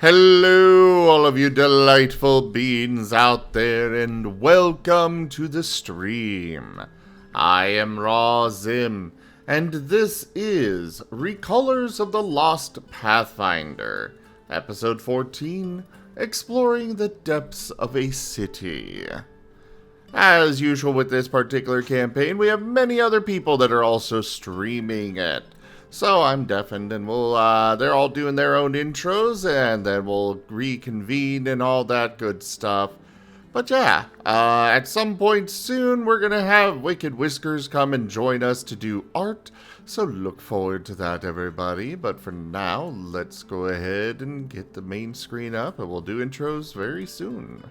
Hello, all of you delightful beings out there, and welcome to the stream. I am Raw Zim, and this is Recolors of the Lost Pathfinder, Episode 14, Exploring the Depths of a City. As usual with this particular campaign, we have many other people that are also streaming it. So I'm deafened, and they're all doing their own intros, and then we'll reconvene and all that good stuff. But yeah, at some point soon, we're gonna have Wicked Whiskers come and join us to do art, so look forward to that, everybody. But for now, let's go ahead and get the main screen up, and we'll do intros very soon.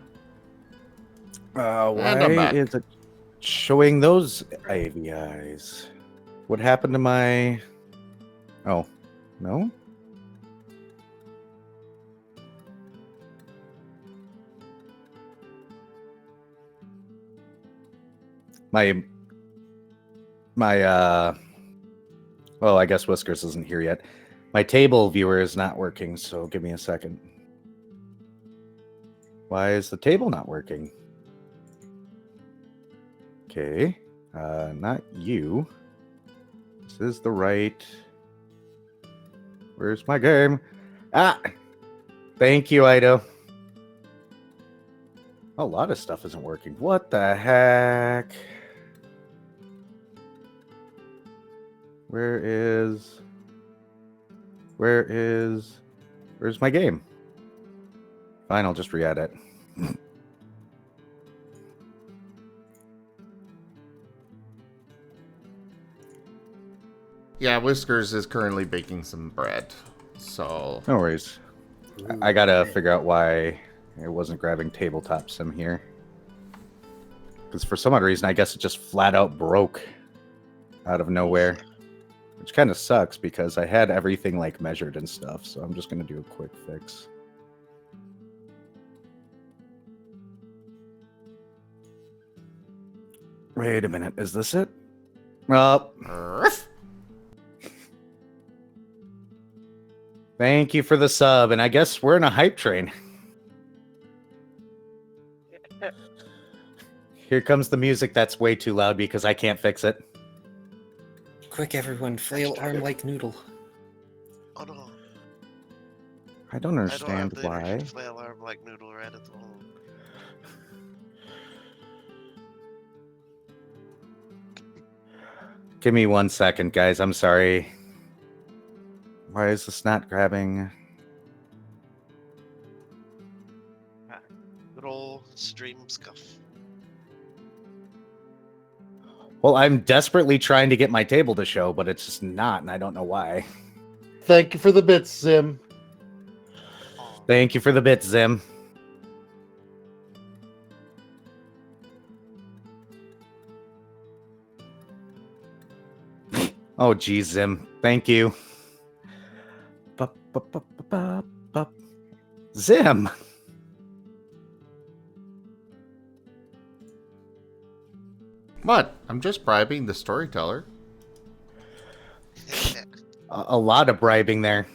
Why is it showing those AVIs? What happened to my... Oh, no? Well, I guess Whiskers isn't here yet. My table viewer is not working, so give me a second. Why is the table not working? Okay, not you. This is the right... Where's my game? Ah! Thank you, Ido. A lot of stuff isn't working. What the heck? Where's my game? Fine, I'll just re-add it. Yeah, Whiskers is currently baking some bread, so... No worries. I gotta figure out why it wasn't grabbing Tabletop Sim here. Because for some odd reason, I guess it just flat out broke out of nowhere. Which kind of sucks, because I had everything, like, measured and stuff, so I'm just gonna do a quick fix. Wait a minute, is this it? Thank you for the sub, and I guess we're in a hype train. Here comes the music that's way too loud because I can't fix it. Quick, everyone, flail arm like noodle. Oh no. I don't I understand don't have the why. energy to flail arm like noodle right at the moment. Give me 1 second, guys. I'm sorry. Why is this not grabbing? Good old stream scuff. Well, I'm desperately trying to get my table to show, but it's just not, and I don't know why. Thank you for the bits, Zim. Thank you for the bit, Zim. Oh, geez, Zim. Thank you. Zim! What? I'm just bribing the storyteller. A lot of bribing there.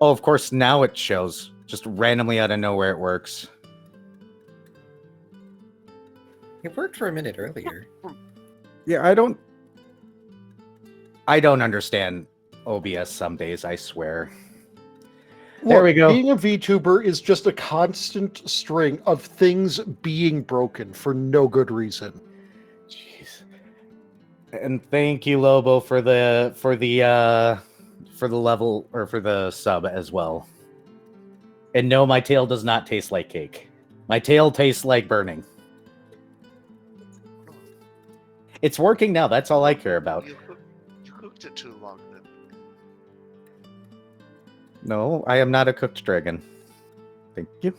Oh, of course, now it shows. Just randomly out of nowhere it works. It worked for a minute earlier. Yeah, I don't understand OBS some days, I swear. There Look, we go. Being a VTuber is just a constant string of things being broken for no good reason. Jeez. And thank you, Lobo, for the level, or for the sub as well. And no, my tail does not taste like cake. My tail tastes like burning. It's working now. That's all I care about. You cooked it too long then. No, I am not a cooked dragon. Thank you.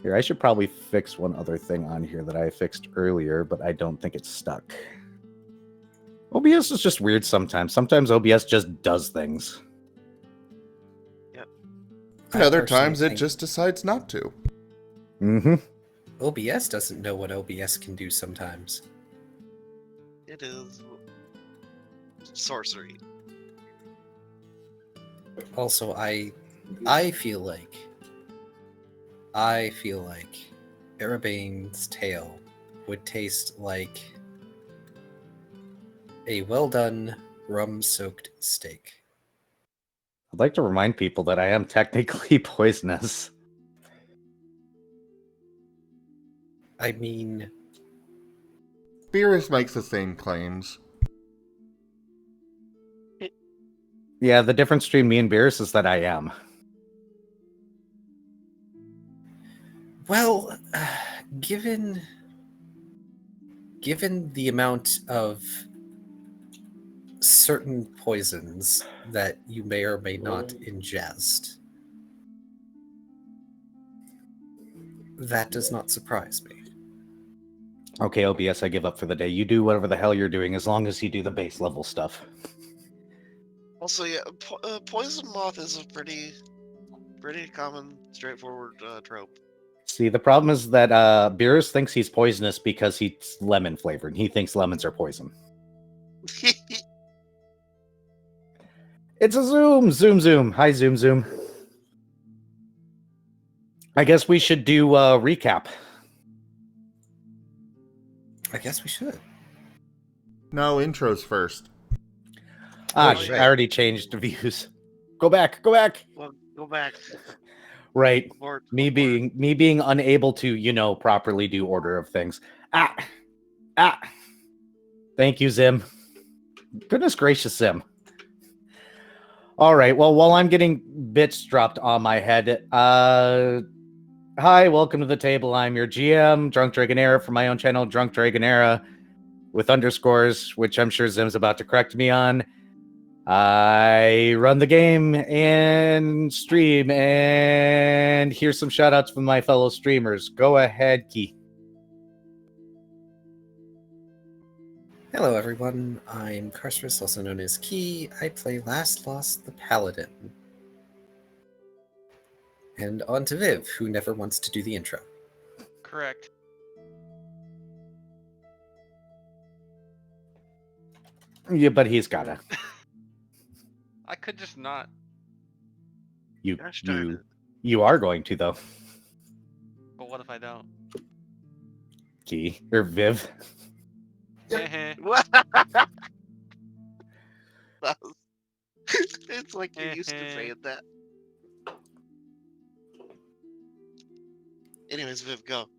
Here, I should probably fix one other thing on here that I fixed earlier, but I don't think it's stuck. OBS is just weird sometimes. Sometimes OBS just does things. Yep. And other times it just decides not to. Mm-hmm. OBS doesn't know what OBS can do sometimes. It is sorcery. Also, I feel like Arabane's tail would taste like a well-done rum-soaked steak. I'd like to remind people that I am technically poisonous. I mean, Beerus makes the same claims. Yeah, the difference between me and Beerus is that I am. well, given the amount of certain poisons that you may or may not ingest, that does not surprise me. Okay, OBS, I give up for the day. You do whatever the hell you're doing as long as you do the base level stuff. Also, yeah, poison moth is a pretty common, straightforward trope. See, the problem is that Beerus thinks he's poisonous because he's lemon flavored. He thinks lemons are poison. It's a Zoom. Hi, Zoom. I guess we should do recap. I guess we should. No, intros first. Ah, Oh, I yeah. already changed the views. Go back. Well, go back. Right. Abort, Me abort. being unable to, properly do order of things. Ah. Thank you, Zim. Goodness gracious, Zim. All right. Well, while I'm getting bits dropped on my head, hi, welcome to the table. I'm your GM, Drunk Dragonera, from my own channel, Drunk Dragonera, with underscores, which I'm sure Zim's about to correct me on. I run the game and stream, and here's some shout outs from my fellow streamers. Go ahead, Key. Hello, everyone. I'm Carcerus, also known as Key. I play Last Lost the Paladin. And on to Viv, who never wants to do the intro. Correct. Yeah, but he's gotta. I could just not. Gosh darn it. You are going to, though. But what if I don't? Key or Viv. What? It's like you're used to saying that. Anyways, Viv, go.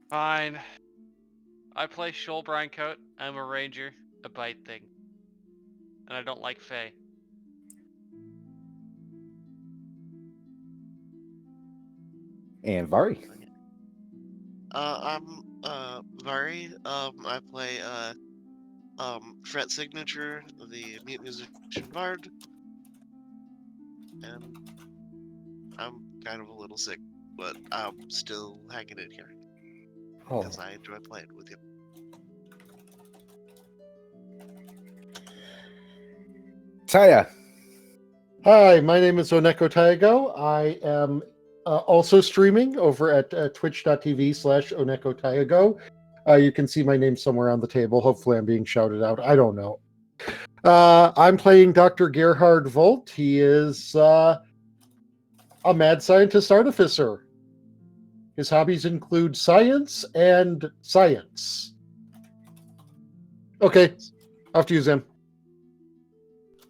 Fine. I play Shoal Brinecoat. I'm a ranger, a bite thing. And I don't like Fae. And Vari. I'm Vari. I play Fret Signature, the mute musician bard, and I'm kind of a little sick, but I'm still hanging in here Oh, because I enjoy playing with you. Taya. Hi, my name is Oneko Taigo. I am also streaming over at twitch.tv/Oneko Taigo. You can see my name somewhere on the table. Hopefully I'm being shouted out. I don't know. I'm playing Dr. Gerhard Volt. He is a mad scientist artificer. His hobbies include science and science. Okay, off to you, Zim.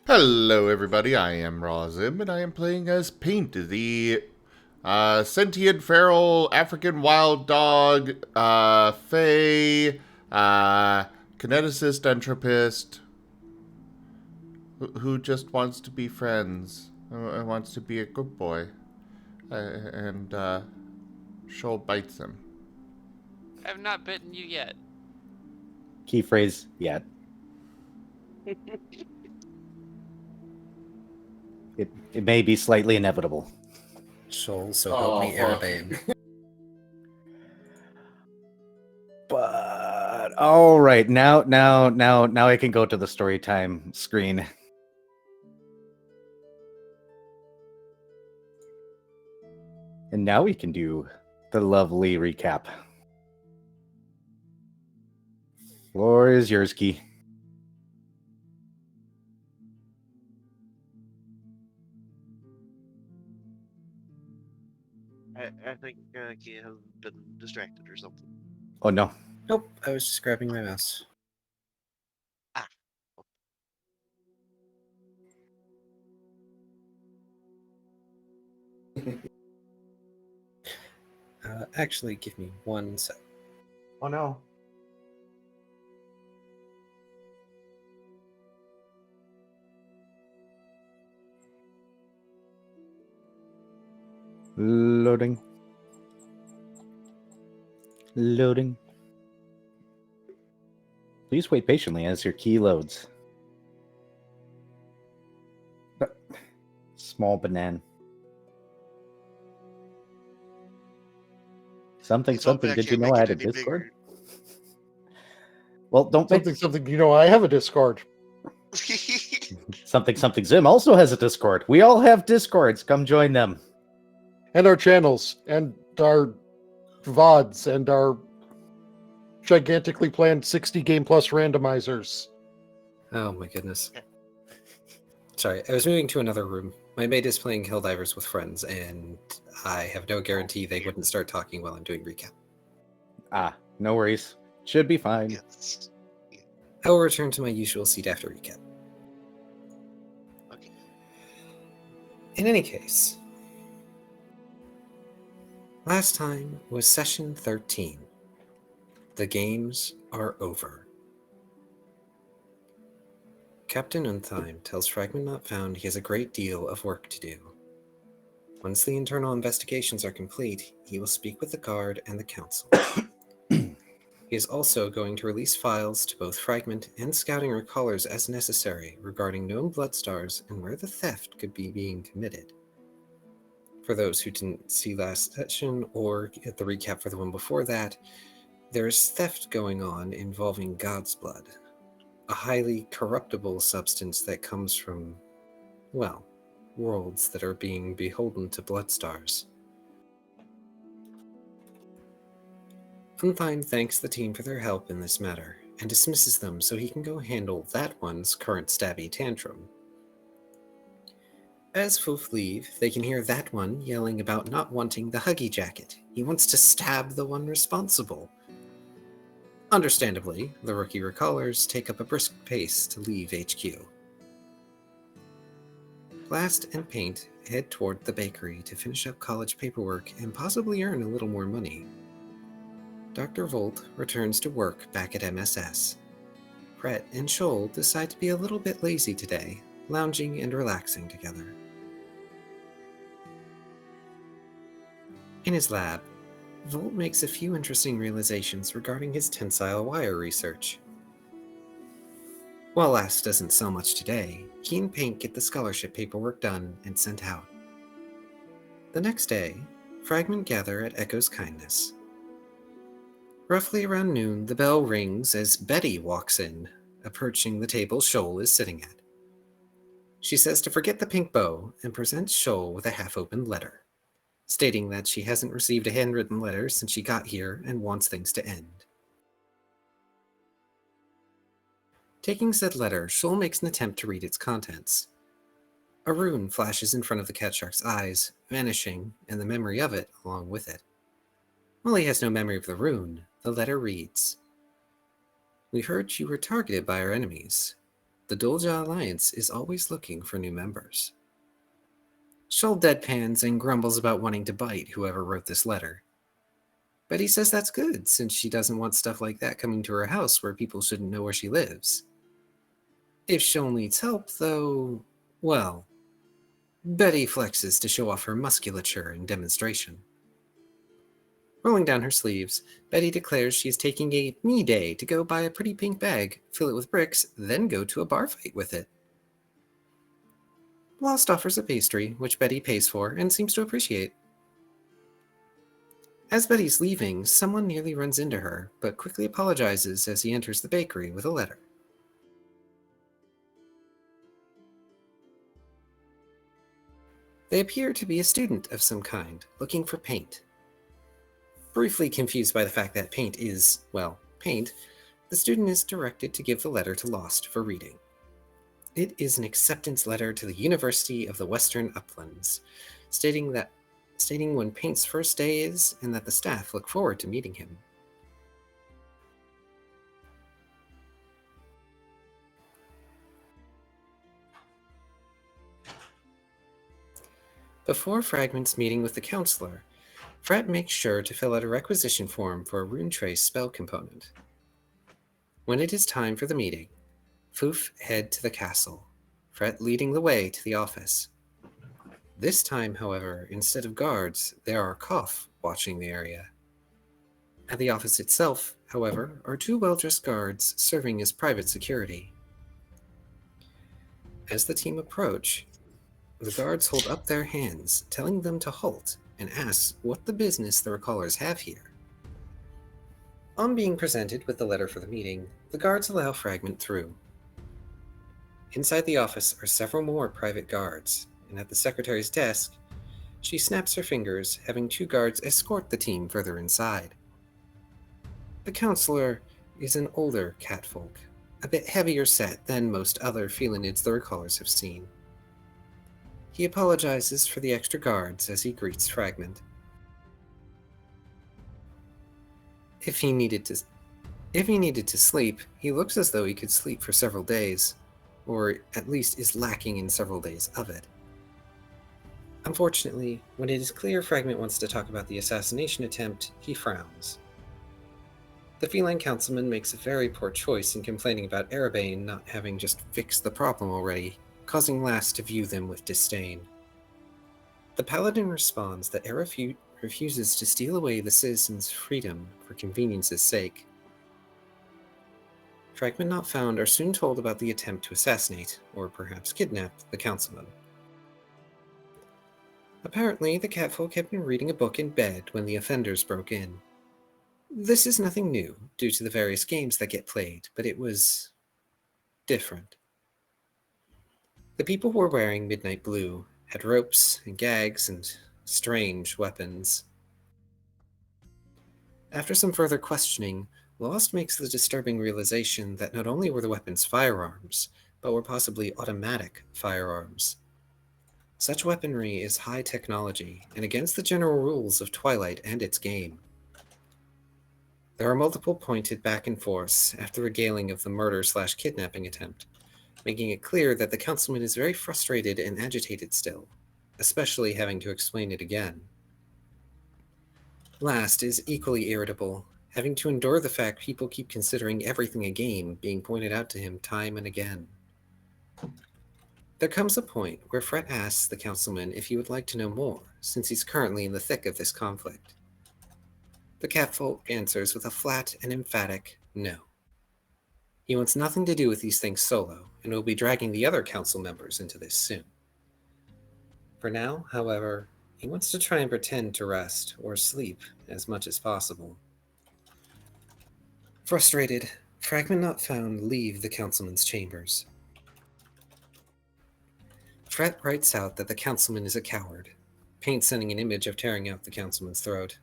Hello, everybody. I am Razim, and I am playing as Paint, the sentient feral African wild dog, fae, kineticist entropist, who just wants to be friends and wants to be a good boy. And Shoal bites him. I have not bitten you yet. Key phrase yet. It may be slightly inevitable. Shoal, so help me, fuck. Arabane. But all right, now I can go to the story time screen. And now we can do the lovely recap. Floor is yours, Key. I think Kia has been distracted or something. Oh no. Nope, I was just grabbing my mouse. Ah. Actually, give me 1 sec. Oh no. Loading. Loading. Please wait patiently as your key loads. Small banana. Something, He's hoping something. I Did you can't know make I it had a any Discord? bigger. Well, don't make Something. You know, I have a Discord. something. Zim also has a Discord. We all have Discords. Come join them. And our channels, and our VODs, and our gigantically planned 60 game plus randomizers. Oh my goodness. Sorry, I was moving to another room. My mate is playing Helldivers with friends, and I have no guarantee they wouldn't start talking while I'm doing recap. Ah, no worries. Should be fine. Yes. I will return to my usual seat after recap. Okay. In any case, last time was session 13. The games are over. Captain Untime tells Fragment Not Found he has a great deal of work to do. Once the internal investigations are complete, he will speak with the guard and the council. He is also going to release files to both Fragment and Scouting Recallers as necessary regarding known bloodstars and where the theft could be being committed. For those who didn't see last session or get the recap for the one before that, there is theft going on involving God's blood, a highly corruptible substance that comes from, well, worlds that are being beholden to bloodstars. Untime thanks the team for their help in this matter, and dismisses them so he can go handle that one's current stabby tantrum. As Foof leave, they can hear that one yelling about not wanting the Huggy jacket. He wants to stab the one responsible. Understandably, the rookie recallers take up a brisk pace to leave HQ. Blast and Paint head toward the bakery to finish up college paperwork and possibly earn a little more money. Dr. Volt returns to work back at MSS. Brett and Shoal decide to be a little bit lazy today, lounging and relaxing together. In his lab, Volt makes a few interesting realizations regarding his tensile wire research. While Last doesn't sell much today, he and Paint get the scholarship paperwork done and sent out. The next day, Fragment gather at Echo's Kindness. Roughly around noon, the bell rings as Betty walks in, approaching the table Shoal is sitting at. She says to forget the pink bow and presents Shoal with a half-opened letter, stating that she hasn't received a handwritten letter since she got here and wants things to end. Taking said letter, Shoal makes an attempt to read its contents. A rune flashes in front of the cat shark's eyes, vanishing, and the memory of it along with it. While he has no memory of the rune, the letter reads, "We heard you were targeted by our enemies. The Dolja Alliance is always looking for new members." Shoal deadpans and grumbles about wanting to bite whoever wrote this letter. Betty says that's good, since she doesn't want stuff like that coming to her house where people shouldn't know where she lives. If Shoal needs help, though, well, Betty flexes to show off her musculature in demonstration. Rolling down her sleeves, Betty declares she is taking a me day to go buy a pretty pink bag, fill it with bricks, then go to a bar fight with it. Lost offers a pastry, which Betty pays for and seems to appreciate. As Betty's leaving, someone nearly runs into her, but quickly apologizes as he enters the bakery with a letter. They appear to be a student of some kind, looking for Paint. Briefly confused by the fact that Paint is, well, Paint, the student is directed to give the letter to Lost for reading. It is an acceptance letter to the University of the Western Uplands, stating that stating when Paint's first day is and that the staff look forward to meeting him. Before Fragment's meeting with the counselor, Fred makes sure to fill out a requisition form for a rune trace spell component. When it is time for the meeting, Foof head to the castle, Fred leading the way to the office. This time, however, instead of guards, there are Koff watching the area. At the office itself, however, are 2 well-dressed guards serving as private security. As the team approach, the guards hold up their hands, telling them to halt, and ask what the business the recallers have here. On being presented with the letter for the meeting, the guards allow Fragment through. Inside the office are several more private guards, and at the secretary's desk, she snaps her fingers, having 2 guards escort the team further inside. The counselor is an older catfolk, a bit heavier set than most other felinids the recallers have seen. He apologizes for the extra guards as he greets Fragment. If he needed to sleep, he looks as though he could sleep for several days, or at least is lacking in several days of it. Unfortunately, when it is clear Fragment wants to talk about the assassination attempt, he frowns. The feline councilman makes a very poor choice in complaining about Erebane not having just fixed the problem already, causing Lass to view them with disdain. The paladin responds that refuses to steal away the citizens' freedom for convenience's sake. Fragment not found are soon told about the attempt to assassinate, or perhaps kidnap, the councilman. Apparently, the catfolk had been reading a book in bed when the offenders broke in. This is nothing new, due to the various games that get played, but it was different. The people were wearing midnight blue, had ropes and gags and strange weapons. After some further questioning, Lost makes the disturbing realization that not only were the weapons firearms, but were possibly automatic firearms. Such weaponry is high technology and against the general rules of Twilight and its game. There are multiple pointed back and forths after regaling of the murder/kidnapping attempt, making it clear that the councilman is very frustrated and agitated still, especially having to explain it again. Last is equally irritable, having to endure the fact people keep considering everything a game being pointed out to him time and again. There comes a point where Fred asks the councilman if he would like to know more, since he's currently in the thick of this conflict. The catfolk answers with a flat and emphatic no. He wants nothing to do with these things solo, and will be dragging the other council members into this soon. For now, however, he wants to try and pretend to rest or sleep as much as possible. Frustrated, Fragment not found leave the councilman's chambers. Fred writes out that the councilman is a coward, Paint sending an image of tearing out the councilman's throat.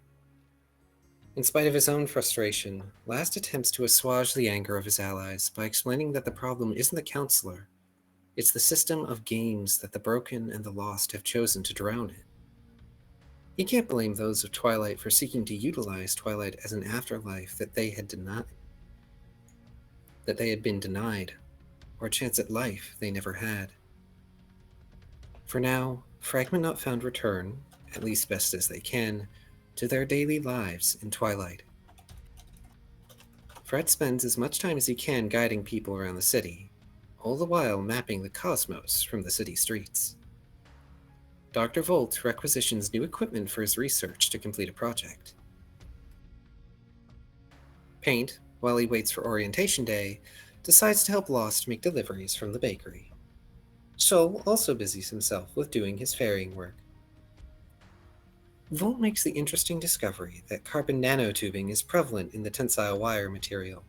In spite of his own frustration, Last attempts to assuage the anger of his allies by explaining that the problem isn't the counselor, it's the system of games that the broken and the lost have chosen to drown in. He can't blame those of Twilight for seeking to utilize Twilight as an afterlife that they had been denied, or a chance at life they never had. For now, Fragment not found return, at least best as they can, to their daily lives in Twilight. Fred spends as much time as he can guiding people around the city, all the while mapping the cosmos from the city streets. Dr. Volt requisitions new equipment for his research to complete a project. Paint, while he waits for orientation day, decides to help Lost make deliveries from the bakery. Shoal also busies himself with doing his ferrying work. Volt makes the interesting discovery that carbon nanotubing is prevalent in the tensile wire material,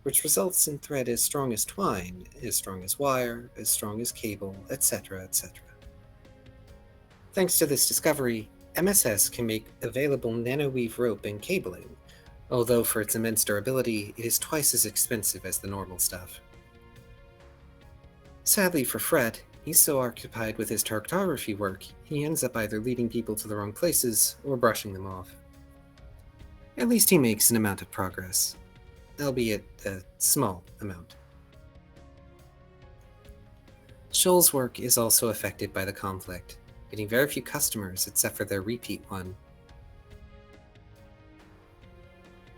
which results in thread as strong as twine, as strong as wire, as strong as cable, etc., etc. Thanks to this discovery, MSS can make available nanoweave rope and cabling, although for its immense durability, it is twice as expensive as the normal stuff. Sadly for Fred, He's so occupied with his cartography work, he ends up either leading people to the wrong places or brushing them off. At least he makes an amount of progress, albeit a small amount. Shoal's work is also affected by the conflict, getting very few customers except for their repeat one.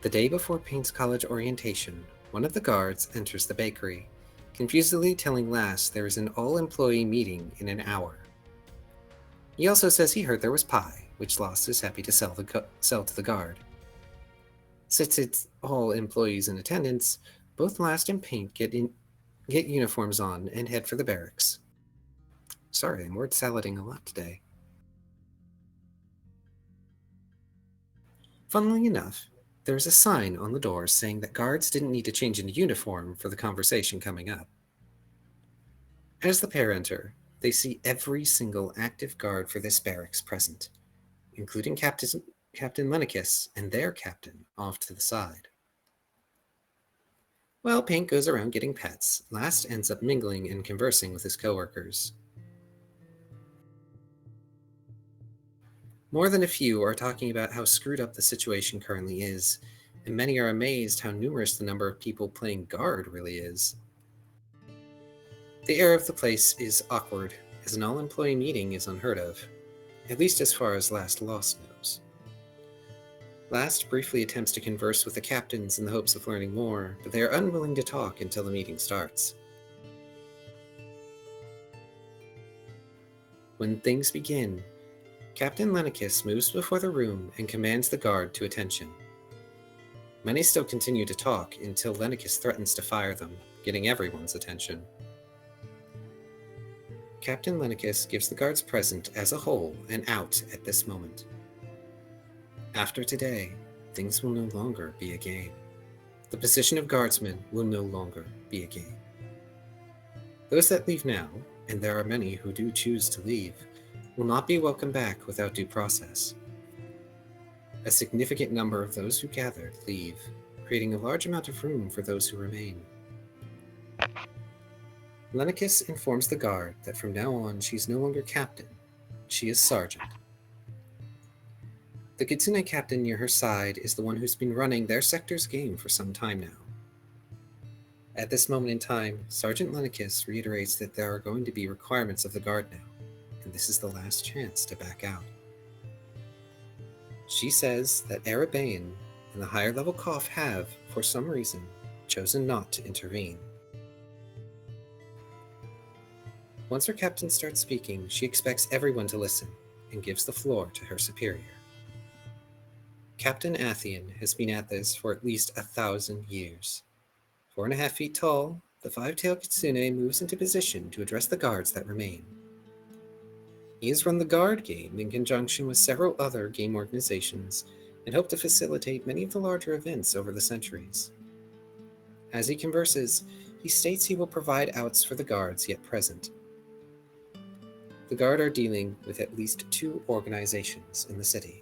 The day before Payne's college orientation, one of the guards enters the bakery, confusedly telling Lass there is an all-employee meeting in an hour. He also says he heard there was pie, which Lass is happy to sell to the guard. Since it's all employees in attendance, both Last and Payne get uniforms on and head for the barracks. Sorry, I'm word salading a lot today. Funnily enough, there's a sign on the door saying that guards didn't need to change into uniform for the conversation coming up. As the pair enter, they see every single active guard for this barracks present, including Captain Lenicus and their captain off to the side. While Pink goes around getting pets, Last ends up mingling and conversing with his coworkers. More than a few are talking about how screwed up the situation currently is, and many are amazed how numerous the number of people playing guard really is. The air of the place is awkward, as an all-employee meeting is unheard of, at least as far as Last Lost knows. Last briefly attempts to converse with the captains in the hopes of learning more, but they are unwilling to talk until the meeting starts. When things begin, Captain Lenicus moves before the room and commands the guard to attention. Many still continue to talk until Lenicus threatens to fire them, getting everyone's attention. Captain Lenicus gives the guards present as a whole an out at this moment. After today, things will no longer be a game. The position of guardsman will no longer be a game. Those that leave now, and there are many who do choose to leave, will not be welcomed back without due process. A significant number of those who gathered leave, creating a large amount of room for those who remain. Lenicus informs the guard that from now on she's no longer captain, she is sergeant. The Kitsune captain near her side is the one who's been running their sector's game for some time now. At this moment in time, Sergeant Lenicus reiterates that there are going to be requirements of the guard now, and this is the last chance to back out. She says that Arabaean and the higher level Koff have, for some reason, chosen not to intervene. Once her captain starts speaking, she expects everyone to listen and gives the floor to her superior. Captain Athian has been at this for at least 1,000 years. 4.5 feet tall, the five-tailed Kitsune moves into position to address the guards that remain. He has run the guard game in conjunction with several other game organizations and hoped to facilitate many of the larger events over the centuries. As he converses, he states he will provide outs for the guards yet present. The guard are dealing with at least 2 organizations in the city.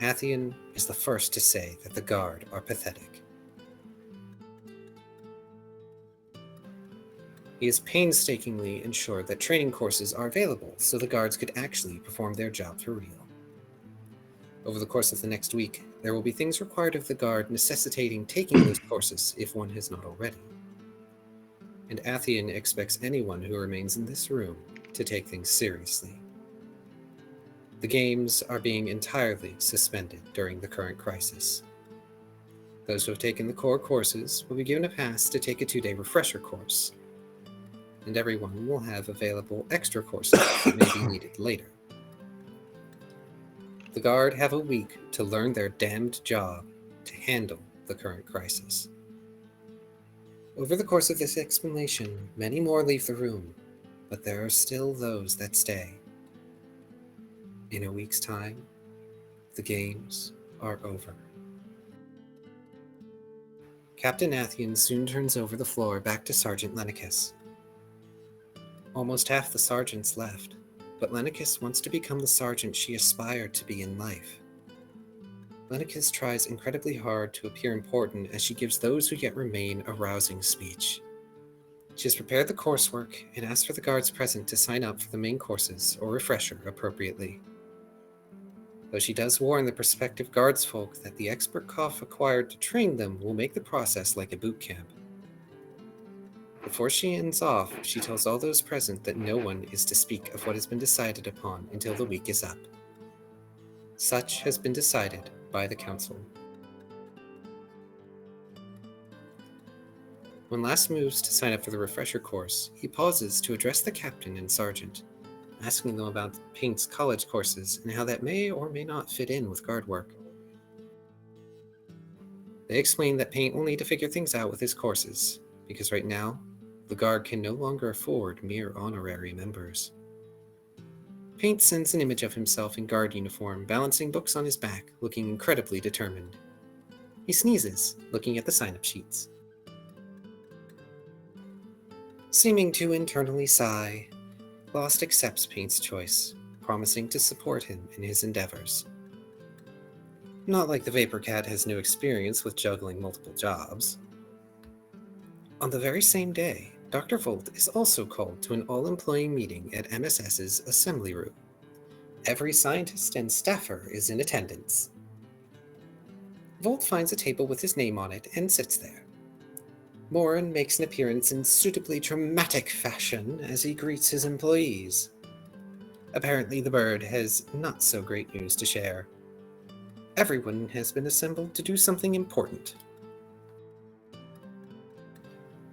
Athian is the first to say that the guard are pathetic. He has painstakingly ensured that training courses are available so the guards could actually perform their job for real. Over the course of the next week, there will be things required of the guard necessitating taking those courses if one has not already. And Athian expects anyone who remains in this room to take things seriously. The games are being entirely suspended during the current crisis. Those who have taken the core courses will be given a pass to take a 2-day refresher course, and everyone will have available extra courses that may be needed later. The guard have a week to learn their damned job to handle the current crisis. Over the course of this explanation, many more leave the room, but there are still those that stay. In a week's time, the games are over. Captain Athian soon turns over the floor back to Sergeant Lenicus. Almost half the sergeants left, but Lenicus wants to become the sergeant she aspired to be in life. Lenicus tries incredibly hard to appear important as she gives those who yet remain a rousing speech. She has prepared the coursework and asked for the guards present to sign up for the main courses or refresher appropriately. Though she does warn the prospective guards folk that the expert cough acquired to train them will make the process like a boot camp. Before she ends off, she tells all those present that no one is to speak of what has been decided upon until the week is up. Such has been decided by the council. When Last moves to sign up for the refresher course, he pauses to address the captain and sergeant, asking them about Paint's college courses and how that may or may not fit in with guard work. They explain that Paint will need to figure things out with his courses, because right now, the guard can no longer afford mere honorary members. Paint sends an image of himself in guard uniform, balancing books on his back, looking incredibly determined. He sneezes, looking at the sign-up sheets. Seeming to internally sigh, Lost accepts Paint's choice, promising to support him in his endeavors. Not like the Vapor Cat has no experience with juggling multiple jobs. On the very same day, Dr. Volt is also called to an all-employee meeting at MSS's assembly room. Every scientist and staffer is in attendance. Volt finds a table with his name on it and sits there. Morin makes an appearance in suitably dramatic fashion as he greets his employees. Apparently the bird has not so great news to share. Everyone has been assembled to do something important.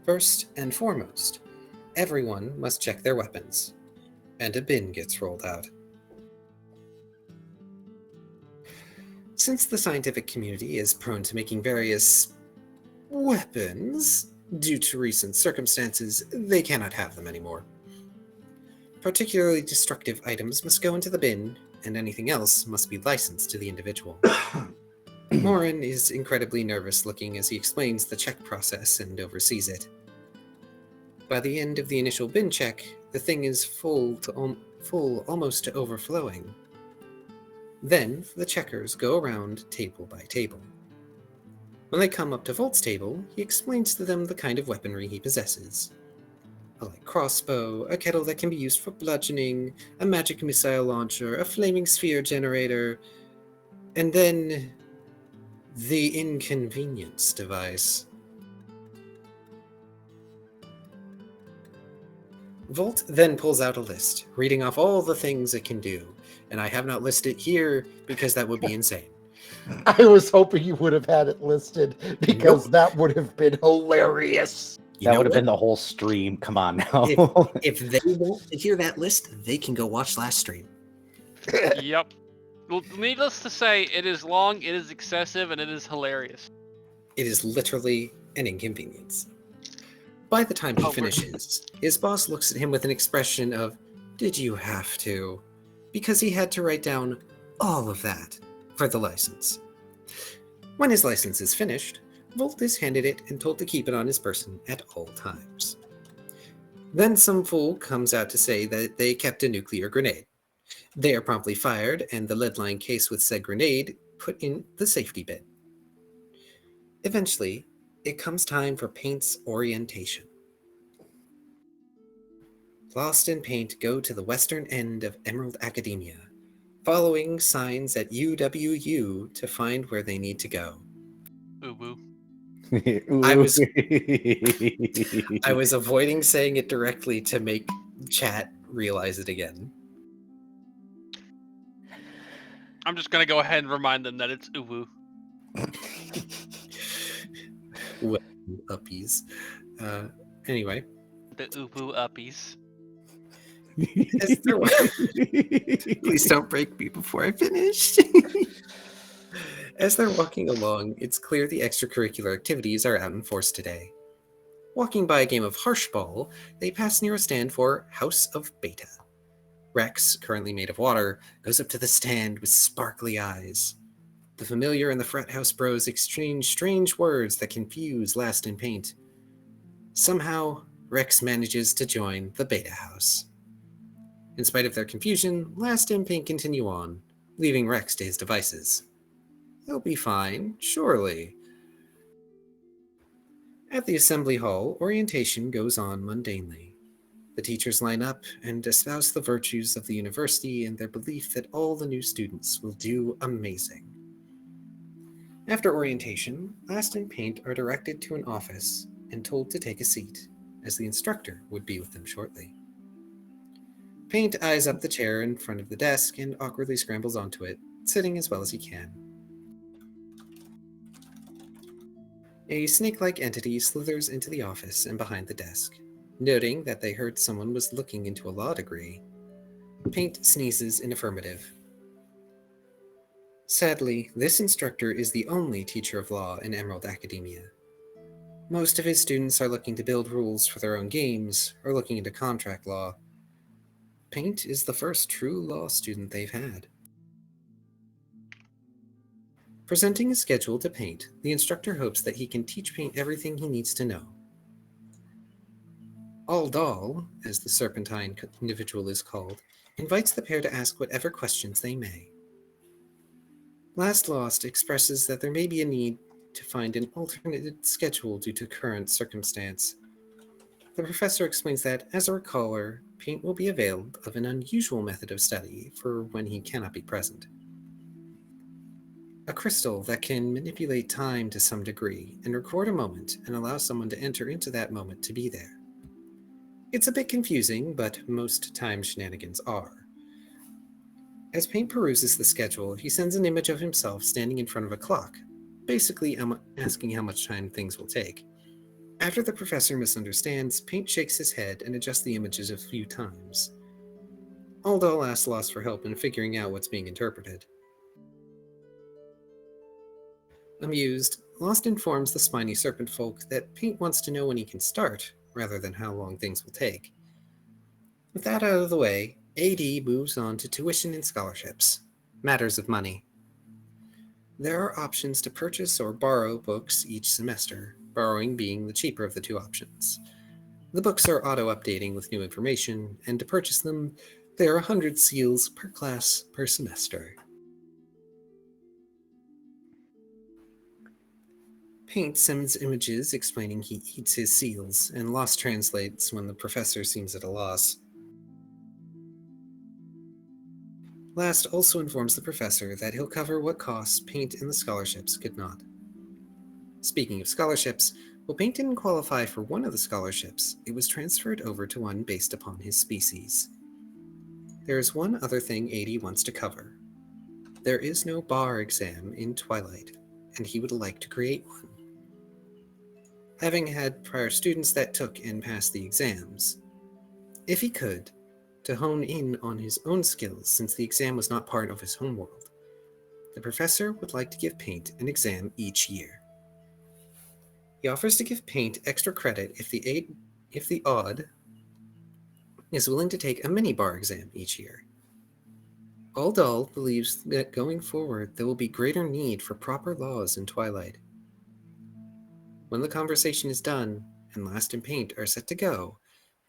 First and foremost, everyone must check their weapons, and a bin gets rolled out. Since the scientific community is prone to making various weapons, due to recent circumstances, they cannot have them anymore. Particularly destructive items must go into the bin, and anything else must be licensed to the individual. Morin is incredibly nervous looking as he explains the check process and oversees it. By the end of the initial bin check, the thing is full almost to overflowing. Then the checkers go around table by table. When they come up to Volt's table, he explains to them the kind of weaponry he possesses. A light crossbow, a kettle that can be used for bludgeoning, a magic missile launcher, a flaming sphere generator, and then the inconvenience device. Volt then pulls out a list, reading off all the things it can do, and I have not listed it here because that would be insane. I was hoping you would have had it listed because that would have been hilarious. That would have been the whole stream. Come on now. If they want to hear that list, they can go watch last stream. Yep. Well, needless to say, it is long, it is excessive, and it is hilarious. It is literally an inconvenience. By the time he finishes, his boss looks at him with an expression of, "Did you have to?" Because he had to write down all of that for the license. When his license is finished, Volt is handed it and told to keep it on his person at all times. Then some fool comes out to say that they kept a nuclear grenade. They are promptly fired, and the lead-lined case with said grenade put in the safety bin. Eventually, it comes time for Paint's orientation. Lost and Paint go to the western end of Emerald Academia, following signs at UWU to find where they need to go. Ooh-woo. I was avoiding saying it directly to make chat realize it again. I'm just gonna go ahead and remind them that it's ooh-woo. Well, uppies. Anyway. The ooh-woo uppies. Please don't break me before I finish. As they're walking along, it's clear the extracurricular activities are out in force today. Walking by a game of Harshball, they pass near a stand for House of Beta. Rex, currently made of water, goes up to the stand with sparkly eyes. The familiar and the frat house bros exchange strange words that confuse Last and Paint. Somehow, Rex manages to join the Beta House. In spite of their confusion, Last and Paint continue on, leaving Rex to his devices. He'll be fine, surely. At the assembly hall, orientation goes on mundanely. The teachers line up and espouse the virtues of the university and their belief that all the new students will do amazing. After orientation, Last and Paint are directed to an office and told to take a seat, as the instructor would be with them shortly. Paint eyes up the chair in front of the desk and awkwardly scrambles onto it, sitting as well as he can. A snake-like entity slithers into the office and behind the desk. Noting that they heard someone was looking into a law degree, Paint sneezes in affirmative. Sadly, this instructor is the only teacher of law in Emerald Academia. Most of his students are looking to build rules for their own games or looking into contract law. Paint is the first true law student they've had. Presenting a schedule to Paint, the instructor hopes that he can teach Paint everything he needs to know. Aldal, as the serpentine individual is called, invites the pair to ask whatever questions they may. Last Lost expresses that there may be a need to find an alternate schedule due to current circumstance. The professor explains that, as a recaller, Paint will be availed of an unusual method of study for when he cannot be present. A crystal that can manipulate time to some degree and record a moment and allow someone to enter into that moment to be there. It's a bit confusing, but most time shenanigans are. As Paint peruses the schedule, he sends an image of himself standing in front of a clock, basically asking how much time things will take. After the professor misunderstands, Paint shakes his head and adjusts the images a few times. Aldal asks Lost for help in figuring out what's being interpreted. Amused, Lost informs the spiny serpent folk that Paint wants to know when he can start, rather than how long things will take. With that out of the way, AD moves on to tuition and scholarships, matters of money. There are options to purchase or borrow books each semester, borrowing being the cheaper of the two options. The books are auto-updating with new information, and to purchase them, there are 100 seals per class per semester. Paint sends images explaining he eats his seals, and Lost translates when the professor seems at a loss. Last also informs the professor that he'll cover what costs Paint and the scholarships could not. Speaking of scholarships, while Paint didn't qualify for one of the scholarships, it was transferred over to one based upon his species. There is one other thing AD wants to cover. There is no bar exam in Twilight, and he would like to create one. Having had prior students that took and passed the exams, if he could, to hone in on his own skills since the exam was not part of his homeworld, the professor would like to give Paint an exam each year. He offers to give Paint extra credit if the odd is willing to take a mini-bar exam each year. Aldal believes that going forward there will be greater need for proper laws in Twilight. When the conversation is done, and Last and Paint are set to go,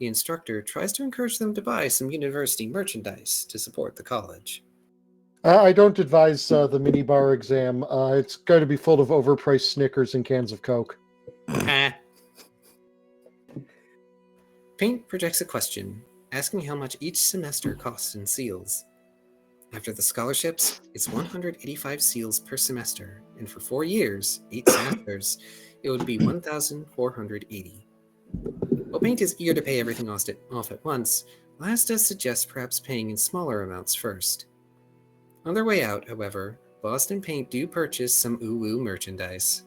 the instructor tries to encourage them to buy some university merchandise to support the college. I don't advise the mini-bar exam. It's going to be full of overpriced Snickers and cans of Coke. Paint projects a question, asking how much each semester costs in seals. After the scholarships, it's 185 seals per semester, and for 4 years, 8 semesters, it would be 1,480. While Paint is eager to pay everything off at once, Last does suggest perhaps paying in smaller amounts first. On their way out, however, Lost and Paint do purchase some uwu merchandise.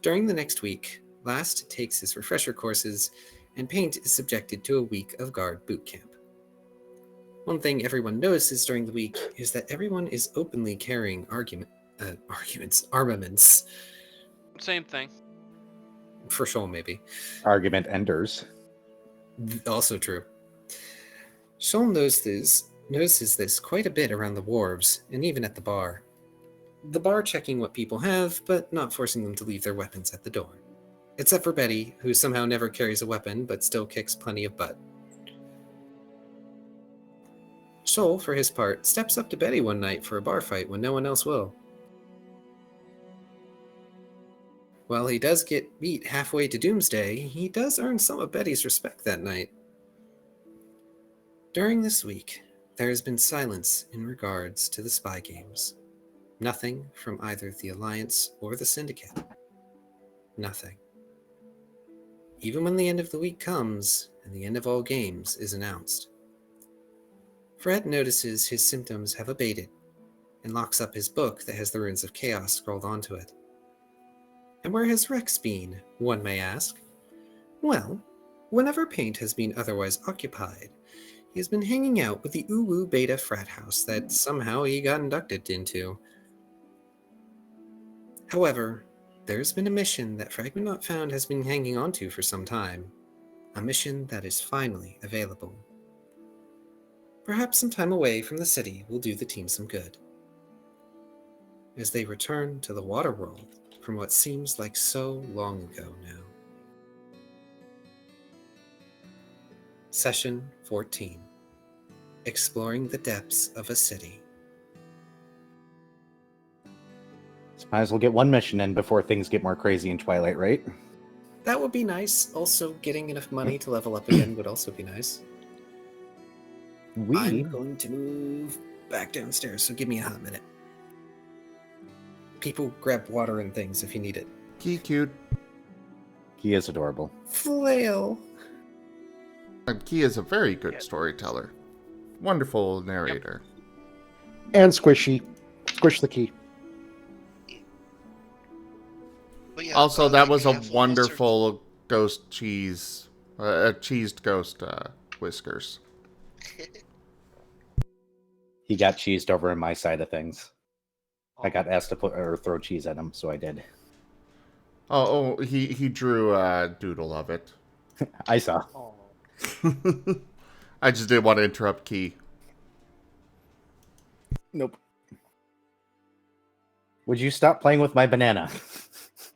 During the next week, Last takes his refresher courses, and Paint is subjected to a week of guard boot camp. One thing everyone notices during the week is that everyone is openly carrying armaments. Same thing. For Shoal, maybe. Argument enders. Also true. Shoal notices this quite a bit around the wharves, and even at the bar. The bar checking what people have, but not forcing them to leave their weapons at the door. Except for Betty, who somehow never carries a weapon, but still kicks plenty of butt. Shoal, for his part, steps up to Betty one night for a bar fight when no one else will. While he does get beat halfway to Doomsday, he does earn some of Betty's respect that night. During this week, there has been silence in regards to the spy games. Nothing from either the Alliance or the Syndicate. Nothing. Even when the end of the week comes and the end of all games is announced. Fred notices his symptoms have abated and locks up his book that has the Runes of Chaos scrolled onto it. And where has Rex been, one may ask? Well, whenever Paint has been otherwise occupied, he has been hanging out with the Uwu Beta frat house that somehow he got inducted into. However, there's been a mission that Fragment Not Found has been hanging onto for some time. A mission that is finally available. Perhaps some time away from the city will do the team some good. As they return to the water world from what seems like so long ago now. Session 14. Exploring the depths of a city. Might as well get one mission in before things get more crazy in Twilight, right? That would be nice. Also, getting enough money to level up again would also be nice. I'm going to move back downstairs, so give me a hot minute. People grab water and things if you need it. Key cute. He is adorable. Flail. And Key is a very good storyteller. Wonderful narrator. And squishy. Squish the key. But yeah, Also, that was a half of wonderful ghost cheese, cheesed ghost Whiskers. He got cheesed over in my side of things. I got asked to put or throw cheese at him, so I did. He drew a doodle of it. I saw. I just didn't want to interrupt Key. Nope. Would you stop playing with my banana?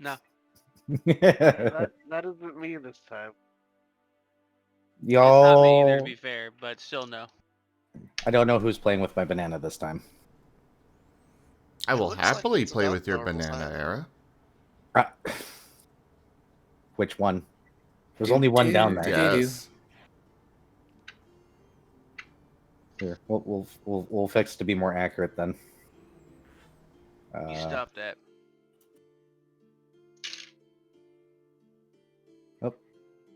No. That isn't me this time. It's not me either, to Y'all, be fair, but still no. I don't know who's playing with my banana this time. I It will looks like happily it's play about with your normal banana, size. Era. Which one? There's only one down there. Yes. Here, we'll fix to be more accurate then. You stop that.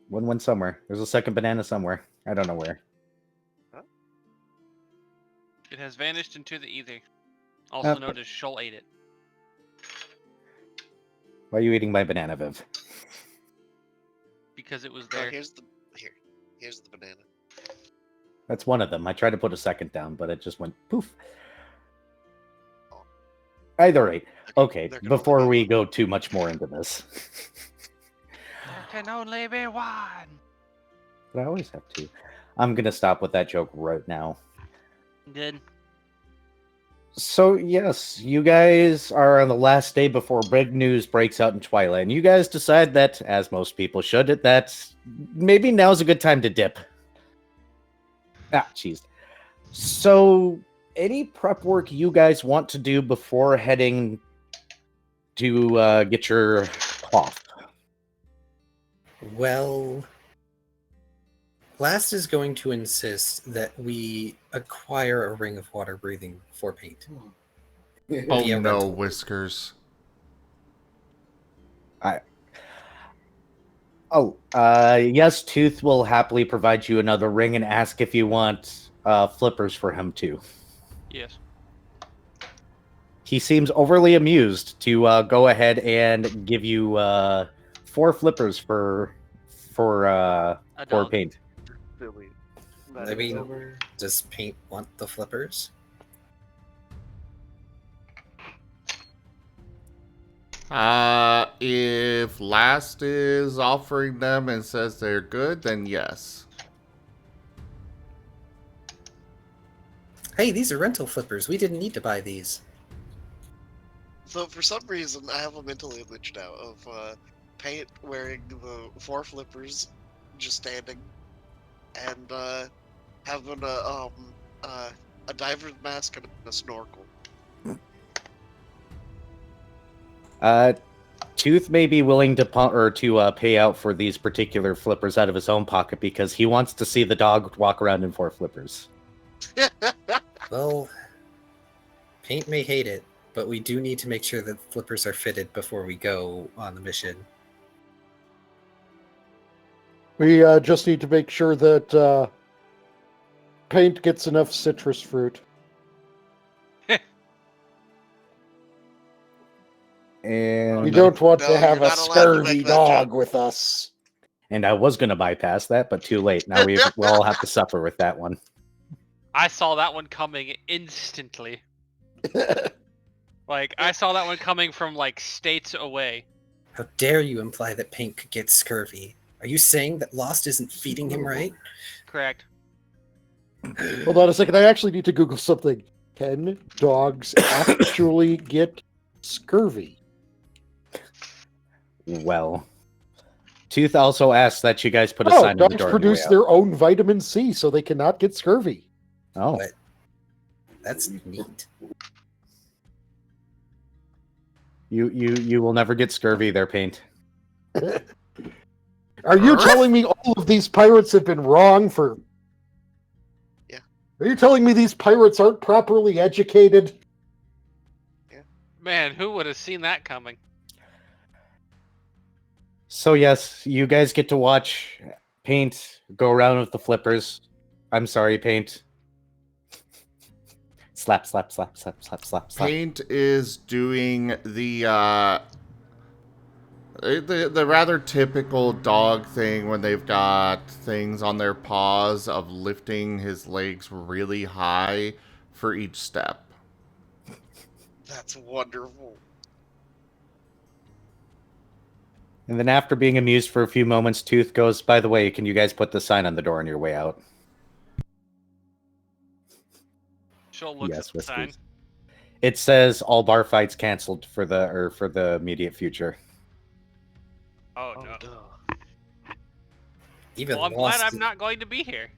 One went somewhere. There's a second banana somewhere. I don't know where. It has vanished into the ether. Also known as Shoal ate it. Why are you eating my banana, Viv? Because it was Oh, there. here's the banana. That's one of them. I tried to put a second down, but it just went poof. Either rate. Okay, There can before only be we one. go too much more into this. There can only be one. But I always have to. I'm going to stop with that joke right now. Good. So, yes, you guys are on the last day before big news breaks out in Twilight, and you guys decide that, as most people should, that maybe now's a good time to dip. Ah, jeez. So, any prep work you guys want to do before heading to get your cloth? Well, Last is going to insist that we acquire a ring of water breathing for Paint. Oh Via no, rental. Whiskers. Yes, Tooth will happily provide you another ring and ask if you want flippers for him too. Yes. He seems overly amused to go ahead and give you 4 flippers for Adult. Paint. Silly. I mean, does Paint want the flippers? If Last is offering them and says they're good, then yes. Hey, these are rental flippers. We didn't need to buy these. So for some reason, I have a mental image now of Paint wearing the 4 flippers, just standing, and having a diver's mask and a snorkel. Tooth may be willing to pay out for these particular flippers out of his own pocket because he wants to see the dog walk around in 4 flippers. Well, Paint may hate it, but we do need to make sure that flippers are fitted before we go on the mission. We just need to make sure that Paint gets enough citrus fruit. And We don't want No, to have you're a not allowed to scurvy make that dog joke. with us. I was going to bypass that, but too late. Now we'll all have to suffer with that one. I saw that one coming instantly. Like, I saw that one coming from, like, states away. How dare you imply that Paint could get scurvy? Are you saying that Lost isn't feeding him right? Correct. Hold on a second. I actually need to Google something. Can dogs actually get scurvy? Well, Tooth also asks that you guys put a sign on the dogs door. produce their own vitamin C, so they cannot get scurvy. Oh, What? That's neat. you will never get scurvy there, Paint. Are you telling me all of these pirates have been wrong for... Yeah. Are you telling me these pirates aren't properly educated? Man, who would have seen that coming? So yes, you guys get to watch Paint go around with the flippers. I'm sorry, Paint. Slap, slap, slap, slap, slap, slap, slap. Paint is doing the rather typical dog thing when they've got things on their paws of lifting his legs really high for each step. That's wonderful. And then after being amused for a few moments, Tooth goes, by the way, can you guys put the sign on the door on your way out? She'll look Yes, at the sign. Whiskers. It says all bar fights canceled for the immediate future. Oh, Oh, no. duh. Even Well, I'm Lost, glad I'm not going to be here.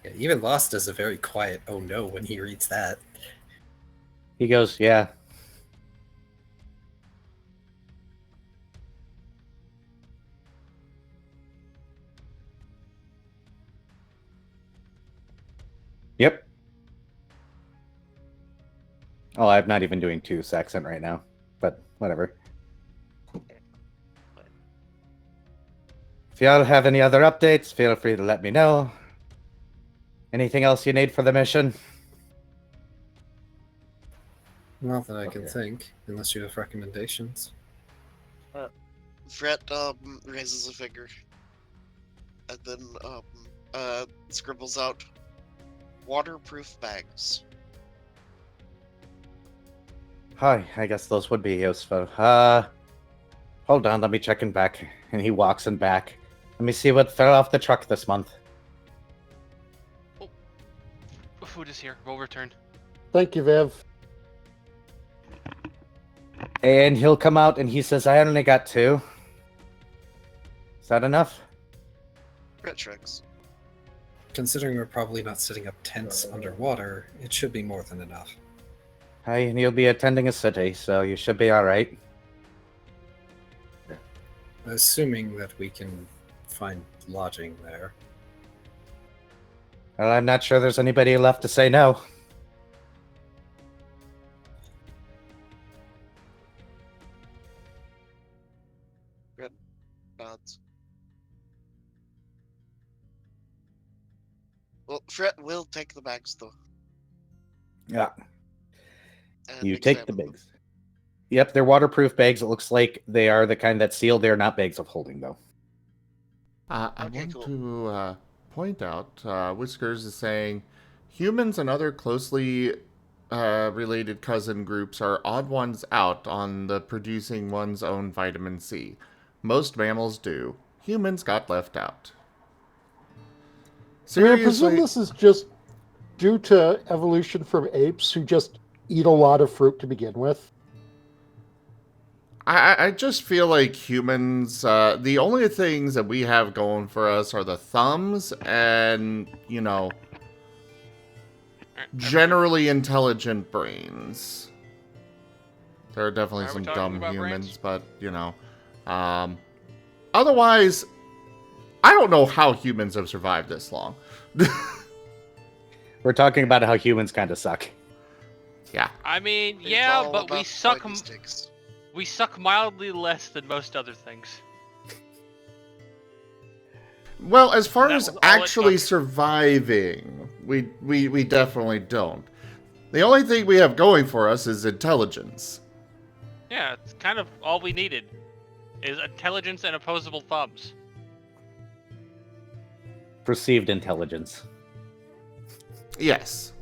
yeah, even Lost does a very quiet "oh no" when he reads that. He goes, yeah. Yep. Oh, I'm not even doing Tooth's accent right now, but whatever. If y'all have any other updates, feel free to let me know. Anything else you need for the mission? Not that I can Okay. think, unless you have recommendations. Fret raises a finger, and then scribbles out waterproof bags. Hi, I guess those would be useful. Hold on, let me check in back. And he walks in back. Let me see what fell off the truck this month. Food is here. We'll return. Thank you, Viv. And he'll come out and he says, I only got 2. Is that enough? Fret shrugs. Considering we're probably not setting up tents underwater, it should be more than enough. Hi, and you'll be attending a city, so you should be alright. Assuming that we can find lodging there. Well, I'm not sure there's anybody left to say no. Nods. Well, Fret will take the bags though. Yeah. And You take the examine them. bags. Yep, they're waterproof bags. It looks like they are the kind that seal. They're not bags of holding, though. I Okay, want cool. to point out, Whiskers is saying, humans and other closely related cousin groups are odd ones out on the producing one's own vitamin C. Most mammals do. Humans got left out. I presume Seriously, this is just due to evolution from apes who just eat a lot of fruit to begin with. I just feel like humans, the only things that we have going for us are the thumbs and, you know, generally intelligent brains. There are definitely Are we some talking dumb about humans, brains? but otherwise, I don't know how humans have survived this long. We're talking about how humans kind of suck. Yeah. I mean, It's yeah, all but we about suck. pointy sticks. We suck mildly less than most other things. Well, as far That as was all it actually took. surviving, we definitely don't. The only thing we have going for us is intelligence. Yeah, it's kind of all we needed is intelligence and opposable thumbs. Perceived intelligence. Yes.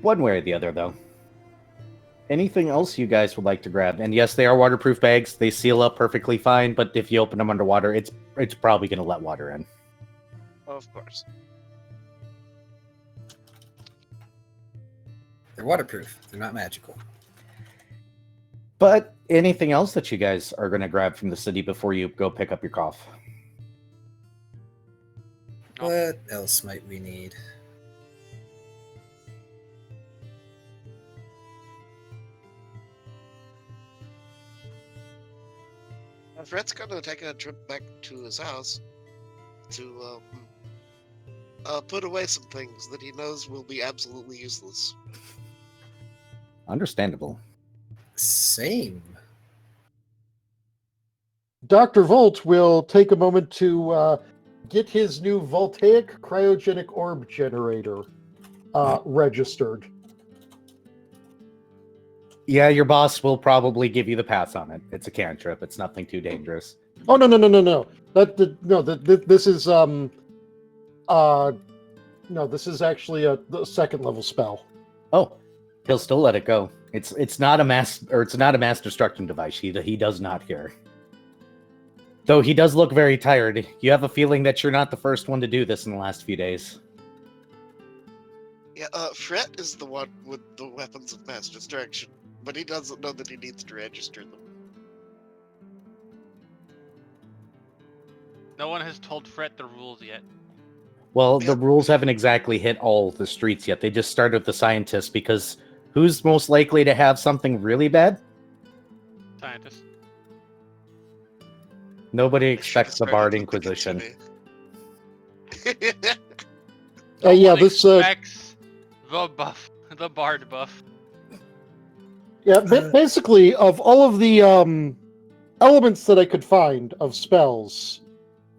One way or the other, though. Anything else you guys would like to grab? And yes, they are waterproof bags. They seal up perfectly fine, but if you open them underwater, it's probably going to let water in. Of course. They're waterproof. They're not magical. But anything else that you guys are going to grab from the city before you go pick up your cough? What else might we need? Fred's gonna take a trip back to his house to put away some things that he knows will be absolutely useless. Understandable. Same. Dr. Volt will take a moment to get his new voltaic cryogenic orb generator registered. Yeah, your boss will probably give you the pass on it. It's a cantrip. It's nothing too dangerous. Oh no! This is this is actually a second level spell. Oh, he'll still let it go. It's not a mass destruction device. He does not care. Though he does look very tired. You have a feeling that you're not the first one to do this in the last few days. Yeah, Fred is the one with the weapons of mass destruction, but he doesn't know that he needs to register them. No one has told Fred the rules yet. Well, the rules haven't exactly hit all the streets yet. They just started with the scientists because who's most likely to have something really bad? Scientist. Nobody They should've expects the started Bard with the Inquisition. Kitsune. Yeah, One this expects the buff, the bard buff. basically of all of the elements that I could find of spells,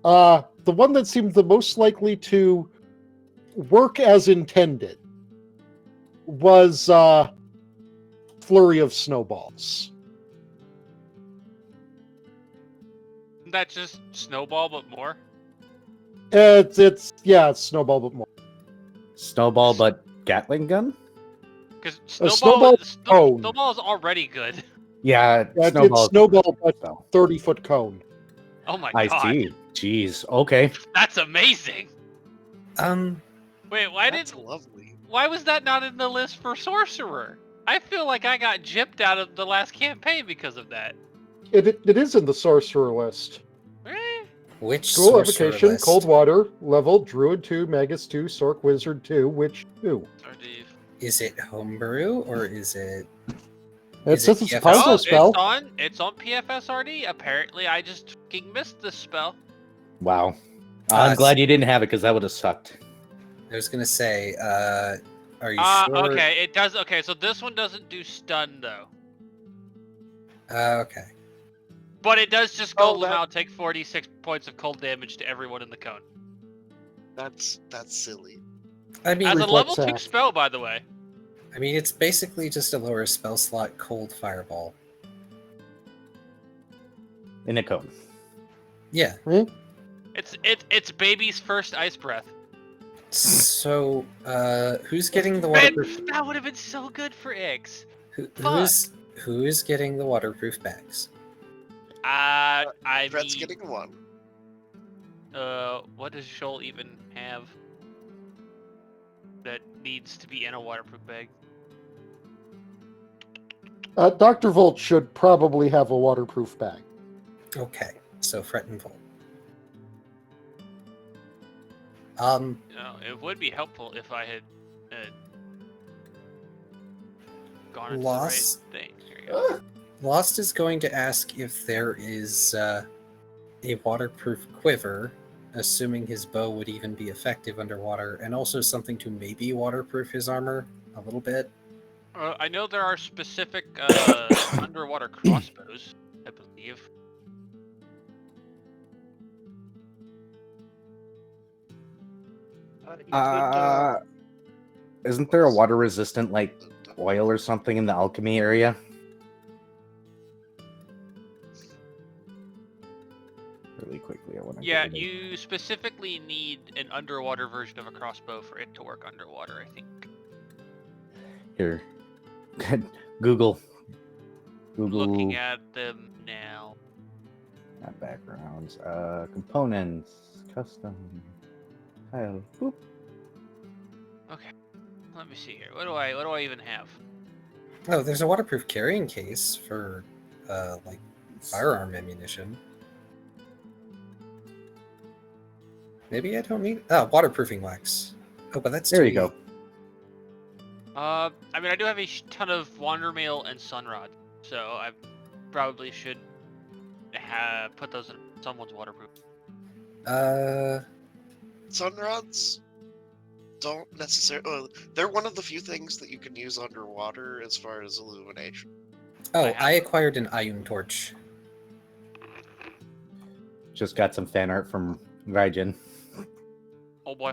the one that seemed the most likely to work as intended was Flurry of Snowballs. Isn't that just snowball but more? It's Snowball, but more. Snowball, but Gatling gun? Because snowball cone. snowball is already good. Yeah, It's Snowball. Snowball, but So, 30-foot cone. Oh my I god, see. Jeez. Okay. that's amazing. Wait, That's lovely. why was that not in the list for sorcerer? I feel like I got gypped out of the last campaign because of that. It is in the sorcerer list. Really? Which School sorcerer evocation, list? cold water, level, druid 2, magus 2, sorc wizard 2, witch 2. Sorry, Is it homebrew or is it? It Is says it it's a PFS? powerful Oh, spell. it's on PFSRD. Apparently, I just fucking missed this spell. Wow. I'm glad you didn't have it because that would have sucked. I was gonna say, are you sure? Okay, it does. Okay, so this one doesn't do stun though, Okay. but it does just Oh, golem that- out, take 46 points of cold damage to everyone in the cone. That's silly. I mean, As a reflex level 2 act. spell, by the way. it's basically just a lower spell slot cold fireball. In a cone. Yeah. It's baby's first ice breath. So, who's getting the Man, waterproof? that would have been so good for Ix. Who's getting the waterproof bags? Fred's getting one. What does Shoal even have that needs to be in a waterproof bag? Dr. Volt should probably have a waterproof bag. Okay, so Fret and Volt. It would be helpful if I had gone into Lost? the right thing. Here you go. Lost is going to ask if there is a waterproof quiver, assuming his bow would even be effective underwater, and also something to maybe waterproof his armor a little bit. I know there are specific underwater crossbows, I believe. You could, Isn't there a water resistant like oil or something in the alchemy area? Really quickly, I want to. Yeah, you specifically need an underwater version of a crossbow for it to work underwater, I think. Here. Google. Looking at them now. Not backgrounds. Components. Custom. Tile. Boop. Okay, let me see here. What do I even have? Oh, there's a waterproof carrying case for like firearm ammunition. Maybe I don't need waterproofing wax. Oh, but that's There you 2E. go. I mean, I do have a ton of Wandermail and Sunrod, so I probably should put those in someone's waterproof. Sunrods don't necessarily. They're one of the few things that you can use underwater as far as illumination. I acquired an Ioun torch. Just got some fan art from Varien. Oh boy.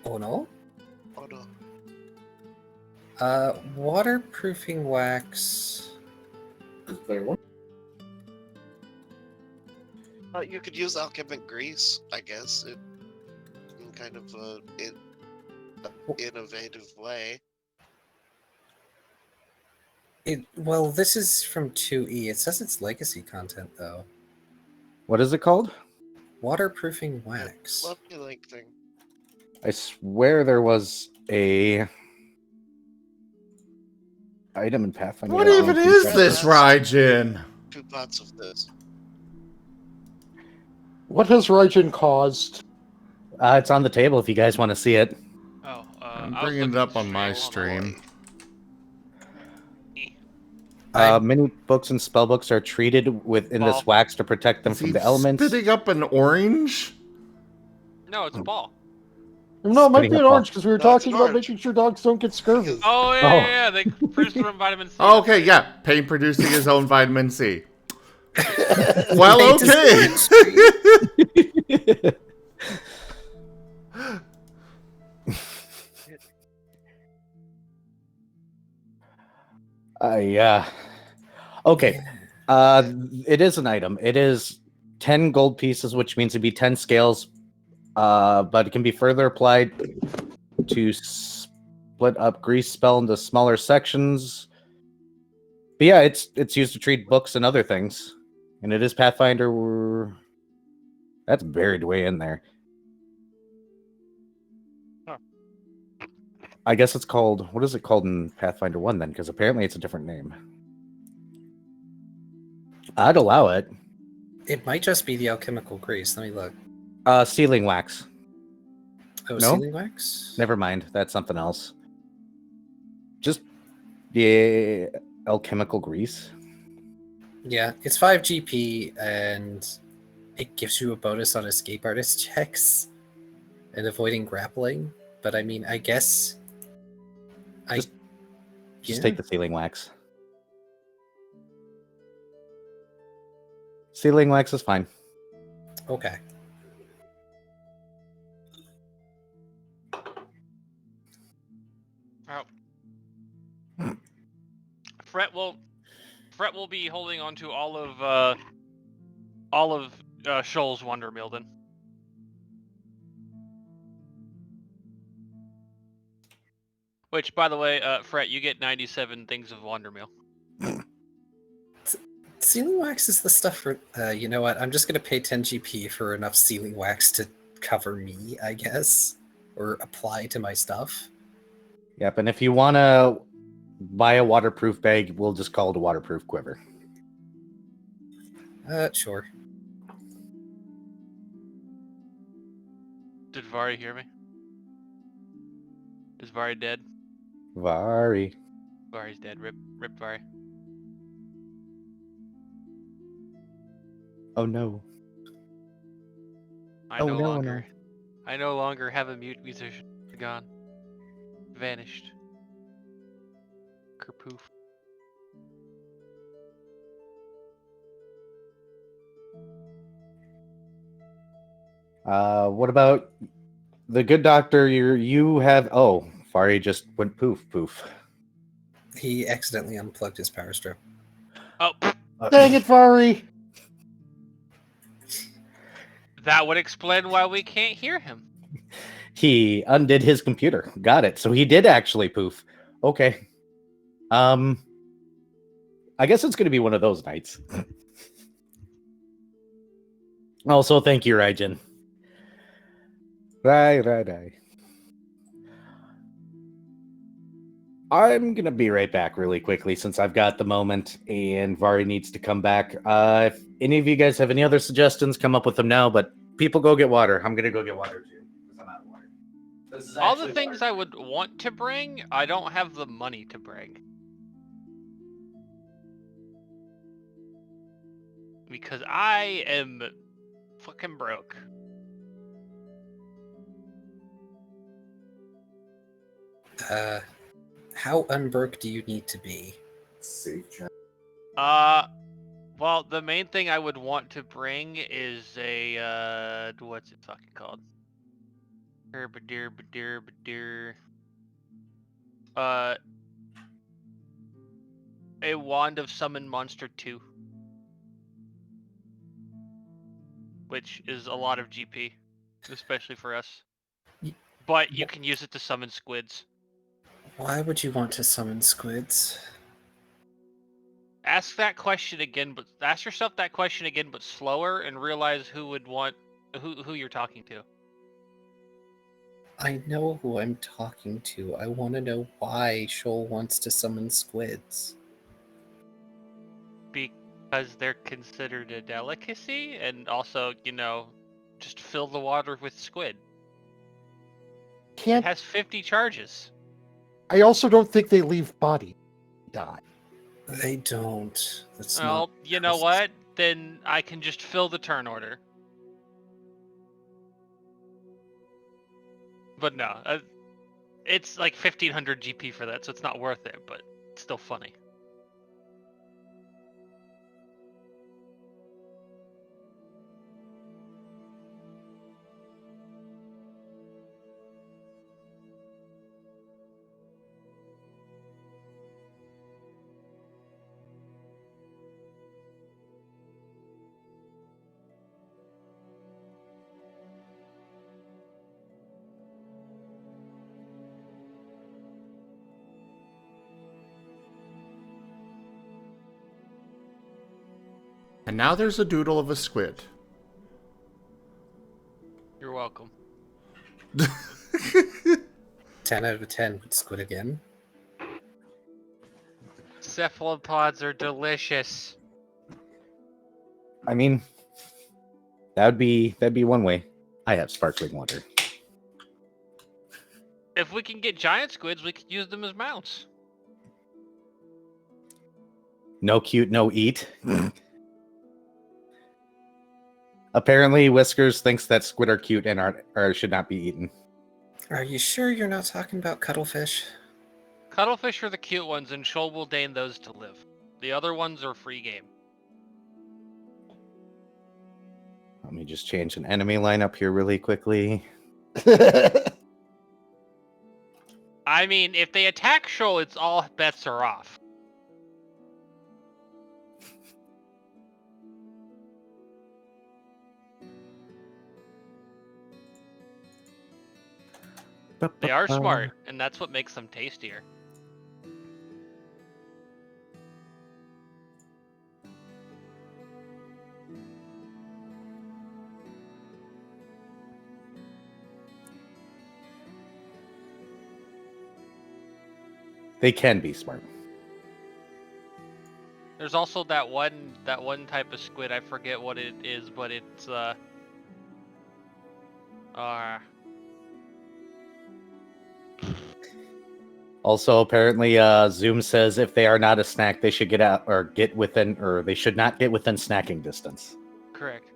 Oh no? Oh no. Waterproofing wax. You could use alchemic grease, I guess, in kind of an innovative way. Well, this is from 2E. It says it's legacy content, though. What is it called? Waterproofing wax. Love you like thing. I swear there was a item in Pathfinder. What that even includes is that. this, Raijin? 2 pots of this. What has Raijin caused? It's on the table if you guys want to see it. Oh, I'm I was bringing it looking up on my straight along. stream. Many books and spell books are treated within Ball. this wax to protect them Is from he the elements. spitting up an orange? No, it's a ball. No, it might Spitting be up an orange because we were No, it's talking an about orange. making sure dogs don't get scurvy. Oh yeah, Oh. yeah. They produce from vitamin C. Oh, okay, yeah. Pain producing his own vitamin C. Well, Paint is okay. orange. Yeah. Okay. It is an item. It is 10 gold pieces, which means it'd be 10 scales. But it can be further applied to split up grease spell into smaller sections. But yeah, it's used to treat books and other things. And it is Pathfinder. That's buried way in there. Huh. I guess it's called. What is it called in Pathfinder 1 then? Because apparently it's a different name. I'd allow it. It might just be the alchemical grease. Let me look. Sealing wax. Oh, No? sealing wax? Never mind. That's something else. Just the alchemical grease. Yeah, it's 5 GP and it gives you a bonus on escape artist checks and avoiding grappling. But I mean, I guess Just Yeah. take the sealing wax. Sealing wax is fine. Okay. Oh. Fret will be holding on to all of Shoal's Wandermail then. Which, by the way, Fret, you get 97 things of Wandermail. Sealing wax is the stuff for. You know what? I'm just gonna pay 10 GP for enough sealing wax to cover me, I guess, or apply to my stuff. Yep, and if you want to buy a waterproof bag, we'll just call it a waterproof quiver. Sure. Did Vari hear me? Is Vari dead? Vari. Vari's dead. Rip Vari. Oh no. I Oh, no no, longer. I no longer have a mute musician. Gone. Vanished. Kerpoof. What about the good doctor? You have. Oh, Fari just went poof poof. He accidentally unplugged his power strip. Oh, Dang it, Vari! that would explain why we can't hear him. He undid his computer. Got it. So he did actually poof. Okay. I guess it's going to be one of those nights. Also, thank you, Raijin. Right. I'm going to be right back really quickly since I've got the moment and Vari needs to come back. If any of you guys have any other suggestions, come up with them now, but people go get water. I'm going to go get water too because I'm out of water. This is All the actually things water. I would want to bring, I don't have the money to bring. Because I am fucking broke. How unbroke do you need to be? Well, the main thing I would want to bring is a, what's it fucking called? A Wand of Summon Monster 2. Which is a lot of GP, especially for us. But you can use it to summon squids. Why would you want to summon squids? Ask that question again, but ask yourself that question again, but slower, and realize who would want who you're talking to. I know who I'm talking to. I want to know why Shoal wants to summon squids. Because they're considered a delicacy, and also, just fill the water with squid. It Can't. has 50 charges. I also don't think they leave body die. They don't. That's Well, not. you know what? Then I can just fill the turn order. But no, it's like 1500 GP for that, so it's not worth it, but it's still funny. And now there's a doodle of a squid. You're welcome. 10 out of 10 with squid again. Cephalopods are delicious. I mean, that'd be one way. I have sparkling water. If we can get giant squids, we could use them as mounts. No cute, no eat. Apparently, Whiskers thinks that squid are cute and should not be eaten. Are you sure you're not talking about cuttlefish? Cuttlefish are the cute ones, and Shoal will deign those to live. The other ones are free game. Let me just change an enemy lineup here really quickly. I mean, if they attack Shoal, it's all bets are off. They are smart, and that's what makes them tastier. They can be smart. There's also that one type of squid. I forget what it is, but it's Also, apparently, Zoom says if they are not a snack, they should get out or get within, or they should not get within snacking distance. Correct.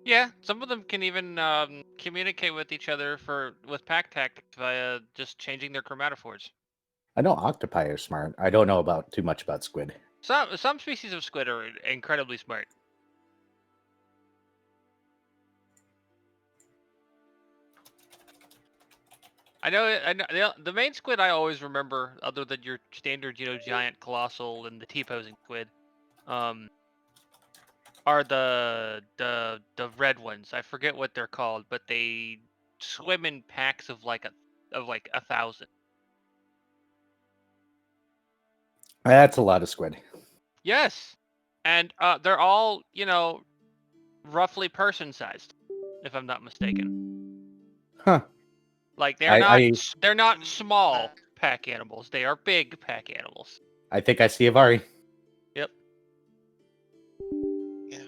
Yeah, some of them can even communicate with each other with pack tactics via just changing their chromatophores. I know octopi are smart. I don't know about too much about squid. Some species of squid are incredibly smart. I know the main squid I always remember, other than your standard, giant colossal and the T-posing squid, are the red ones. I forget what they're called, but they swim in packs of like 1,000. That's a lot of squid. Yes, and they're all roughly person-sized, if I'm not mistaken. Huh. Like I they're not small pack animals. They are big pack animals. I think I see a Vari. Yep. Yeah.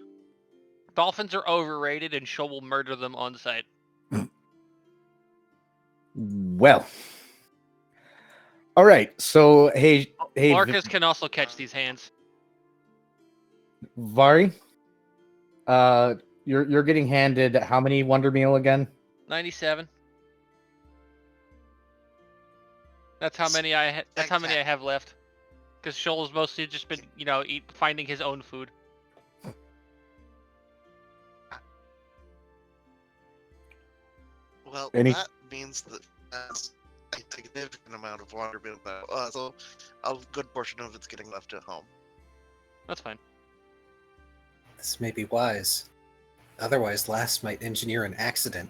Dolphins are overrated, and Shoal will murder them on site. Well. All right. So hey, Marcus can also catch these hands. Vari. You're getting handed how many Wonder Meal again? 97. That's how many I have left. Because Shoal has mostly just been, finding his own food. Well, Any- that means that that's a significant amount of water being left. So a good portion of it's getting left at home. That's fine. This may be wise. Otherwise, Lass might engineer an accident.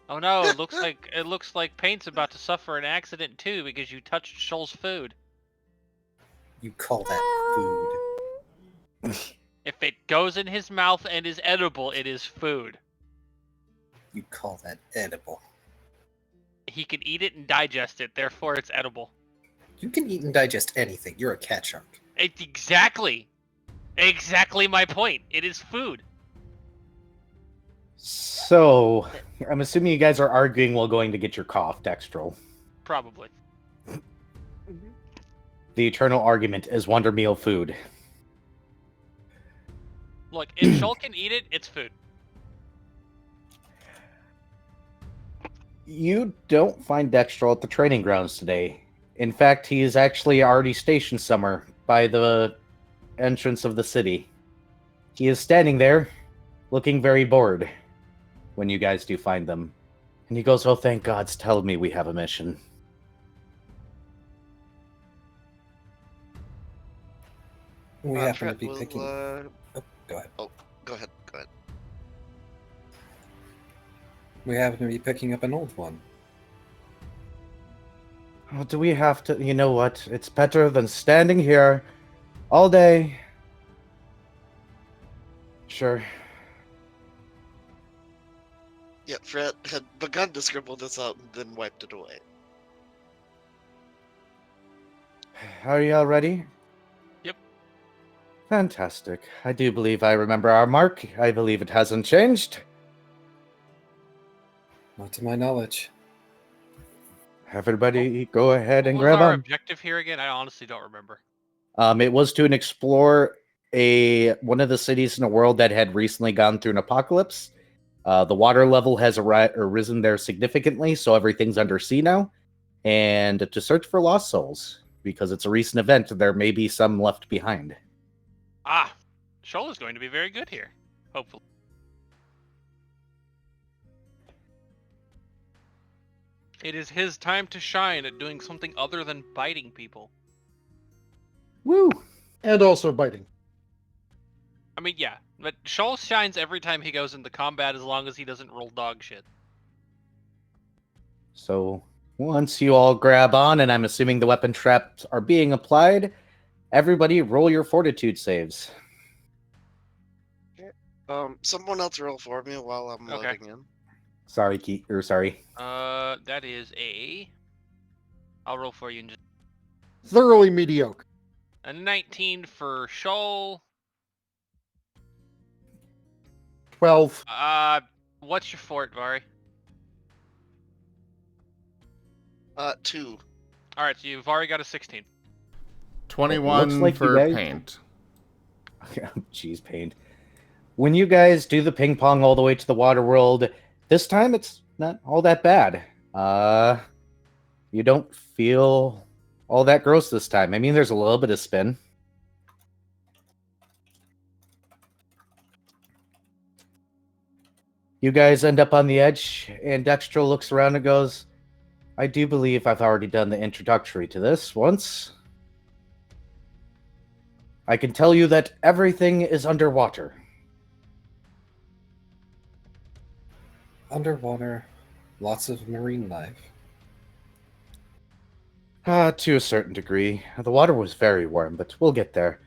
Oh no! It looks like Paint's about to suffer an accident too because you touched Shoal's food. You call that food? If it goes in his mouth and is edible, it is food. You call that edible? He can eat it and digest it, therefore it's edible. You can eat and digest anything. You're a cat shark. Exactly my point. It is food. So I'm assuming you guys are arguing while going to get your cough, Dextrol. Probably. The eternal argument is Wonder Meal food. Look, if Shoal can eat it, it's food. You don't find Dextrol at the training grounds today. In fact, he is actually already stationed somewhere by the entrance of the city. He is standing there, looking very bored when you guys do find them. And he goes, "Oh, thank God's telling me we have a mission." We happen to Fred be will, picking. Oh, go ahead. Oh, go ahead. We happen to be picking up an old one. Oh, do we have to? You know what? It's better than standing here all day. Sure. Yeah, Fred had begun to scribble this out and then wiped it away. Are you all ready? Yep. Fantastic. I do believe I remember our mark. I believe it hasn't changed. Not to my knowledge. Everybody go ahead and What was grab our on. objective here again? I honestly don't remember. It was to explore one of the cities in the world that had recently gone through an apocalypse. The water level has risen there significantly, so everything's under sea now. And to search for lost souls, because it's a recent event, there may be some left behind. Ah, Shoal is going to be very good here. Hopefully. It is his time to shine at doing something other than biting people. Woo! And also biting. I mean, yeah, but Shoal shines every time he goes into combat as long as he doesn't roll dog shit. So once you all grab on, and I'm assuming the weapon traps are being applied, everybody roll your fortitude saves. Someone else roll for me while I'm Okay. loading in. Sorry, sorry. That is I'll roll for you in just Thoroughly mediocre. a 19 for Shoal. 12. What's your fort, Vari? 2. All right, so you've already got a 16. 21 like you for guys- paint. Jeez, paint. When you guys do the ping pong all the way to the water world, this time it's not all that bad. You don't feel all that gross this time. I mean, there's a little bit of spin. You guys end up on the edge, and Dextro looks around and goes, I do believe I've already done the introductory to this once. I can tell you that everything is underwater. Underwater, lots of marine life. To a certain degree. The water was very warm, but we'll get there.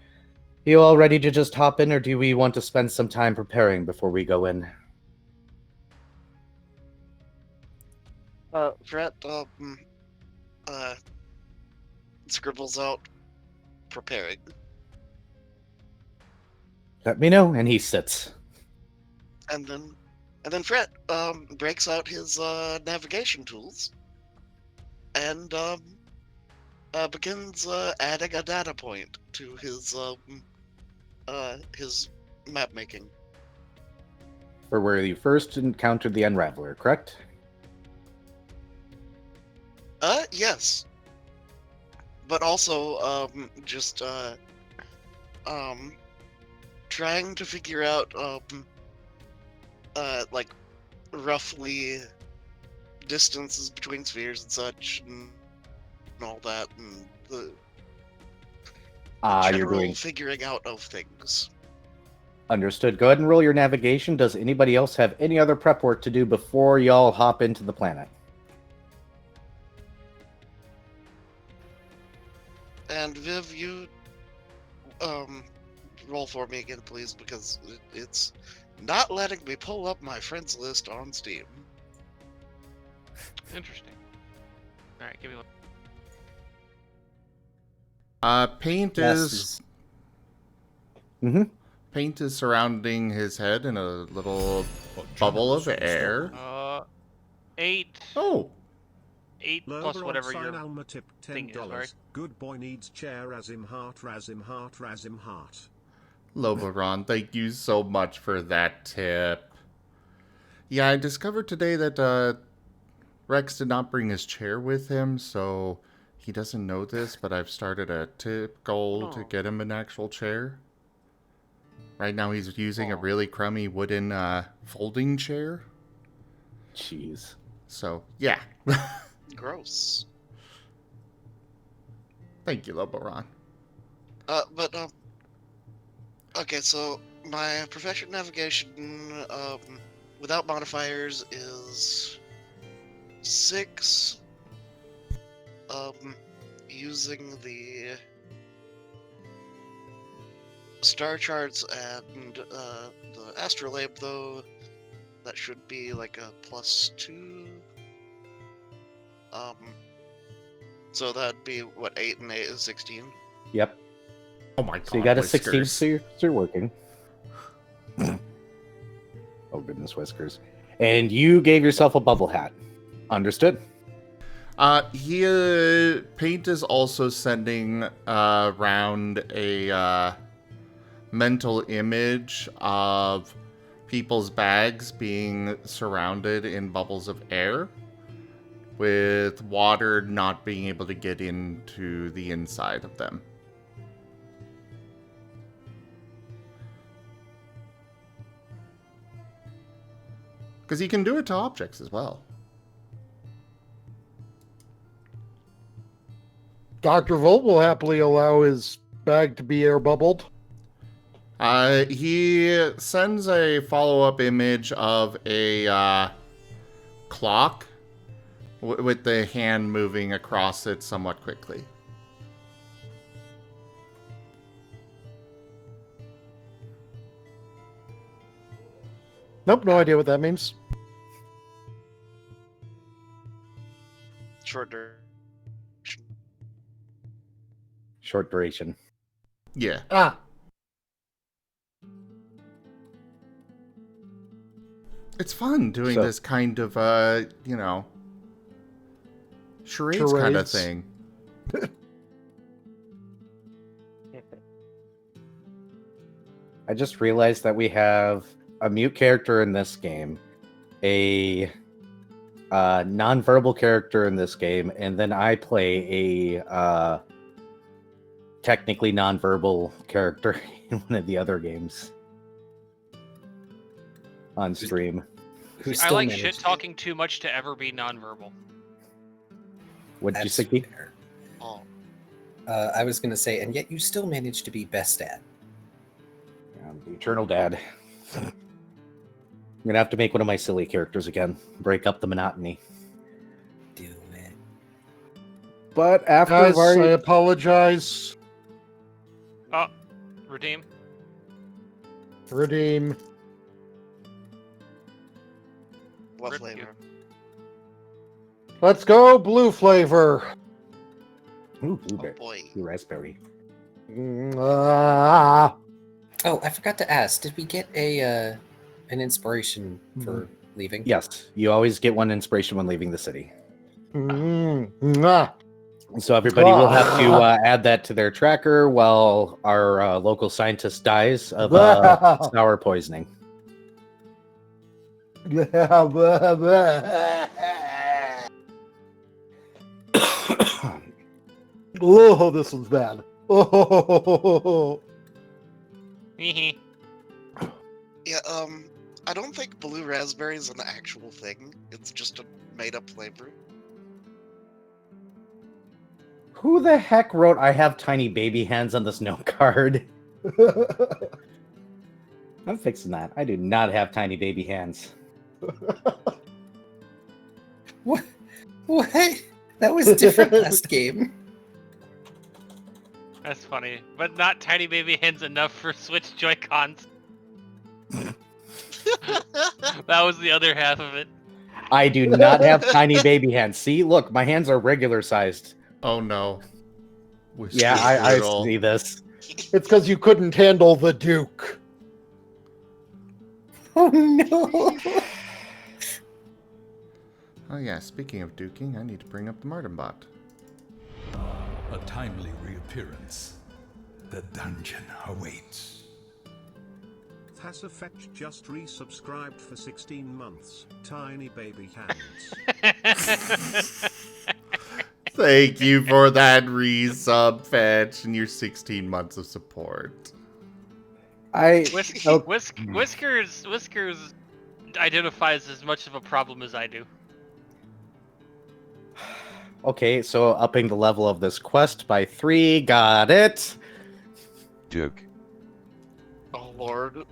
You all ready to just hop in, or do we want to spend some time preparing before we go in? Fret, scribbles out preparing. Let me know, and he sits. And then Fret, breaks out his, navigation tools. And, begins, adding a data point to his map making. For where you first encountered the Unraveler, correct? Yes. But also, trying to figure out, like, roughly distances between spheres and such, and all that, and the You're general doing figuring out of things. understood. Go ahead and roll your navigation. Does anybody else have any other prep work to do before y'all hop into the planet? And Viv, you roll for me again, please, because it's not letting me pull up my friends list on Steam. Interesting. All right, give me one. Paint Yes, is Mm-hmm. paint is surrounding his head in a little bubble of air. 8. Oh, 8 plus whatever your thing is, right? Good boy needs chair as him heart, ras him heart. Loboron, thank you so much for that tip. Yeah, I discovered today that Rex did not bring his chair with him, so he doesn't know this, but I've started a tip goal to get him an actual chair. Right now he's using a really crummy wooden folding chair. Jeez. So, yeah. Gross. Thank you, Loboron. Okay, so my profession navigation, without modifiers is 6. Using the star charts and the astrolabe, though, that should be like a +2. So that'd be what, 8 and 8 is 16. Yep. Oh my god, So you got a 16, Whiskers. so you're working. Oh, goodness, Whiskers. And you gave yourself a bubble hat. Understood. Paint is also sending around a mental image of people's bags being surrounded in bubbles of air, with water not being able to get into the inside of them. Because he can do it to objects as well. Dr. Volt will happily allow his bag to be air bubbled. He sends a follow-up image of a clock with the hand moving across it somewhat quickly. Nope, no idea what that means. Short duration. Short duration. Yeah. Ah, It's fun doing So- this kind of, charades kind of Charades. thing. I just realized that we have a mute character in this game, a non-verbal character in this game, and then I play a technically non-verbal character in one of the other games on stream. Who I still like managed shit to- talking too much to ever be nonverbal. What did you That's say, Keith? fair. Oh, I was going to say, and yet you still managed to be best at. I'm the eternal dad. I'm gonna have to make one of my silly characters again. Break up the monotony. Do it. But after Guys, I Varien, apologize. Oh, redeem. Redeem. what Rip you. flavor? Let's go, blue flavor. ooh, Oh blueberry, boy. ooh, raspberry. Ah. Oh, I forgot to ask. Did we get an inspiration for leaving? Yes, you always get one inspiration when leaving the city. Mwah. So everybody will have to add that to their tracker while our local scientist dies of sour poisoning. Oh, this one's bad. Oh. Hehe. Yeah, I don't think blue raspberry is an actual thing. It's just a made-up flavor. Who the heck wrote "I have tiny baby hands" on this note card? I'm fixing that. I do not have tiny baby hands. What? What? That was different last game. That's funny, but not tiny baby hands enough for Switch Joy-Cons. That was the other half of it. I do not have tiny baby hands. See, look, my hands are regular sized. Oh no. Whiskers Yeah, I Riddle. see this. It's because you couldn't handle the Duke. Oh no! Oh yeah, speaking of duking, I need to bring up the Marten bot. A timely reappearance. The dungeon awaits. Has Effect just resubscribed for 16 months. Tiny baby hands. Thank you for that resub, Fetch, and your 16 months of support. Whiskers identifies as much of a problem as I do. Okay, so upping the level of this quest by 3. Got it. Duke. Oh lord.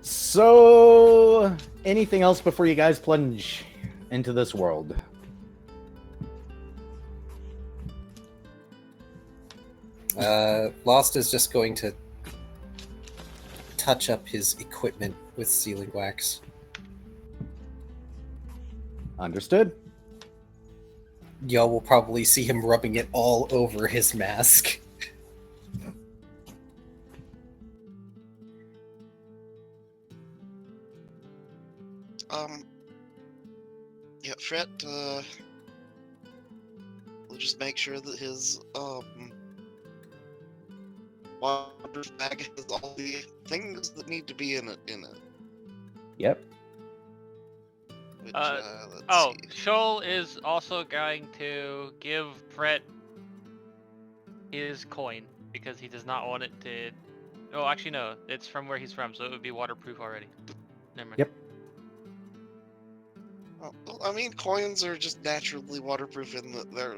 So, anything else before you guys plunge into this world? Lost is just going to touch up his equipment with sealing wax. Understood. Y'all will probably see him rubbing it all over his mask. Yeah, Fret, we'll just make sure that his, water bag has all the things that need to be in it. Yep. Which, let's Oh, see. Shoal is also going to give Fret his coin because he does not want it to. Oh, actually, no. It's from where he's from, so it would be waterproof already. Never mind. Yep. Oh, well, I mean, coins are just naturally waterproof in that they're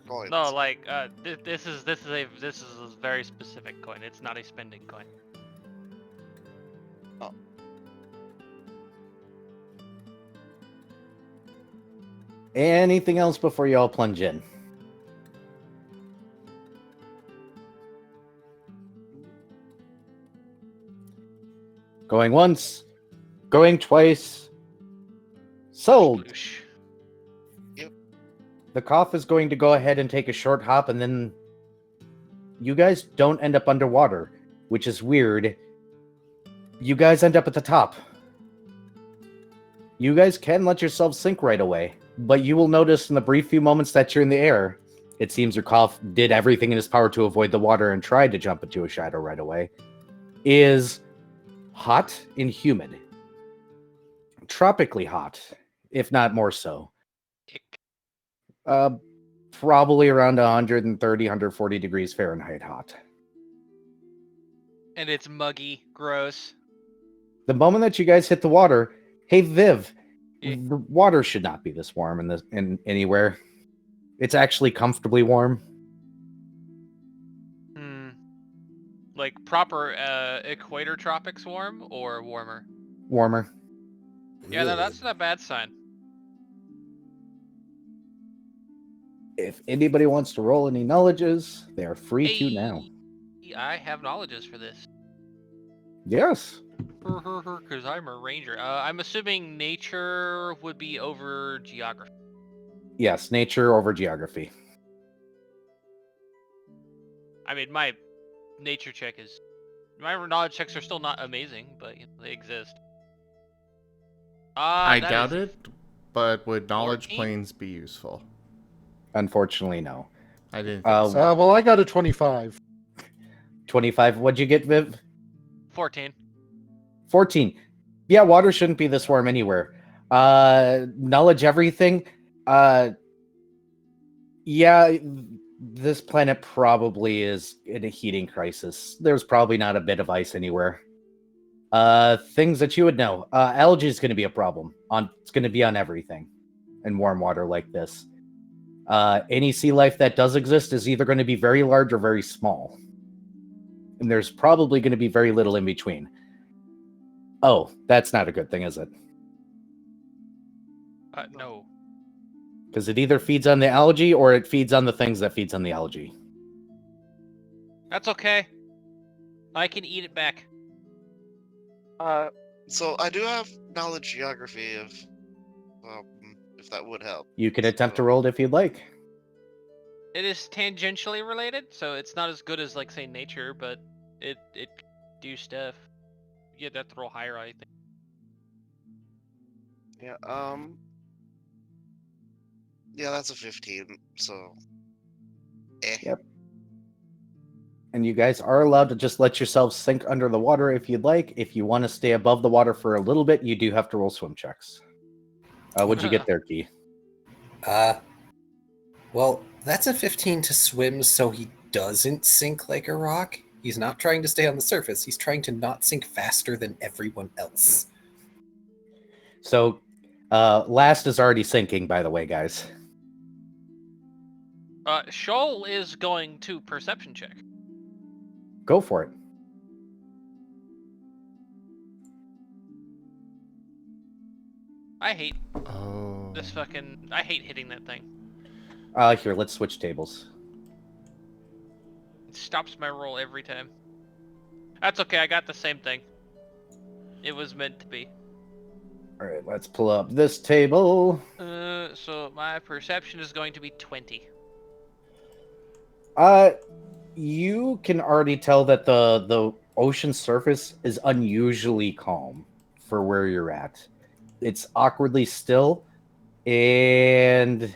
coins. No, like this is a very specific coin. It's not a spending coin. Oh. Anything else before y'all plunge in? Going once, going twice. Sold. Sploosh. The cough is going to go ahead and take a short hop, and then you guys don't end up underwater, which is weird. You guys end up at the top. You guys can let yourselves sink right away, but you will notice in the brief few moments that you're in the air, it seems Rukov did everything in his power to avoid the water and tried to jump into a shadow right away, is hot and humid. Tropically hot, if not more so. Probably around 130, 140 degrees Fahrenheit hot. And it's muggy, gross. The moment that you guys hit the water, hey Viv, Yeah. the water should not be this warm in anywhere. It's actually comfortably warm. Like proper equator tropics warm or warmer? Warmer. Yeah, no, that's not a bad sign. If anybody wants to roll any knowledges, they are free to now. I have knowledges for this. Yes. Because I'm a ranger. I'm assuming nature would be over geography. Yes, nature over geography. I mean, my nature check is... My knowledge checks are still not amazing, but they exist. I doubt it, but would knowledge 14? planes be useful? Unfortunately, no. I didn't think so. Well, I got a 25. 25. What'd you get, Viv? 14. 14. Yeah, water shouldn't be this warm anywhere. Knowledge everything. Yeah, this planet probably is in a heating crisis. There's probably not a bit of ice anywhere. Things that you would know. Algae is going to be a problem. It's going to be on everything in warm water like this. Any sea life that does exist is either going to be very large or very small. And there's probably going to be very little in between. Oh, that's not a good thing, is it? No. Because it either feeds on the algae or it feeds on the things that feeds on the algae. That's okay. I can eat it back. So I do have knowledge geography if that would help. You can attempt to roll it if you'd like. It is tangentially related, so it's not as good as, like, say, nature, but it do stuff. You'd have to roll higher, I think. Yeah, yeah, that's a 15, so... Yep. And you guys are allowed to just let yourselves sink under the water if you'd like. If you want to stay above the water for a little bit, you do have to roll swim checks. What'd you get there, Key? Well, that's a 15 to swim so he doesn't sink like a rock. He's not trying to stay on the surface. He's trying to not sink faster than everyone else. So, last is already sinking, by the way, guys. Shoal is going to perception check. Go for it. I hate this fucking... I hate hitting that thing. Here, let's switch tables. It stops my roll every time. That's okay, I got the same thing. It was meant to be. Alright, let's pull up this table. So my perception is going to be 20. You can already tell that the ocean surface is unusually calm for where you're at. It's awkwardly still, and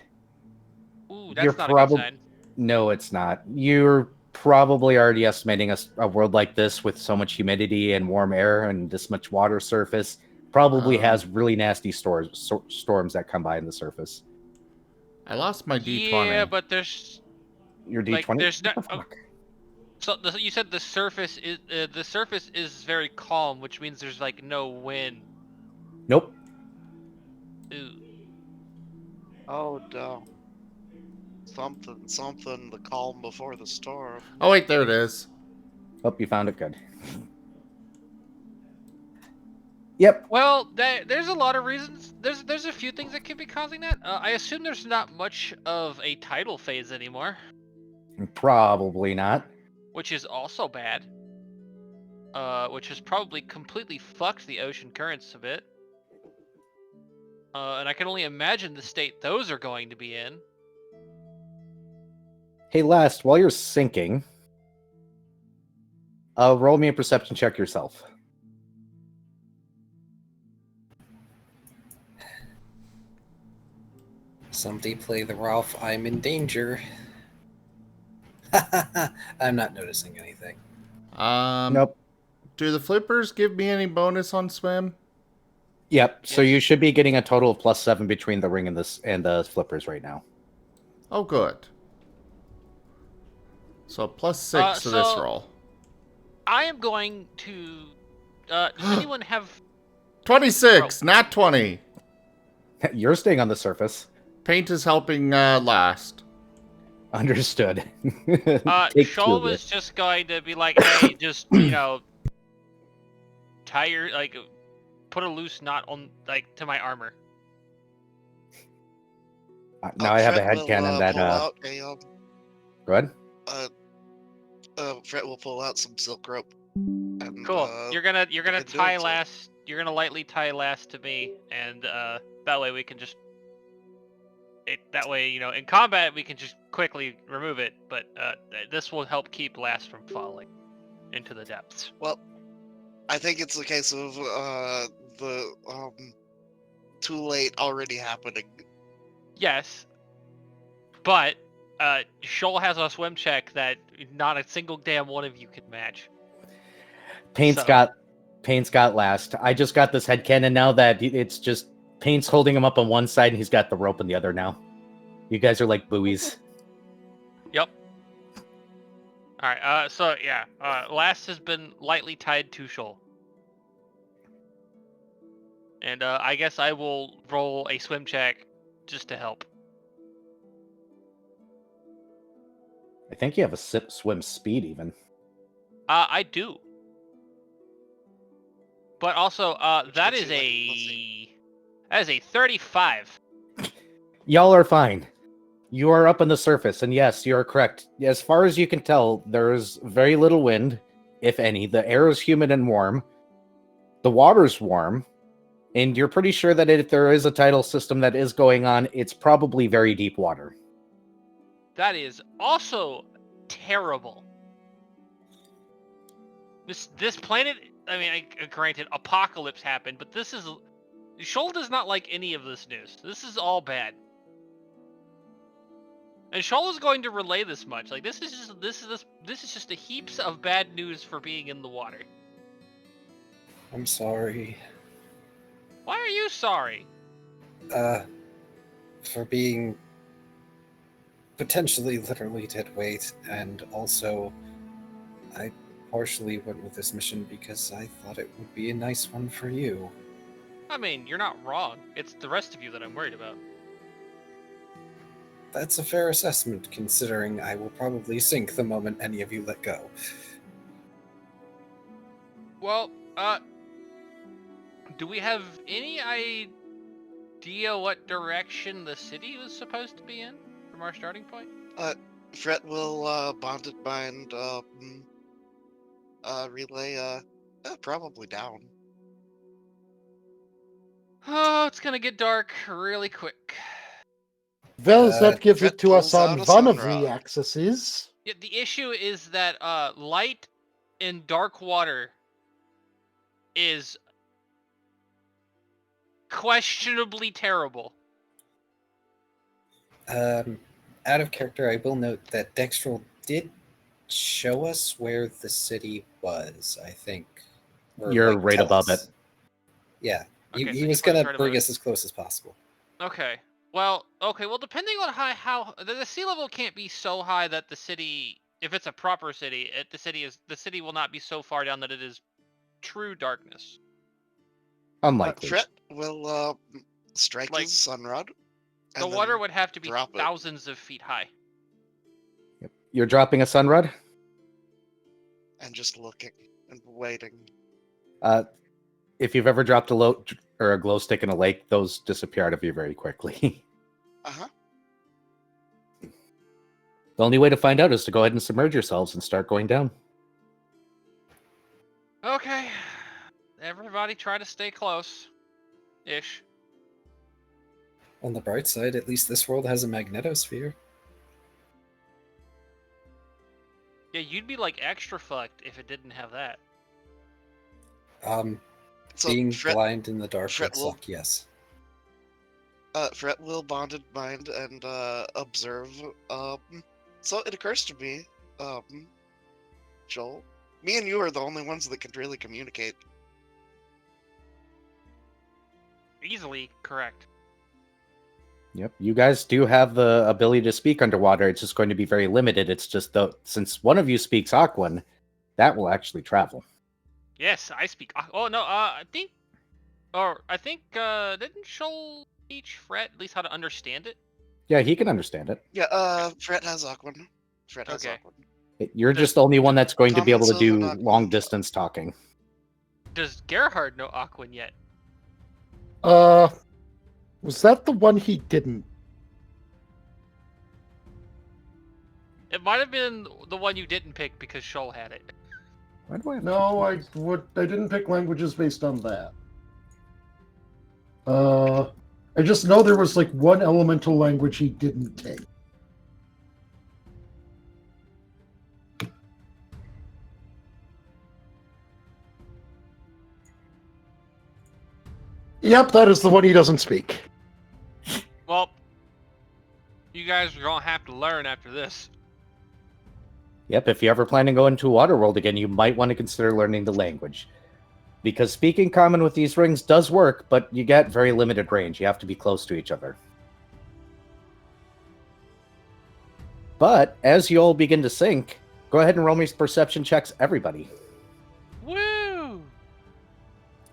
Ooh, that's not a good sign. No, it's not. You're probably already estimating a world like this with so much humidity and warm air and this much water surface probably has really nasty storms that come by in the surface. I lost my D20. Yeah, but there's... Your D20? Like, there's not... So you said the surface is very calm, which means there's like no wind. Nope. Ooh. Oh, no. Something, the calm before the storm. Oh, wait, there it is. Oh, you found it. Good. Yep. Well, there's a lot of reasons. There's a few things that could be causing that. I assume there's not much of a tidal phase anymore. Probably not. Which is also bad. Which has probably completely fucked the ocean currents a bit. And I can only imagine the state those are going to be in. Hey, Last, while you're sinking, roll me a perception check yourself. Somebody play the Ralph, I'm in danger. I'm not noticing anything. Nope. Do the flippers give me any bonus on swim? Yep. So Yes. you should be getting a total of +7 between the ring and the flippers right now. Oh, good. So +6 to this so- roll. I am going to. Does anyone have? 26, not 20. You're staying on the surface. Paint is helping last. Understood. Take Shoal two of was it. just going to be like, hey, just tie your put a loose knot on to my armor. Now I have a Fred will, headcanon that. pull out a, Go ahead. Fred will pull out some silk rope. And, Cool. You're gonna can do tie it, so- last. You're gonna lightly tie last to me, and that way we can just. That way, in combat we can just quickly remove it, but this will help keep last from falling into the depths. Well, I think it's a case of the too late already happening. Yes, but Shoal has a swim check that not a single damn one of you can match. Paint's got last. I just got this headcanon now that it's just Paint's holding him up on one side and he's got the rope on the other now. You guys are like buoys. Yep. All right. So yeah. Last has been lightly tied to Shoal. And I guess I will roll a swim check just to help. I think you have a swim speed even. I do. But also, that gets is you, like, that is a 35. Y'all are fine. You are up on the surface, and yes, you are correct. As far as you can tell, there is very little wind, if any. The air is humid and warm. The water's warm. And you're pretty sure that if there is a tidal system that is going on, it's probably very deep water. That is also terrible. This planet, I mean, granted, apocalypse happened, but this is Shoal does not like any of this news. This is all bad. And Shoal is going to relay this much. Like this is just a heaps of bad news for being in the water. I'm sorry. Why are you sorry? For being potentially literally dead weight, and also I partially went with this mission because I thought it would be a nice one for you. I mean, you're not wrong. It's the rest of you that I'm worried about. That's a fair assessment, considering I will probably sink the moment any of you let go. Well, do we have any idea what direction the city was supposed to be in from our starting point? Fred will bonded mind relay probably down. Oh, it's gonna get dark really quick. Well, that gives Fred it to us pulls on out a one of sunrod. the axes. Yeah, the issue is that light in dark water is questionably terrible. Out of character, I will note that Dextrol did show us where the city was, I think. Or, You're like, right tell above us. it. Yeah, Okay, so he he was put us gonna right above bring it. us as close as possible. Okay. Well, depending on how the sea level can't be so high that the city, if it's a proper city, the city will not be so far down that it is true darkness. Unlikely. Fred will strike Like, his sunrod. The and water then would have to be drop it. thousands of feet high. You're dropping a sunrod? And just looking and waiting. If you've ever dropped a glow stick in a lake, those disappear out of you very quickly. Uh-huh. The only way to find out is to go ahead and submerge yourselves and start going down. Okay. Everybody try to stay close. Ish. On the bright side, at least this world has a magnetosphere. Yeah, you'd be like extra fucked if it didn't have that. So Being Fred, blind in the dark Fred would will- suck, yes. Fret will bonded mind and observe. So it occurs to me, Joel, me and you are the only ones that can really communicate. Easily correct. Yep, you guys do have the ability to speak underwater. It's just going to be very limited. It's just since one of you speaks Aquan, that will actually travel. Yes, I speak. Oh no, I think didn't Shoal teach Fret at least how to understand it? Yeah, he can understand it. Yeah, Fret has Aquan. Fret has Okay. Aquan. You're just the only one that's going to be able to do Common Sylvan long Aquan. distance talking. Does Gerhard know Aquan yet? Was that the one he didn't? It might have been the one you didn't pick because Shoal had it. Why do I have No, I didn't pick languages based on that. I just know there was like one elemental language he didn't take. Yep, that is the one he doesn't speak. Well, you guys are gonna have to learn after this. Yep, if you ever plan to go into Waterworld again, you might want to consider learning the language. Because speaking common with these rings does work, but you get very limited range. You have to be close to each other. But as you all begin to sync, go ahead and roll me perception checks, everybody. Woo!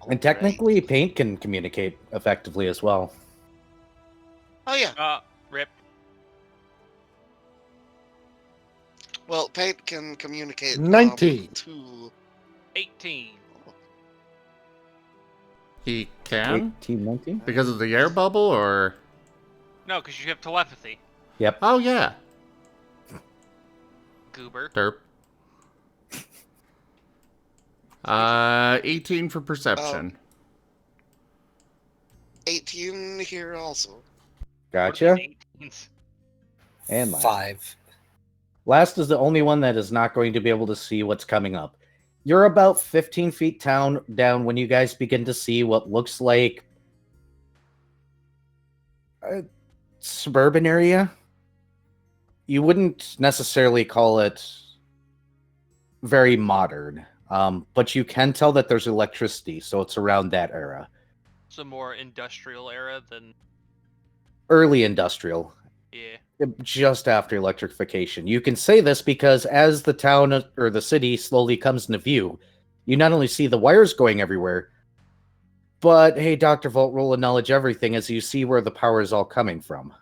And technically, Paint can communicate effectively as well. Oh yeah. Rip. Well, Paint can communicate. 19. To 18. He can? 18, 19? Because of the air bubble, or? No, because you have telepathy. Yep. Oh, yeah. Goober. Derp. 18 for perception. 18 here also. Gotcha. What are these 18s? And last. 5. Last is the only one that is not going to be able to see what's coming up. You're about 15 feet down when you guys begin to see what looks like a suburban area. You wouldn't necessarily call it very modern, but you can tell that there's electricity, so it's around that era. It's a more industrial era than... Early industrial. Yeah. Just after electrification. You can say this because as the town or the city slowly comes into view, you not only see the wires going everywhere, but hey, Dr. Volt, roll a knowledge everything as you see where the power is all coming from.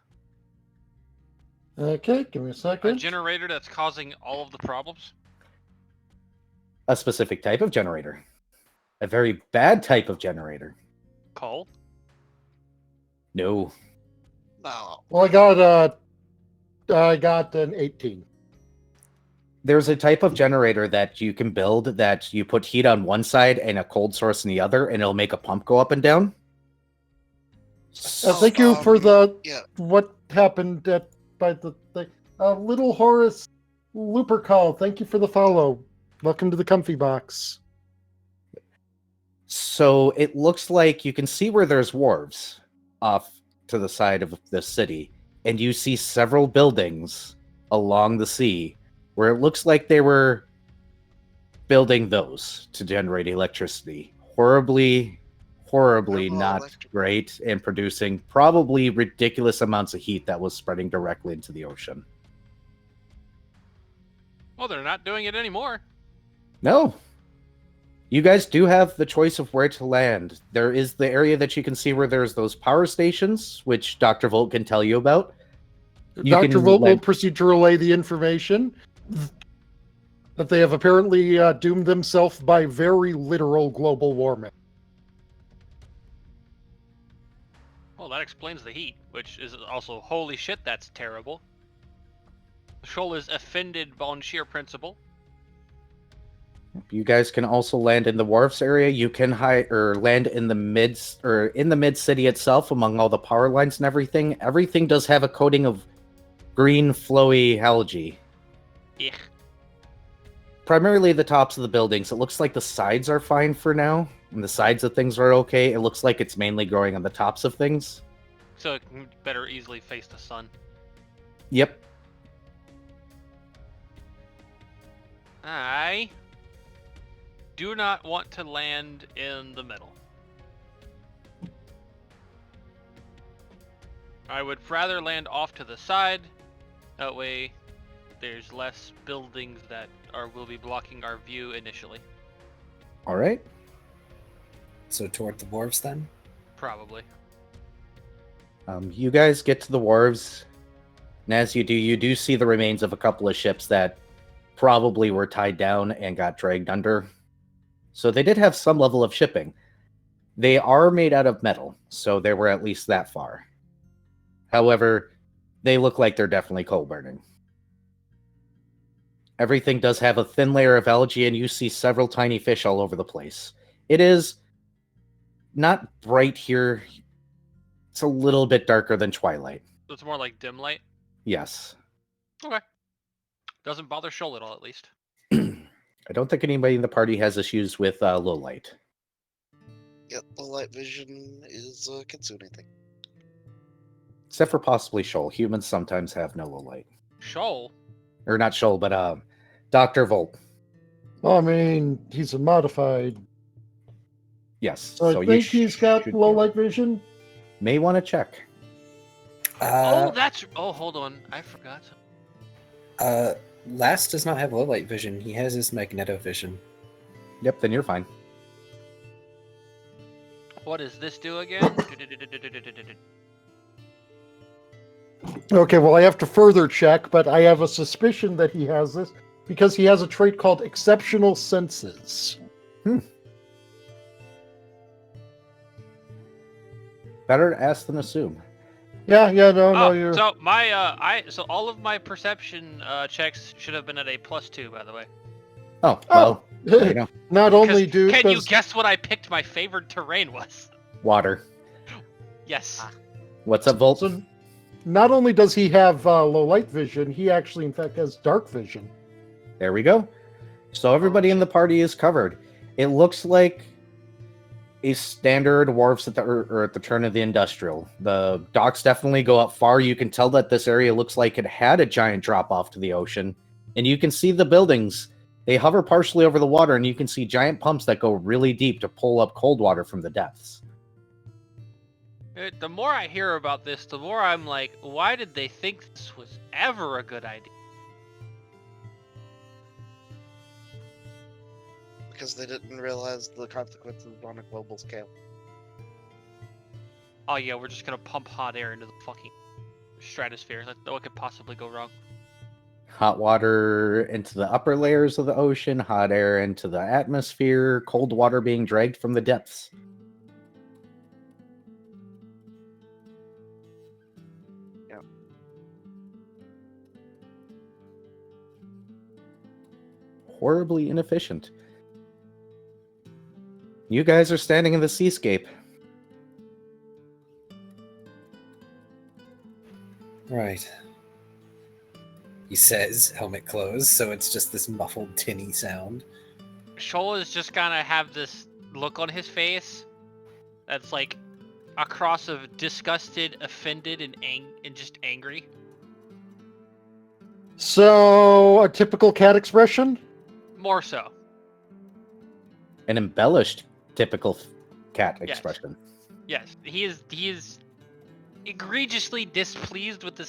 Okay, give me a A second. generator that's causing all of the problems? A specific type of generator. A very bad type of generator. Coal? No. No. Well, I got an 18. There's a type of generator that you can build that you put heat on one side and a cold source on the other, and it'll make a pump go up and down. Thank you for Yeah. what happened by the thing. Little Horace Looper Call, thank you for the follow. Welcome to the comfy box. So it looks like you can see where there's wharves off to the side of the city, and you see several buildings along the sea where it looks like they were building those to generate electricity. Horribly not Thermoelectric. great, and producing probably ridiculous amounts of heat that was spreading directly into the ocean. Well, they're not doing it anymore. No. You guys do have the choice of where to land. There is the area that you can see where there's those power stations, which Dr. Volt can tell you about. You Dr. can Volt will land- proceed to relay the information that they have apparently doomed themselves by very literal global warming. Well, that explains the heat, which is also, holy shit, that's terrible. Shoal is offended on sheer principle. You guys can also land in the wharfs area. You can land in the mid city itself among all the power lines and everything. Everything does have a coating of green flowy algae. Yeah. Primarily the tops of the buildings. It looks like the sides are fine for now, and the sides of things are okay. It looks like it's mainly growing on the tops of things. So it can better easily face the sun. Yep. I do not want to land in the middle. I would rather land off to the side. That way, there's less buildings that will be blocking our view initially. All right. So toward the wharves then? Probably. You guys get to the wharves, and as you do see the remains of a couple of ships that probably were tied down and got dragged under. So they did have some level of shipping. They are made out of metal, so they were at least that far. However, they look like they're definitely coal burning. Everything does have a thin layer of algae, and you see several tiny fish all over the place. It is not bright here. It's a little bit darker than Twilight. So it's more like dim light? Yes. Okay. Doesn't bother Shoal at all, at least. I don't think anybody in the party has issues with low light. Yep, the light vision is Kitsune thing. Except for possibly Shoal. Humans sometimes have no low light. Shoal? Or not Shoal, but Dr. Volt. Well, I mean, he's a modified. Yes. So I think he's got should low be- light vision. May want to check. Hold on. I forgot. Last does not have low light vision. He has his magneto vision. Yep, then you're fine. What does this do again? Okay, well, I have to further check, but I have a suspicion that he has this because he has a trait called exceptional senses. Better to ask than assume. Yeah, no, you're. So so all of my perception checks should have been at a +2, by the way. Oh, well, there you go. Not only do. Can you guess what I picked my favored terrain was? Water. Yes. What's up, Volt? So, not only does he have low light vision, he actually, in fact, has dark vision. There we go. So everybody in the party is covered. It looks like a standard wharves at the turn of the industrial. The docks definitely go up far. You can tell that this area looks like it had a giant drop off to the ocean. And you can see the buildings. They hover partially over the water, and you can see giant pumps that go really deep to pull up cold water from the depths. The more I hear about this, the more I'm like, why did they think this was ever a good idea? Because they didn't realize the consequences on a global scale. Oh yeah, we're just gonna pump hot air into the fucking stratosphere. What could possibly go wrong? Hot water into the upper layers of the ocean, hot air into the atmosphere, cold water being dragged from the depths. Yep. Horribly inefficient. You guys are standing in the seascape. Right. He says, helmet closed, so it's just this muffled, tinny sound. Shoal is just gonna have this look on his face that's like a cross of disgusted, offended, and just angry. So, a typical cat expression? More so. An embellished typical cat Yes. expression. Yes, he is egregiously displeased with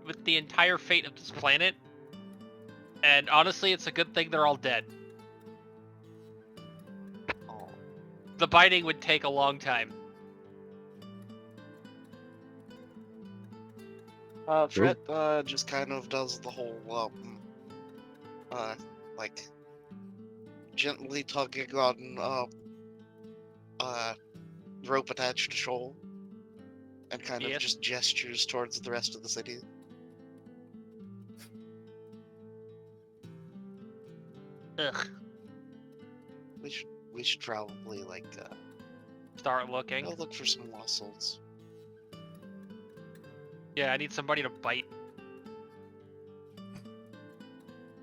with the entire fate of this planet. And honestly, it's a good thing they're all dead. Oh. The biting would take a long time. Fred just kind of does the whole like gently tugging on rope attached to Shoal, and kind of Yes. just gestures towards the rest of the city. Ugh. We should probably like Start looking. go look for some lost souls. Yeah, I need somebody to bite.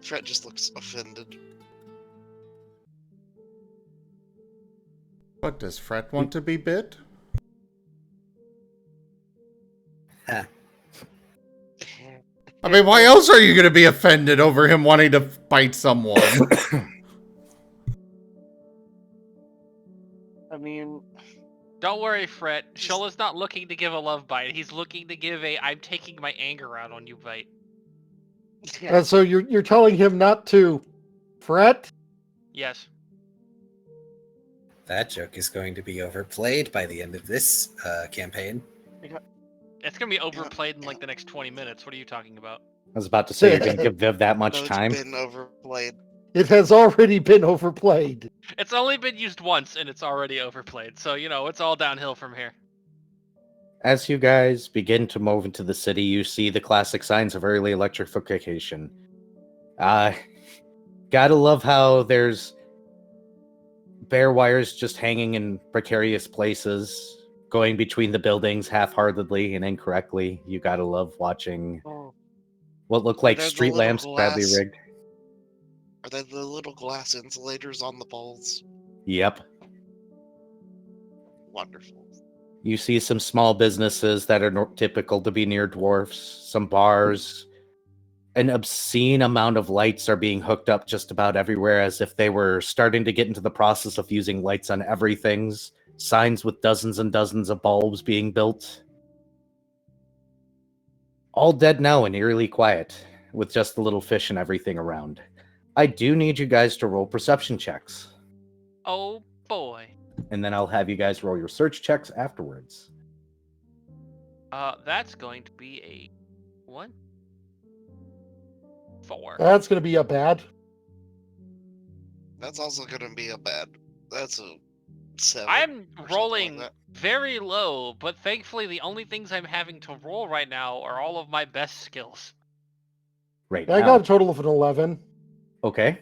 Fred just looks offended. What, does Fret want to be bit? mean, why else are you going to be offended over him wanting to fight someone? I mean, Don't worry, Fret. Shoal is not looking to give a love bite. He's looking to give a "I'm taking my anger out on you" bite. yeah, So you're telling him not to fret? Yes. That joke is going to be overplayed by the end of this campaign. It's gonna be overplayed in like the next 20 minutes. What are you talking about? I was about to say, you're going to give Viv that No, much it's time? been overplayed. It has already been overplayed. It's only been used once and it's already overplayed. So, it's all downhill from here. As you guys begin to move into the city, you see the classic signs of early electrification. Gotta love how there's bare wires just hanging in precarious places, going between the buildings half-heartedly and incorrectly. You gotta love watching oh, what look like They're the street little lamps badly glass- rigged. Are they the little glass insulators on the poles? Yep. Wonderful. You see some small businesses that are typical to be near dwarfs, some bars. An obscene amount of lights are being hooked up just about everywhere, as if they were starting to get into the process of using lights on everything's. Signs with dozens and dozens of bulbs being built. All dead now and eerily quiet, with just the little fish and everything around. I do need you guys to roll perception checks, Oh boy. and then I'll have you guys roll your search checks afterwards. That's going to be a 1, 4. That's going to be a bad. That's also gonna be a bad. That's a 7. I'm or something like rolling that. very low, but thankfully the only things I'm having to roll right now are all of my best skills. Right I now. got a total of an 11. Okay.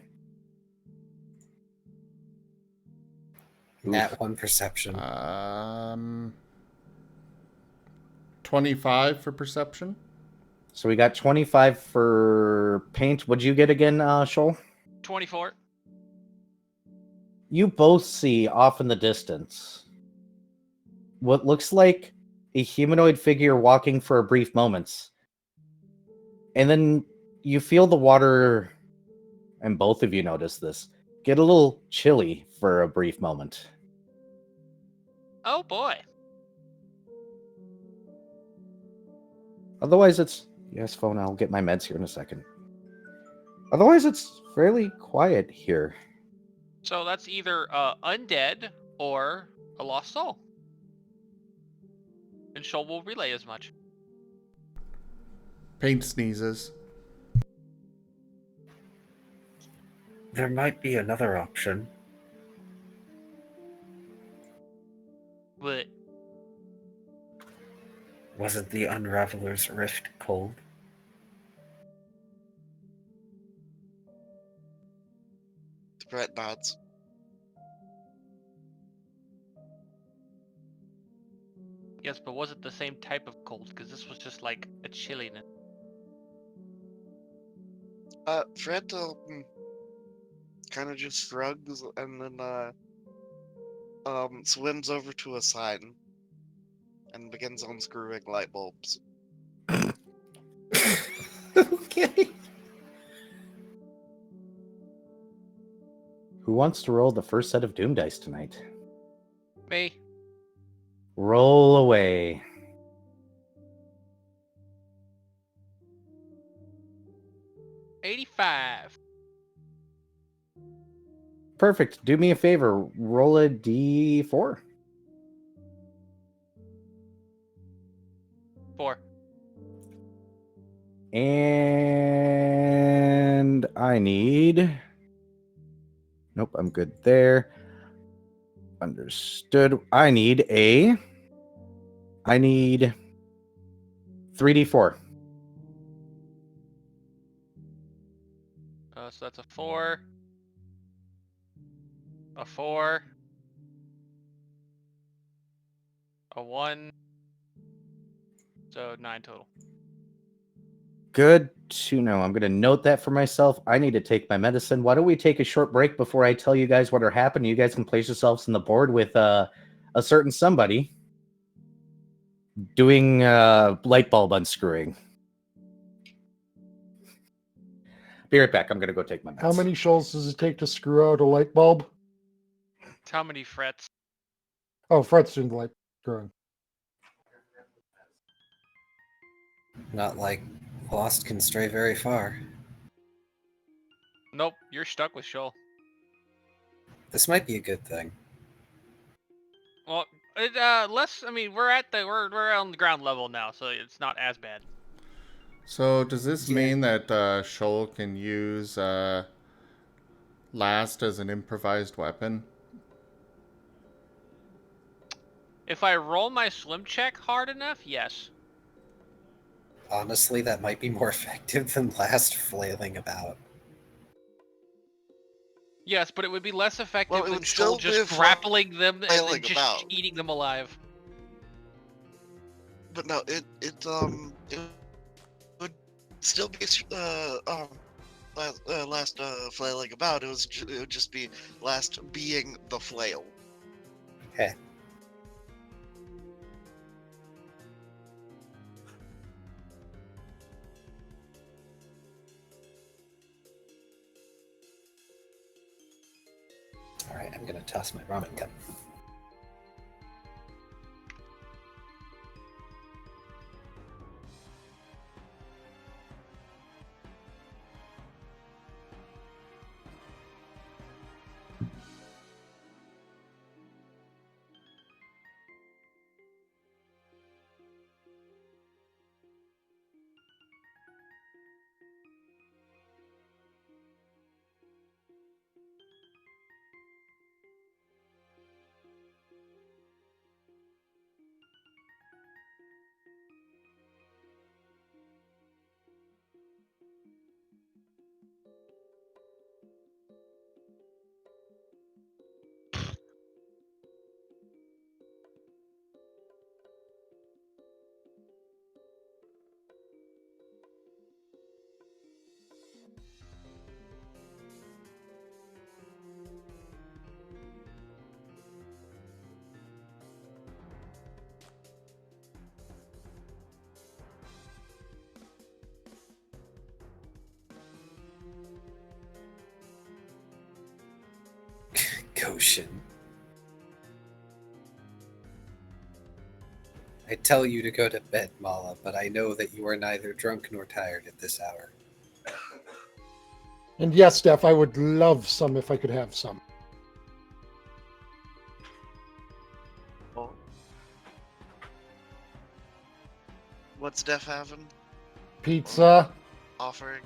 Nat 1 perception. 25 for perception. So we got 25 for paint. What'd you get again, Shoal? 24. You both see off in the distance what looks like a humanoid figure walking for a brief moment. And then you feel the water, and both of you notice this, get a little chilly for a brief moment. Oh boy. Otherwise, it's... Yes, phone, I'll get my meds here in a second. Otherwise, it's fairly quiet here. So that's either undead or a lost soul. And Shoal will relay as much. Paint sneezes. There might be another option. But Wasn't the Unraveler's Rift cold? Brett nods. yes, but was it the same type of cold? Because this was just like a chilliness. Fred kind of just shrugs and then swims over to a sign and begins unscrewing light bulbs. Okay. Who wants to roll the first set of Doom dice tonight? Me. Roll away. $85. Perfect. Do me a favor. Roll a d4. 4. And I need... Nope, I'm good there. Understood. I need 3d4. So that's a 4. A 4. A 1. So 9 total. Good to know. I'm going to note that for myself. I need to take my medicine. Why don't we take a short break before I tell you guys what are happening? You guys can place yourselves on the board with a certain somebody doing light bulb unscrewing. Be right back. I'm gonna go take my meds. How many shoals does it take to screw out a light bulb? How many frets? Oh, Fred's doing the light screwing. Not like Lost can stray very far. Nope, you're stuck with Shoal. This might be a good thing. Well, it less. I mean, we're on the ground level now, so it's not as bad. So does this Yeah. mean that Shoal can use Last as an improvised weapon? If I roll my swim check hard enough, yes. Honestly, that might be more effective than last flailing about. Yes, but it would be less effective Well, it than would Shoal still just be grappling them and then flailing just about. eating them alive. But no, it would still be last flailing about. It would just be last being the flail. Heh. Alright, I'm gonna toss my ramen cup. Goshen. I tell you to go to bed, Mala, but I know that you are neither drunk nor tired at this hour. And yes, Steph, I would love some if I could have some. Well, what's Def having? Pizza. Offering?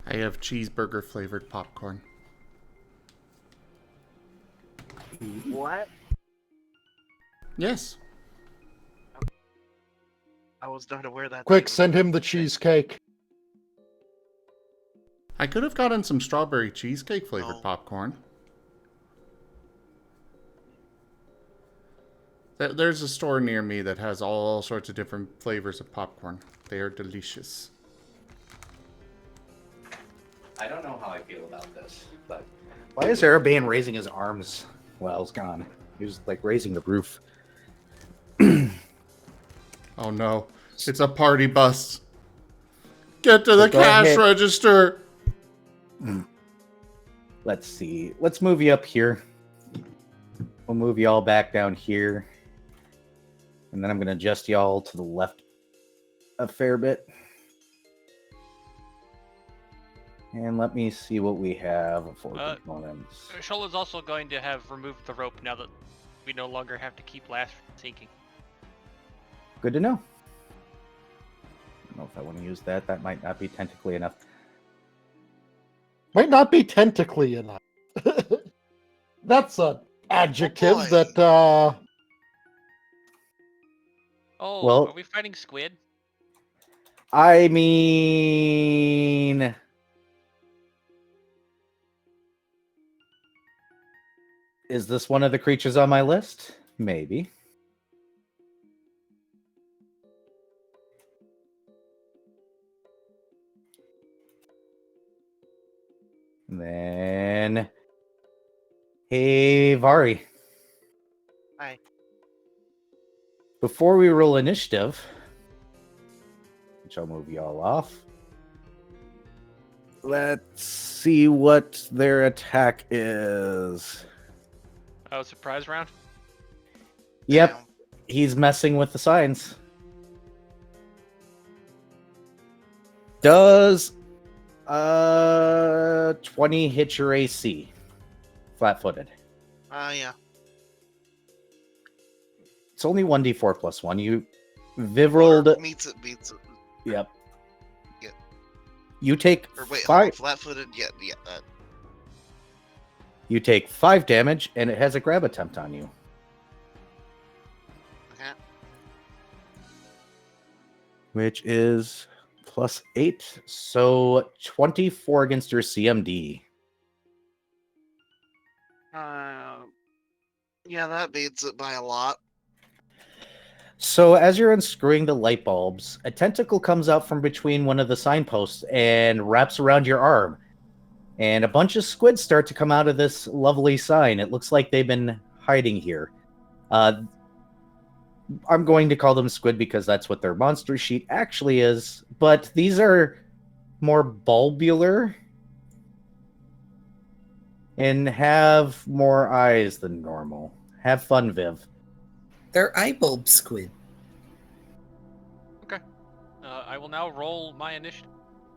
I have cheeseburger flavored popcorn. What? Yes. I was not aware that. Quick, thing send was- him the cheesecake. I could have gotten some strawberry cheesecake flavored Oh. popcorn. There's a store near me that has all sorts of different flavors of popcorn. They are delicious. I don't know how I feel about this, but why is Erebane raising his arms while he's gone? He was like raising the roof. Oh no, it's a party bus. Get to the Go cash ahead. register. Let's see. Let's move you up here. We'll move you all back down here. And then I'm going to adjust y'all to the left a fair bit. And let me see what we have for components. Shoal is also going to have removed the rope now that we no longer have to keep Last from sinking. Good to know. I don't know if I want to use that. That might not be tentacly enough. Might not be tentacly enough. That's an adjective boy. that Oh, Well- are we fighting squid? I mean... Is this one of the creatures on my list? Maybe. Hey, Vari. Hi. Before we roll initiative, which I'll move y'all off, let's see what their attack is. Oh, surprise round? Yep, Damn. he's messing with the signs. Does 20 hit your AC? Flat-footed. Yeah. It's only 1d4 plus 1. Viv rolled... Whatever meets it, beats it. Yep. Yeah. You take Or wait, hold on, 5... flat-footed? Yeah, that. You take 5 damage, and it has a grab attempt on you. Okay. Which is plus 8, so 24 against your CMD. Yeah, that beats it by a lot. So as you're unscrewing the light bulbs, a tentacle comes out from between one of the signposts and wraps around your arm. And a bunch of squids start to come out of this lovely sign. It looks like they've been hiding here. I'm going to call them squid because that's what their monster sheet actually is. But these are more bulbular and have more eyes than normal. Have fun, Viv. They're eye bulb squid. Okay. I will now roll my initiative.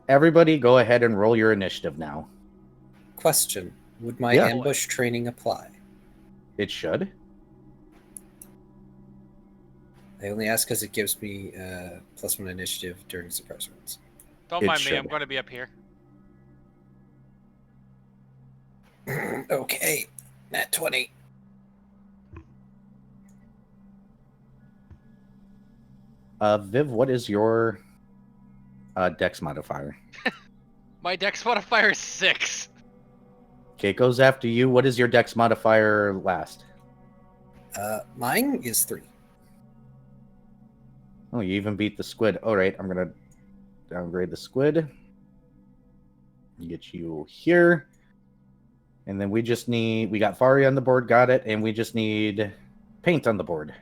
Everybody go ahead and roll your initiative now. Question: would my Yeah. ambush training apply? It should. I only ask because it gives me +1 initiative during surprise rounds. Don't It mind me, I'm should. going to be up here. Okay, nat 20. Viv, what is your dex modifier? My dex modifier is 6. Okay, it goes after you. What is your dex modifier last? Mine is 3. Oh, you even beat the squid. All right, I'm going to downgrade the squid. Get you here. And then we just need... We got Furry on the board, got it. And we just need paint on the board.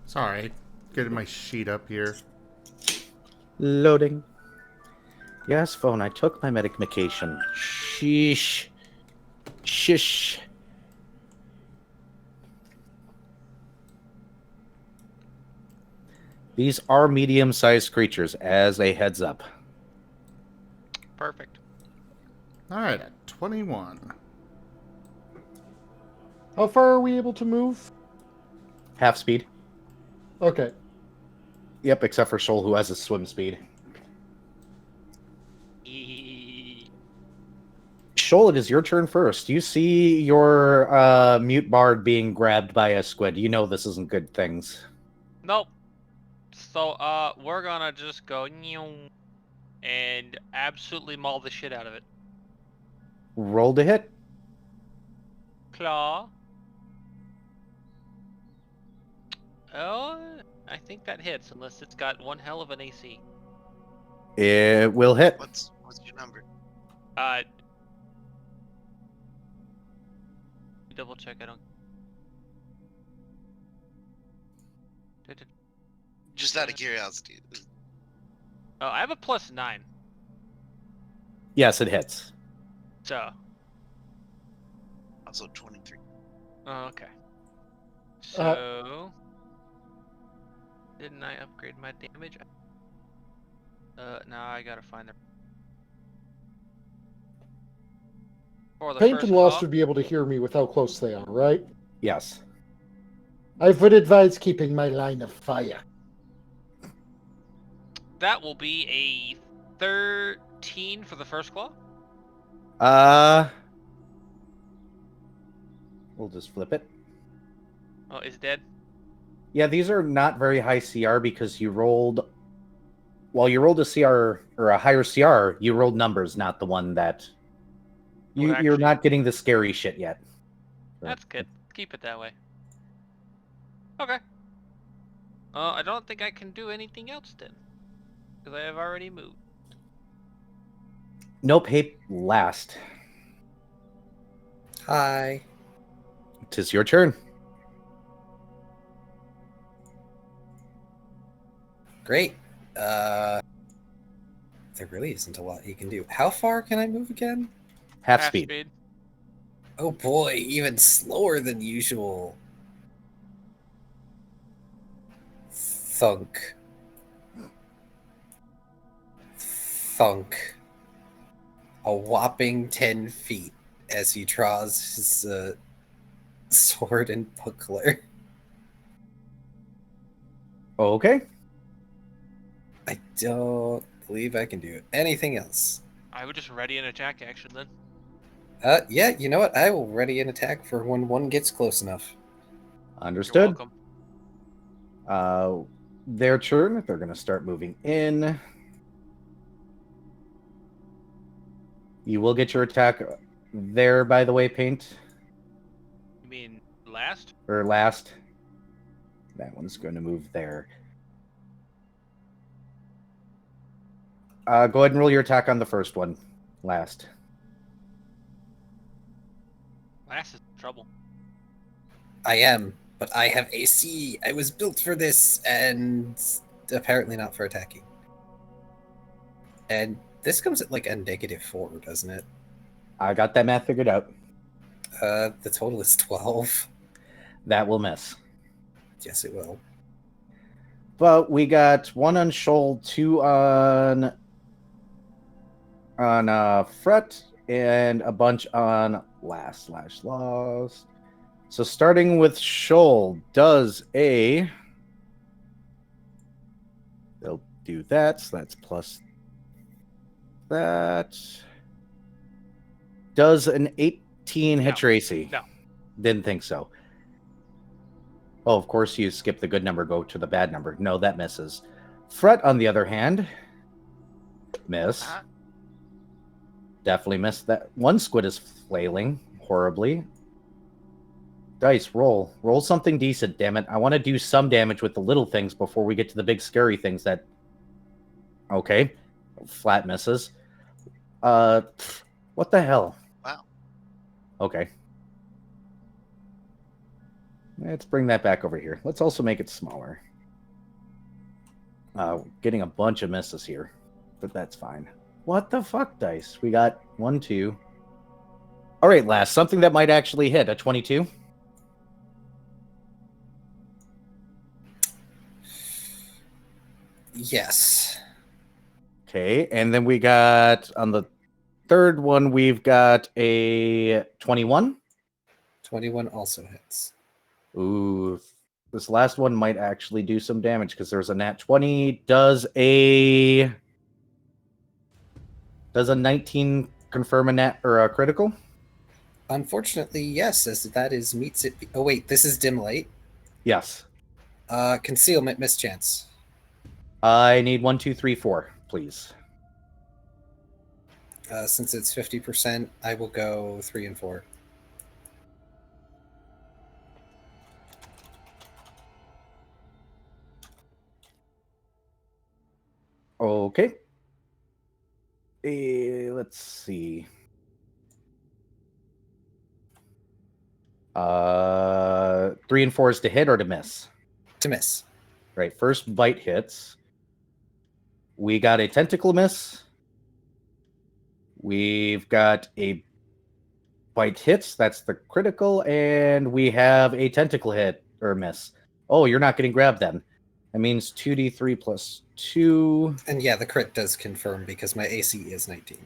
Sorry, getting my sheet up here. Loading. Yes, phone, I took my medication. Sheesh. Shish. These are medium-sized creatures, as a heads up. Perfect. Alright, at 21. How far are we able to move? Half speed. Okay. Yep, except for Shoal, who has a swim speed. Shoal, it is your turn first. You see your mute bard being grabbed by a squid. You know this isn't good things. Nope. So, we're gonna just go "Nyeong," and absolutely maul the shit out of it. Roll to hit. Claw. Oh, I think that hits, unless it's got one hell of an AC. It will hit. What's your number? Double check, I don't... Just out of curiosity. Oh, I have a +9. Yes, it hits. So. Also 23. Oh, okay. So. Didn't I upgrade my damage? Now I gotta find the. For the Paint first and Lost claw, would be able to hear me with how close they are, right? Yes. I would advise keeping my line of fire. that will be a 13 for the first claw. We'll just flip it. Oh, it's dead. Yeah, these are not very high CR because you rolled... Well, you rolled a CR, or a higher CR, you rolled numbers, not the one that... You're actually- not getting the scary shit yet. That's good. Keep it that way. Okay. I don't think I can do anything else then. Because I have already moved. Nope, hey, last. Hi. Tis your turn. Great. There really isn't a lot he can do. How far can I move again? Half speed. Oh boy, even slower than usual. Thunk. Thunk. A whopping 10 feet as he draws his sword and buckler. Okay. I don't believe I can do anything else. I would just ready an attack action then. Yeah, you know what? I will ready an attack for when one gets close enough. You're Understood. welcome. Their turn. They're going to start moving in. You will get your attack there, by the way, Paint. You mean last? Or last. That one's going to move there. Go ahead and roll your attack on the first one. Last. Last is in trouble. I am, but I have AC. I was built for this, and apparently not for attacking. And this comes at like a -4, doesn't it? I got that math figured out. The total is 12. That will miss. Yes, it will. But we got 1 on Shoal, 2 on Fret, and a bunch on Last/Lost. So starting with Shoal, does a... They'll do that, so that's plus that. Does an 18 hit your AC? No. Didn't think so. Oh, of course you skip the good number, go to the bad number. No, that misses. Fret, on the other hand, miss. Definitely missed that. One squid is flailing horribly. Dice, roll. Roll something decent, damn it. I want to do some damage with the little things before we get to the big scary things that... Okay. Flat misses. What the hell? Wow. Okay. Let's bring that back over here. Let's also make it smaller. Getting a bunch of misses here, but that's fine. What the fuck, dice? We got 1, 2. All right, last. Something that might actually hit. A 22? Yes. Okay, and then we got, on the third one, we've got a 21. 21 also hits. Ooh, this last one might actually do some damage because there's a nat 20. Does a 19 confirm a nat or a critical? Unfortunately, yes, as that is meets it. Oh wait, this is dim light. Yes. Concealment mischance. I need 1, 2, 3, 4, please. Since it's 50%, I will go 3 and 4. Okay. Let's see. 3 and 4 is to hit or to miss? To miss. Right, first bite hits. We got a tentacle miss. We've got a bite hits, that's the critical, and we have a tentacle hit or miss. Oh, you're not getting grabbed then. That means 2d3 plus 2. And yeah, the crit does confirm because my AC is 19.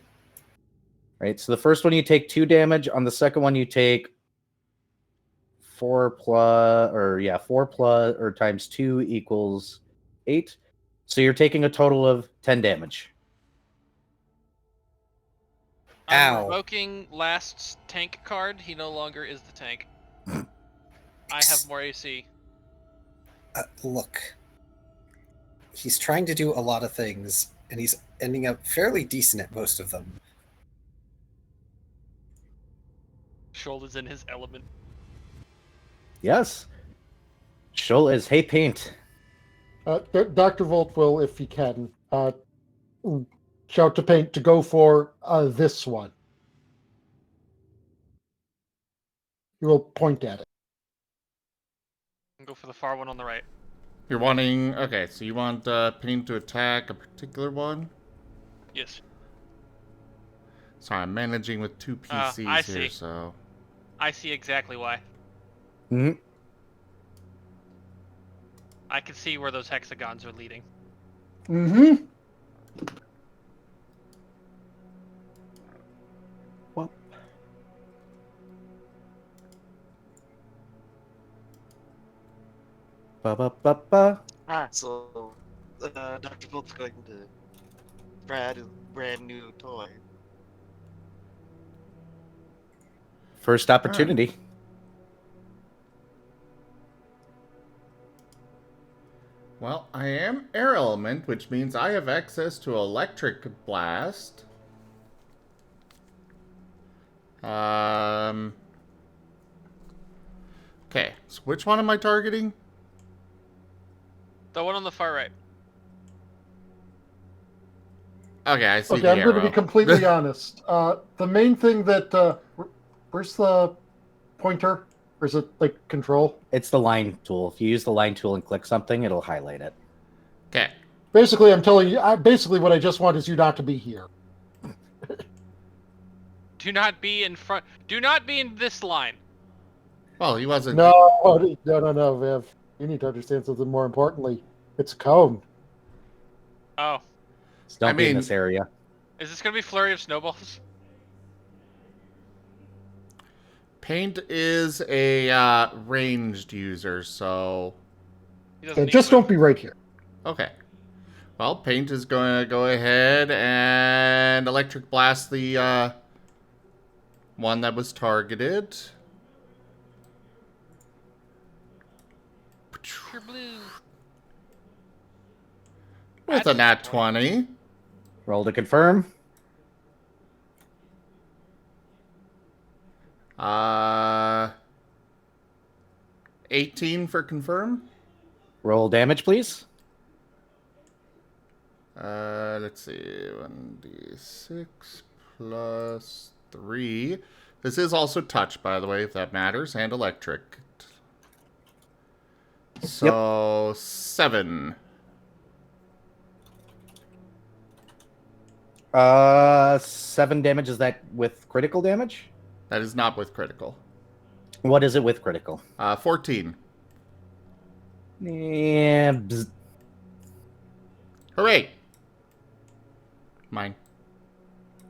Right, so the first one you take 2 damage. On the second one you take 4 plus, or times 2 equals 8. So you're taking a total of 10 damage. I'm Ow. revoking last's tank card. He no longer is the tank. I have more AC. Look. He's trying to do a lot of things, and he's ending up fairly decent at most of them. Shoal is in his element. Yes. Shoal is, hey, Paint. Dr. Volt will, if he can, shout to Paint to go for this one. He will point at it. Go for the far one on the right. You're wanting... Okay, so you want Paint to attack a particular one? Yes. Sorry, I'm managing with two I PCs see. here, so... I see exactly why. Hmm. I can see where those hexagons are leading. Mm-hmm. Well. Ba-ba-ba-ba. So, Dr. Bolt's going to Brad his brand new toy. First opportunity. Well, I am air element, which means I have access to electric blast. Okay, so which one am I targeting? The one on the far right. Okay, I see Okay, the I'm going to arrow. be completely honest. The main thing that where's the pointer? Or is it like control? It's the line tool. If you use the line tool and click something, it'll highlight it. Okay. Basically, I'm telling you. Basically, what I just want is you not to be here. Do not be in front. Do not be in this line. Well, he wasn't... No, Viv. You need to understand something more importantly. It's a cone. Oh. So don't I be in mean- this area. Is this gonna be flurry of snowballs? Paint is a ranged user, so... He doesn't Yeah, need just to- don't be right here. Okay. Well, Paint is going to go ahead and electric blast the one that was targeted. You're blue. With a That's nat disappointing. 20. Roll to confirm. 18 for confirm. Roll damage, please. Let's see. 1d6 plus 3. This is also touch, by the way, if that matters, and electric. So, 7. 7 damage. Is that with critical damage? That is not with critical. What is it with critical? 14. Yeah, bzz. Hooray! Mine.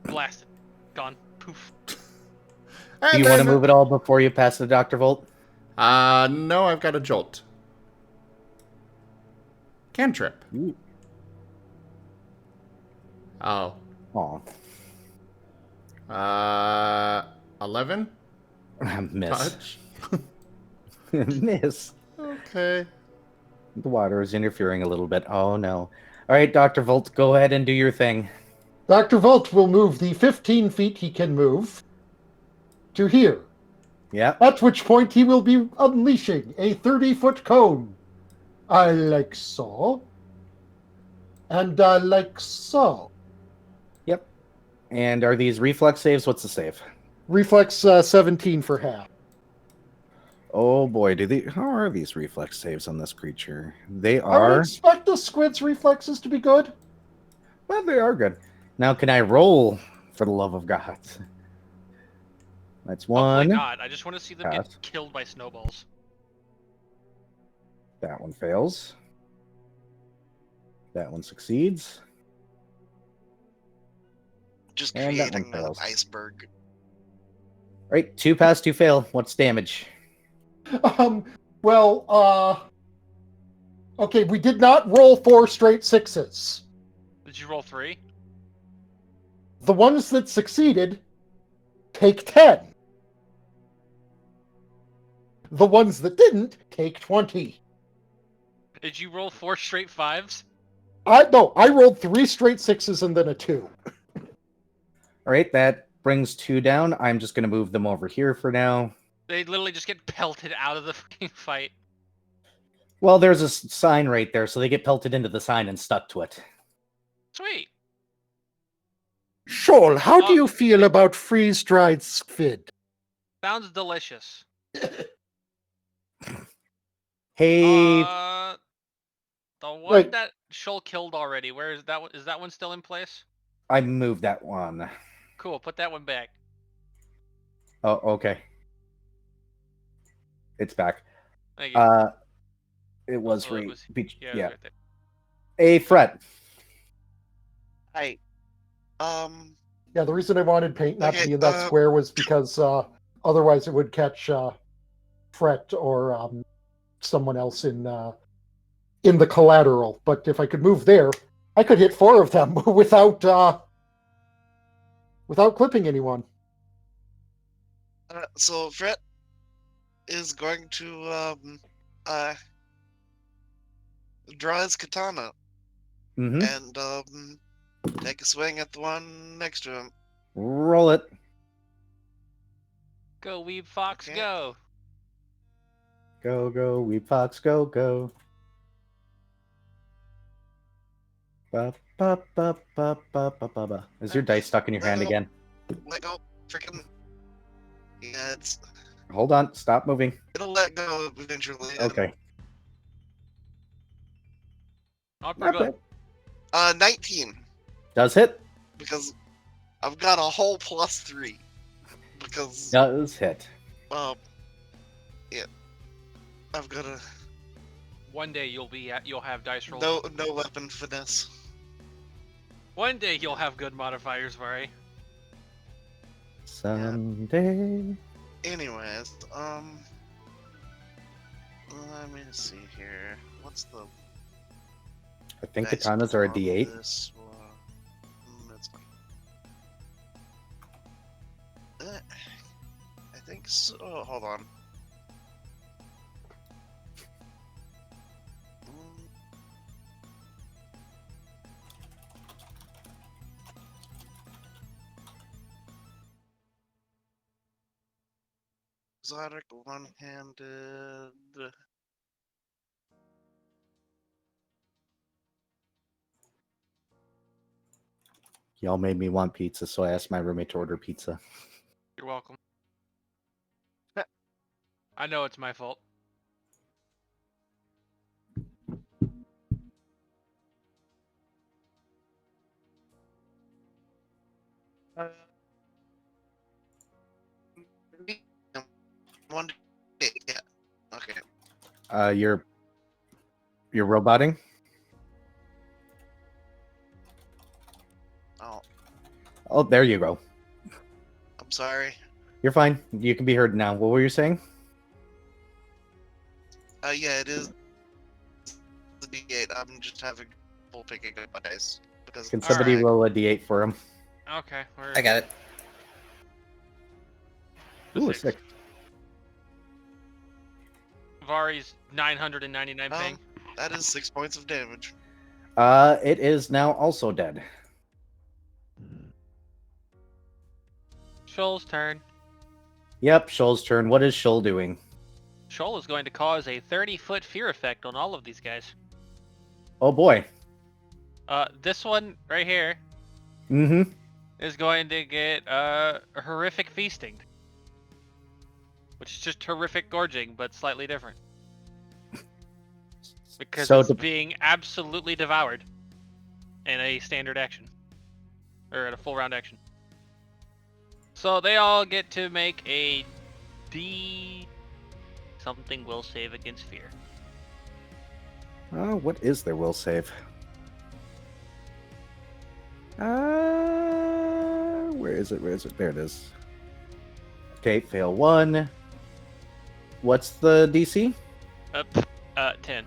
Blasted. Gone. Poof. Do you want to move it all before you pass the Dr. Volt? No, I've got a jolt. Cantrip. Ooh. Oh. Aw. 11? Miss. Touch? Miss. Okay. The water is interfering a little bit. Oh, no. All right, Dr. Volt, go ahead and do your thing. Dr. Volt will move the 15 feet he can move to here. Yeah. At which point he will be unleashing a 30-foot cone. Like so. And like so. Yep. And are these reflex saves? What's the save? Reflex 17 for half. Oh boy, how are these reflex saves on this creature? They I would are, expect the squid's reflexes to be good. well, they are good. Now, can I roll for the love of God? That's Hopefully one. not. I just want to see them Pass. get killed by snowballs. That one fails. That one succeeds. Just And that one creating an fails. iceberg. All right, 2 pass, 2 fail. What's damage? Okay, we did not roll 4 straight 6s. Did you roll 3? The ones that succeeded take 10. The ones that didn't take 20. Did you roll 4 straight 5s? I rolled 3 straight 6s and then a 2. All right, that brings 2 down. I'm just going to move them over here for now. They literally just get pelted out of the fucking fight. Well, there's a sign right there, so they get pelted into the sign and stuck to it. Sweet. Shoal, how do you feel about freeze-dried squid? Sounds delicious. Hey, The one Right. that Shoal killed already. Where is that one? Is that one still in place? I moved that one. Cool. Put that one back. Oh, okay. It's back. Thank you. It was Well, it was. Yeah, it was yeah. right there. A Fret. Hi. Yeah, the reason I wanted paint not to Okay, be in that square was because otherwise it would catch Fret or someone else in the collateral. But if I could move there, I could hit 4 of them without clipping anyone. so Fred is going to draw his katana Mm-hmm. and take a swing at the one next to him. Roll it. Go, Weeb Fox, Okay. go. Go, go, Weeb Fox, go, go. Ba, ba, ba, ba, ba, ba, ba, ba. Is your dice stuck in your hand No. again? Let go. Freaking. Yeah, Hold on. Stop moving. it'll let go eventually. Okay. Not for Not good. bad. 19 Does hit. because I've got a whole +3 because Does hit. yeah, I've got a One day you'll have dice rolls. no weapon finesse. One day you'll have good modifiers, Vari. Someday. Anyways, let me see here. What's the I think dice katanas are a on D8. this one? It's I think so. Oh, hold on. Exotic one-handed. Y'all made me want pizza, so I asked my roommate to order pizza. You're welcome. I know it's my fault. One day, yeah. Okay. You're roboting? Oh, Oh, there you go. I'm sorry. You're fine. You can be heard now. What were you saying? Yeah, it is the D8. I'm just having trouble picking up my dice because Can somebody Alright. roll a D8 for him? Okay. I got it. Ooh, a Six. 6. Vari's 999 ping. That is 6 points of damage. It is now also dead. Shoal's turn. Yep, Shoal's turn. What is Shoal doing? Shoal is going to cause a 30-foot fear effect on all of these guys. Oh boy. This one right here Mm-hmm. is going to get horrific feasting, which is just horrific gorging, but slightly different. Because So it's being absolutely devoured in a standard action. Or at a full round action. So they all get to make a D something will save against fear. What is their will save? Where is it? Where is it? There it is. Okay, fail 1. What's the DC? 10.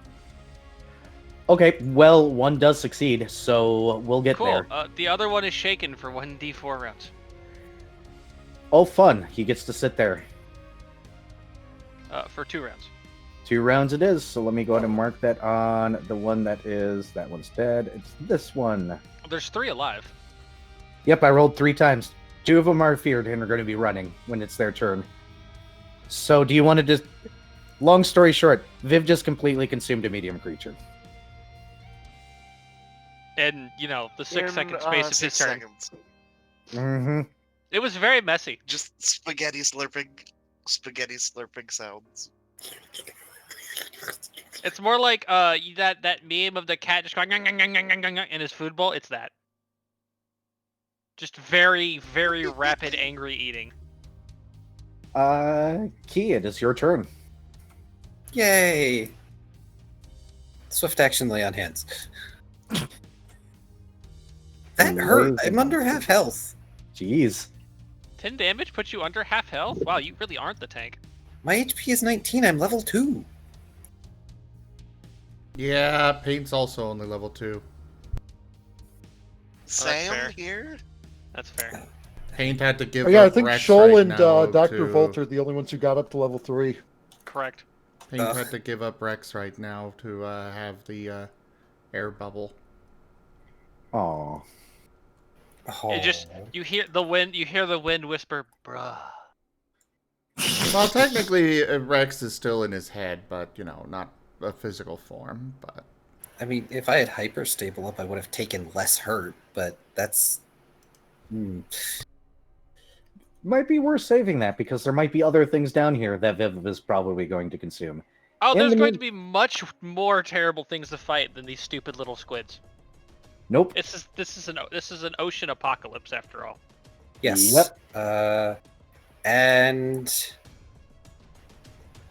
Okay, well, 1 does succeed, so we'll get Cool. there. The other one is shaken for 1d4 rounds. Oh, fun. He gets to sit there. For 2 rounds. 2 rounds it is, so let me go ahead and mark that on the one that one's dead. It's this one. There's 3 alive. Yep, I rolled 3 times. 2 of them are feared and are going to be running when it's their turn. So do you want to just... Long story short, Viv just completely consumed a medium creature. And, the 6-second space of his 6 turn. seconds. Mm-hmm. It was very messy. Just spaghetti slurping spaghetti slurping sounds. It's more like that meme of the cat just going in his food bowl. It's that. Just very, very rapid, angry eating. Key, it is your turn. Yay! Swift action, lay on hands. That hurt. I'm under half health. Jeez. 10 damage puts you under half health? Wow, you really aren't the tank. My HP is 19. I'm level 2. Yeah, Paint's also only level 2. Sam fair. here? That's fair. Paint had to give Oh, yeah, I up think Rex Shoal right and now Dr. to... Volt are the only ones who got up to level 3. Correct. Paint had to give up Rex right now to have the air bubble. Aw. It just you hear the wind whisper, bruh. Well, technically, Rex is still in his head, but, you know, not a physical form, but... I mean, if I had hyper stable up, I would have taken less hurt, but that's... Might be worth saving that, because there might be other things down here that Viv is probably going to consume. Oh, In there's the going mean- to be much more terrible things to fight than these stupid little squids. Nope. This is an ocean apocalypse after all. Yes. Yep. And...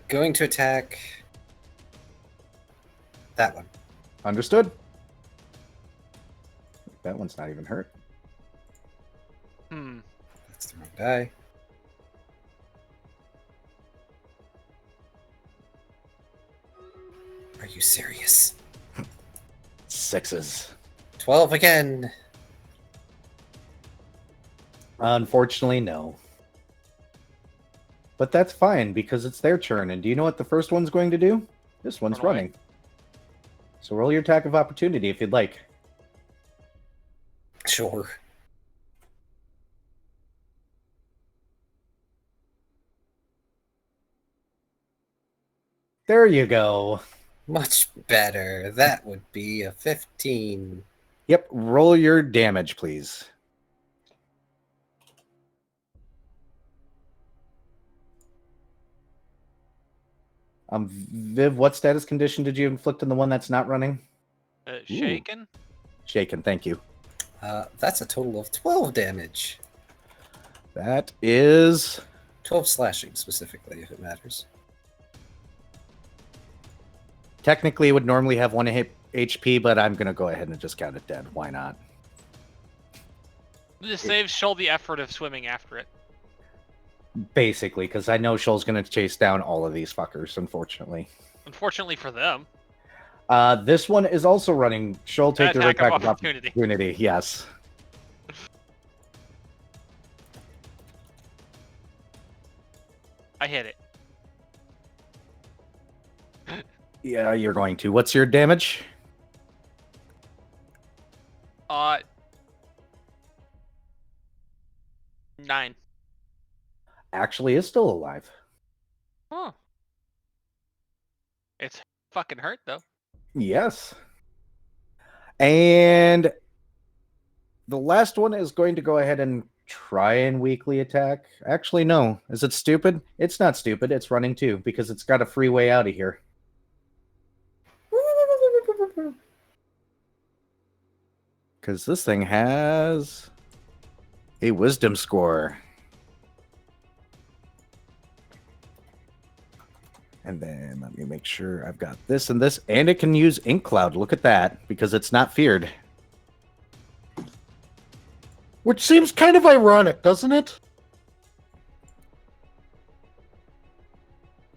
going to attack... that one. Understood. That one's not even hurt. That's the wrong die. Are you serious? 6s. 12 again. Unfortunately, no. But that's fine, because it's their turn, and do you know what the first one's going to do? This one's Run away. running. So roll your attack of opportunity if you'd like. Sure. There you go. Much better. That would be a 15. Yep, roll your damage, please. Viv, what status condition did you inflict on the one that's not running? Shaken? Shaken, thank you. That's a total of 12 damage. That is... 12 slashing, specifically, if it matters. Technically, it would normally have 1 HP, but I'm going to go ahead and just count it dead. Why not? This saves Shoal the effort of swimming after it. Basically, because I know Shoal's going to chase down all of these fuckers, unfortunately. Unfortunately for them. This one is also running. Shoal, take your Attack of attack of opportunity. opportunity. Yes. I hit it. Yeah, you're going to. What's your damage? 9. Actually is still alive. Huh. It's fucking hurt though. Yes. And the last one is going to go ahead and try and weakly attack. Actually, no. Is it stupid? It's not stupid. It's running too, because it's got a free way out of here. Because this thing has a wisdom score. And then let me make sure I've got this and this. And it can use Ink Cloud. Look at that. Because it's not feared. Which seems kind of ironic, doesn't it?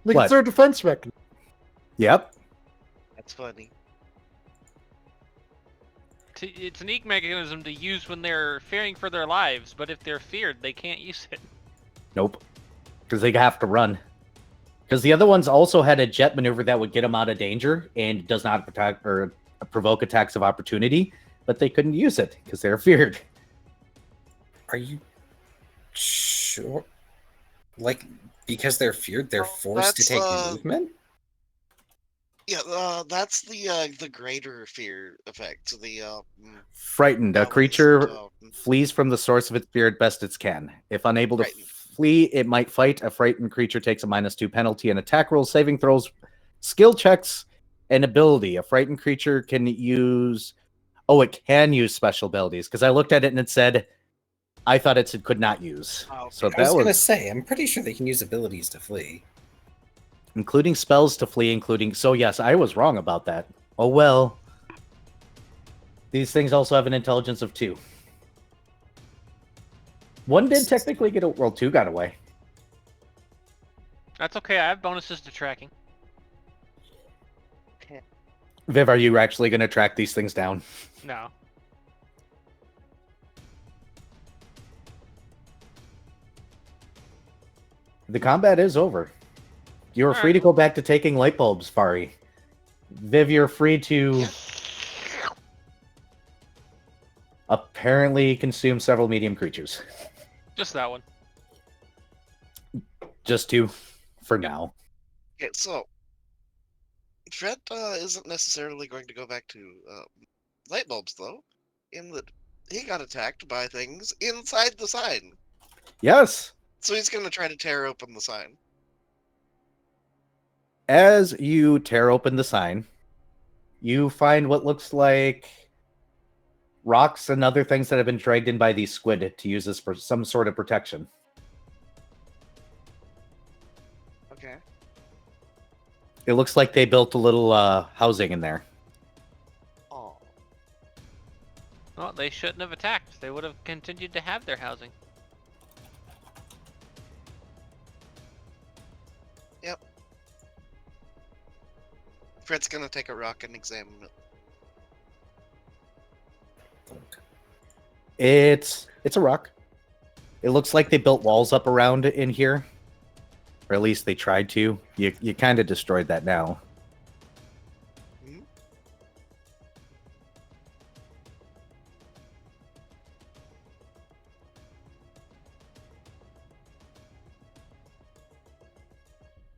Like, What? it's their defense mechanism. Yep. That's funny. It's an ink mechanism to use when they're fearing for their lives, but if they're feared, they can't use it. Nope. Because they have to run. Because the other ones also had a jet maneuver that would get them out of danger and does not attack or provoke attacks of opportunity, but they couldn't use it because they're feared. Are you sure? Like, because they're feared, they're forced to take movement? Yeah, that's the greater fear effect. The Frightened. A That was, creature flees from the source of its fear as best it can. If unable to Frightened. flee, it might fight. A frightened creature takes a -2 penalty in attack rolls, saving throws, skill checks, and ability. A frightened creature can use... Oh, it can use special abilities, because I looked at it and it said... I thought it said could not use. Oh, So okay. I was that going to was... say, I'm pretty sure they can use abilities to flee. Including spells to flee, including... So yes, I was wrong about that. Oh well. These things also have an intelligence of 2. One did technically get... Well, 2 got away. That's okay, I have bonuses to tracking. Viv, are you actually going to track these things down? No. The combat is over. You are free to go back to taking light bulbs, Furry. Viv, you're free to apparently consume several medium creatures. Just that one. Just 2 for now. Okay, so Fred isn't necessarily going to go back to light bulbs, though, in that he got attacked by things inside the sign. Yes. So he's going to try to tear open the sign. As you tear open the sign, you find what looks like rocks and other things that have been dragged in by these squid to use this for some sort of protection. Okay. It looks like they built a little housing in there. Oh. Well, they shouldn't have attacked. They would have continued to have their housing. Yep. Fred's gonna take a rock and examine it. It's a rock. It looks like they built walls up around in here. Or at least they tried to. You kind of destroyed that now. Hmm?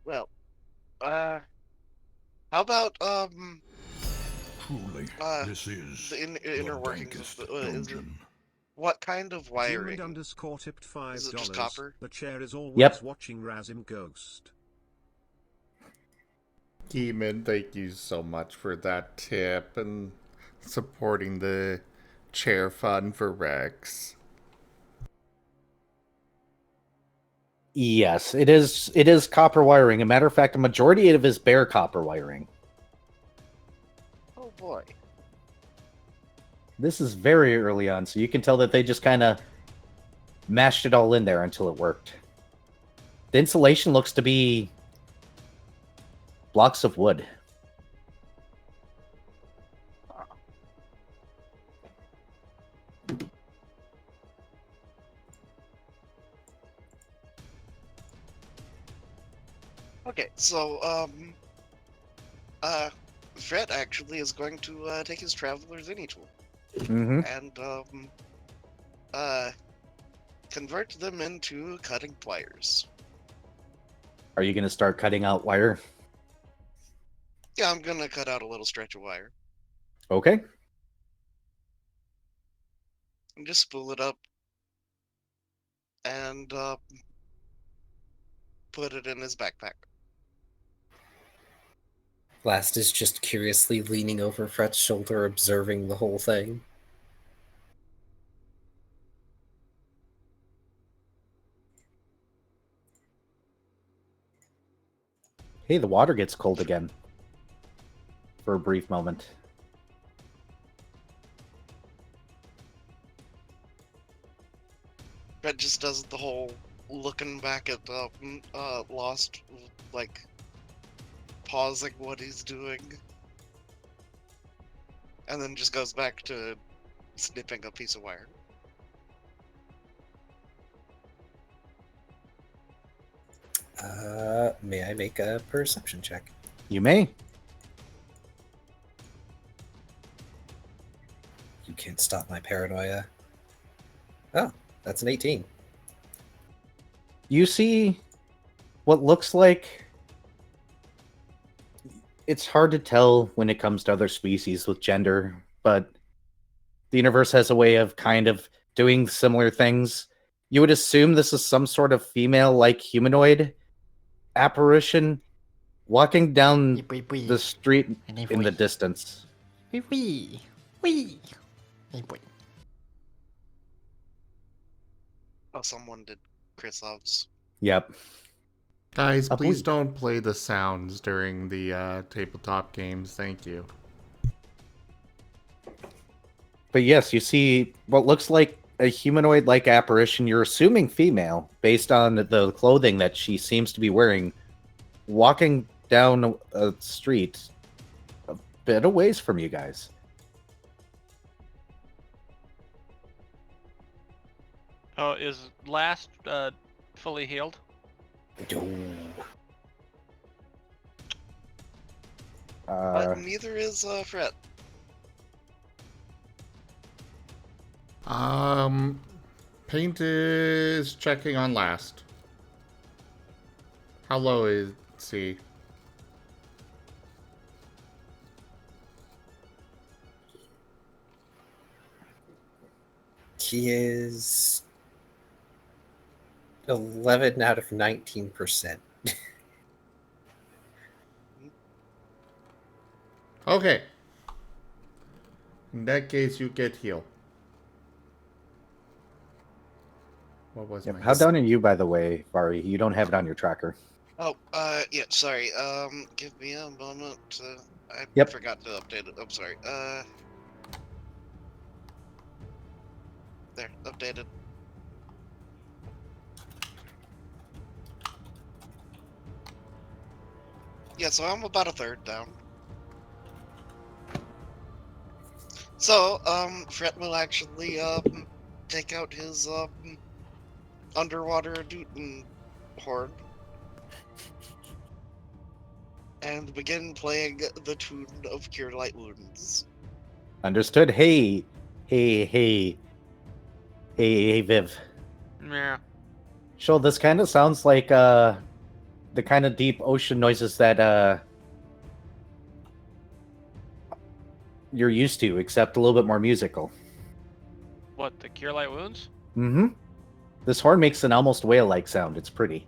Well, how about Truly, this is the inner workings dankest of the dungeon. What kind of wiring? Human_ tipped $5. Is it just copper? The chair is always Yep. watching Razim Ghost. Demon, thank you so much for that tip and supporting the chair fund for Rex. Yes, it is copper wiring. A matter of fact, a majority of it is bare copper wiring. Oh boy. This is very early on, so you can tell that they just kind of mashed it all in there until it worked. The insulation looks to be blocks of wood. Okay, so Fred actually is going to take his Traveler's Any tool Mm-hmm. and convert them into cutting pliers. Are you going to start cutting out wire? Yeah, I'm gonna cut out a little stretch of wire Okay. and just spool it up and put it in his backpack. Last is just curiously leaning over Fret's shoulder, observing the whole thing. Hey, the water gets cold again. For a brief moment. Fred just does the whole looking back at Lost, like pausing what he's doing, and then just goes back to snipping a piece of wire. May I make a perception check? You may. You can't stop my paranoia. Oh, that's an 18. You see what looks like... It's hard to tell when it comes to other species with gender, but the universe has a way of kind of doing similar things. You would assume this is some sort of female-like humanoid apparition walking down the street in the distance. Oh, someone did Krislov's. Yep. Guys, I please believe- don't play the sounds during the tabletop games. Thank you. But yes, you see what looks like a humanoid-like apparition. You're assuming female, based on the clothing that she seems to be wearing, walking down a street a bit of ways from you guys. Oh, is last fully healed? But neither is Fret. Paint is checking on last. How low is he? He is 11 out of 19%. Okay. In that case, you get heal. What was my How down are you, by the way, Vari? You don't have it on your tracker. Oh, yeah, sorry. Give me a moment. I Yep. forgot to update it. I'm sorry. There, updated. Yeah, so I'm about a third down. So, Fret will actually, take out his, underwater Newton horn and begin playing the tune of Cure Light Wounds. Understood? Hey, Viv. Yeah. Shoal, this kind of sounds like the kind of deep ocean noises that you're used to, except a little bit more musical. What, the Cure Light Wounds? Mm-hmm. This horn makes an almost whale-like sound. It's pretty.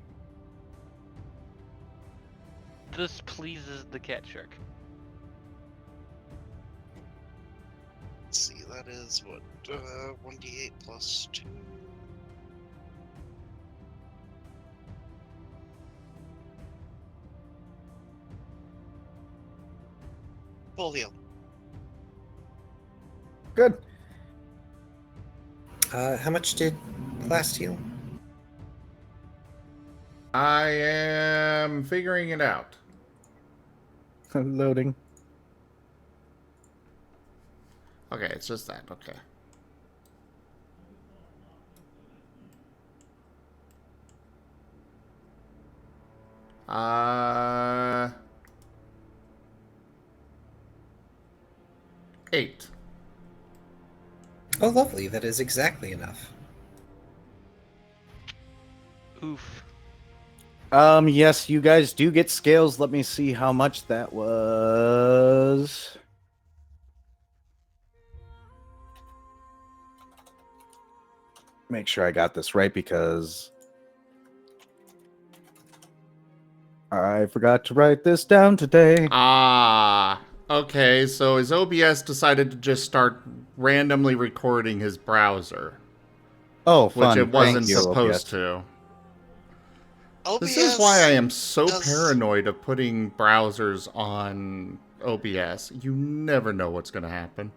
This pleases the cat shark. Let's see, that is what, 1d8 plus 2. Full heal. Good. How much did last heal? I am figuring it out. Loading. Okay, it's just that. Okay. Uh, 8. Oh, lovely. That is exactly enough. Oof. Yes, you guys do get scales. Let me see how much that was. Make sure I got this right because I forgot to write this down today. Ah, okay, so his OBS decided to just start randomly recording his browser, Oh, which fun. it wasn't Thank you, supposed OBS. to. OBS This is why I am so does- paranoid of putting browsers on OBS. You never know what's going to happen.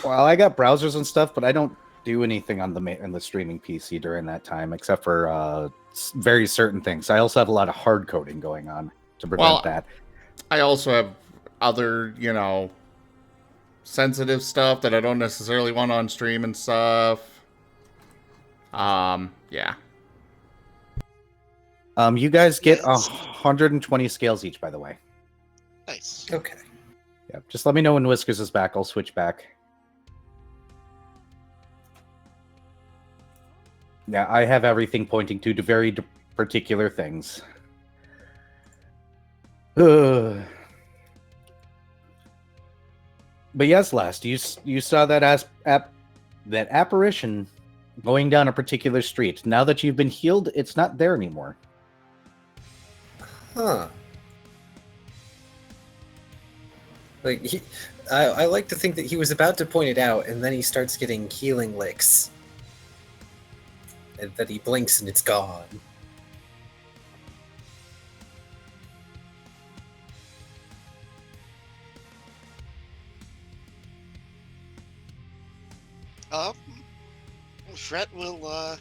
Well, I got browsers and stuff, but I don't do anything on the streaming PC during that time, except for very certain things. I also have a lot of hard coding going on to prevent Well, that. I also have other, sensitive stuff that I don't necessarily want on stream and stuff. Yeah. You guys get Yes. 120 scales each, by the way. Nice. Okay. Yeah, just let me know when Whiskers is back. I'll switch back. Yeah, I have everything pointing to very particular things. But yes, last you saw that that apparition going down a particular street. Now that you've been healed, it's not there anymore. Huh. Like I like to think that he was about to point it out, and then he starts getting healing licks. And then he blinks and it's gone. Fret will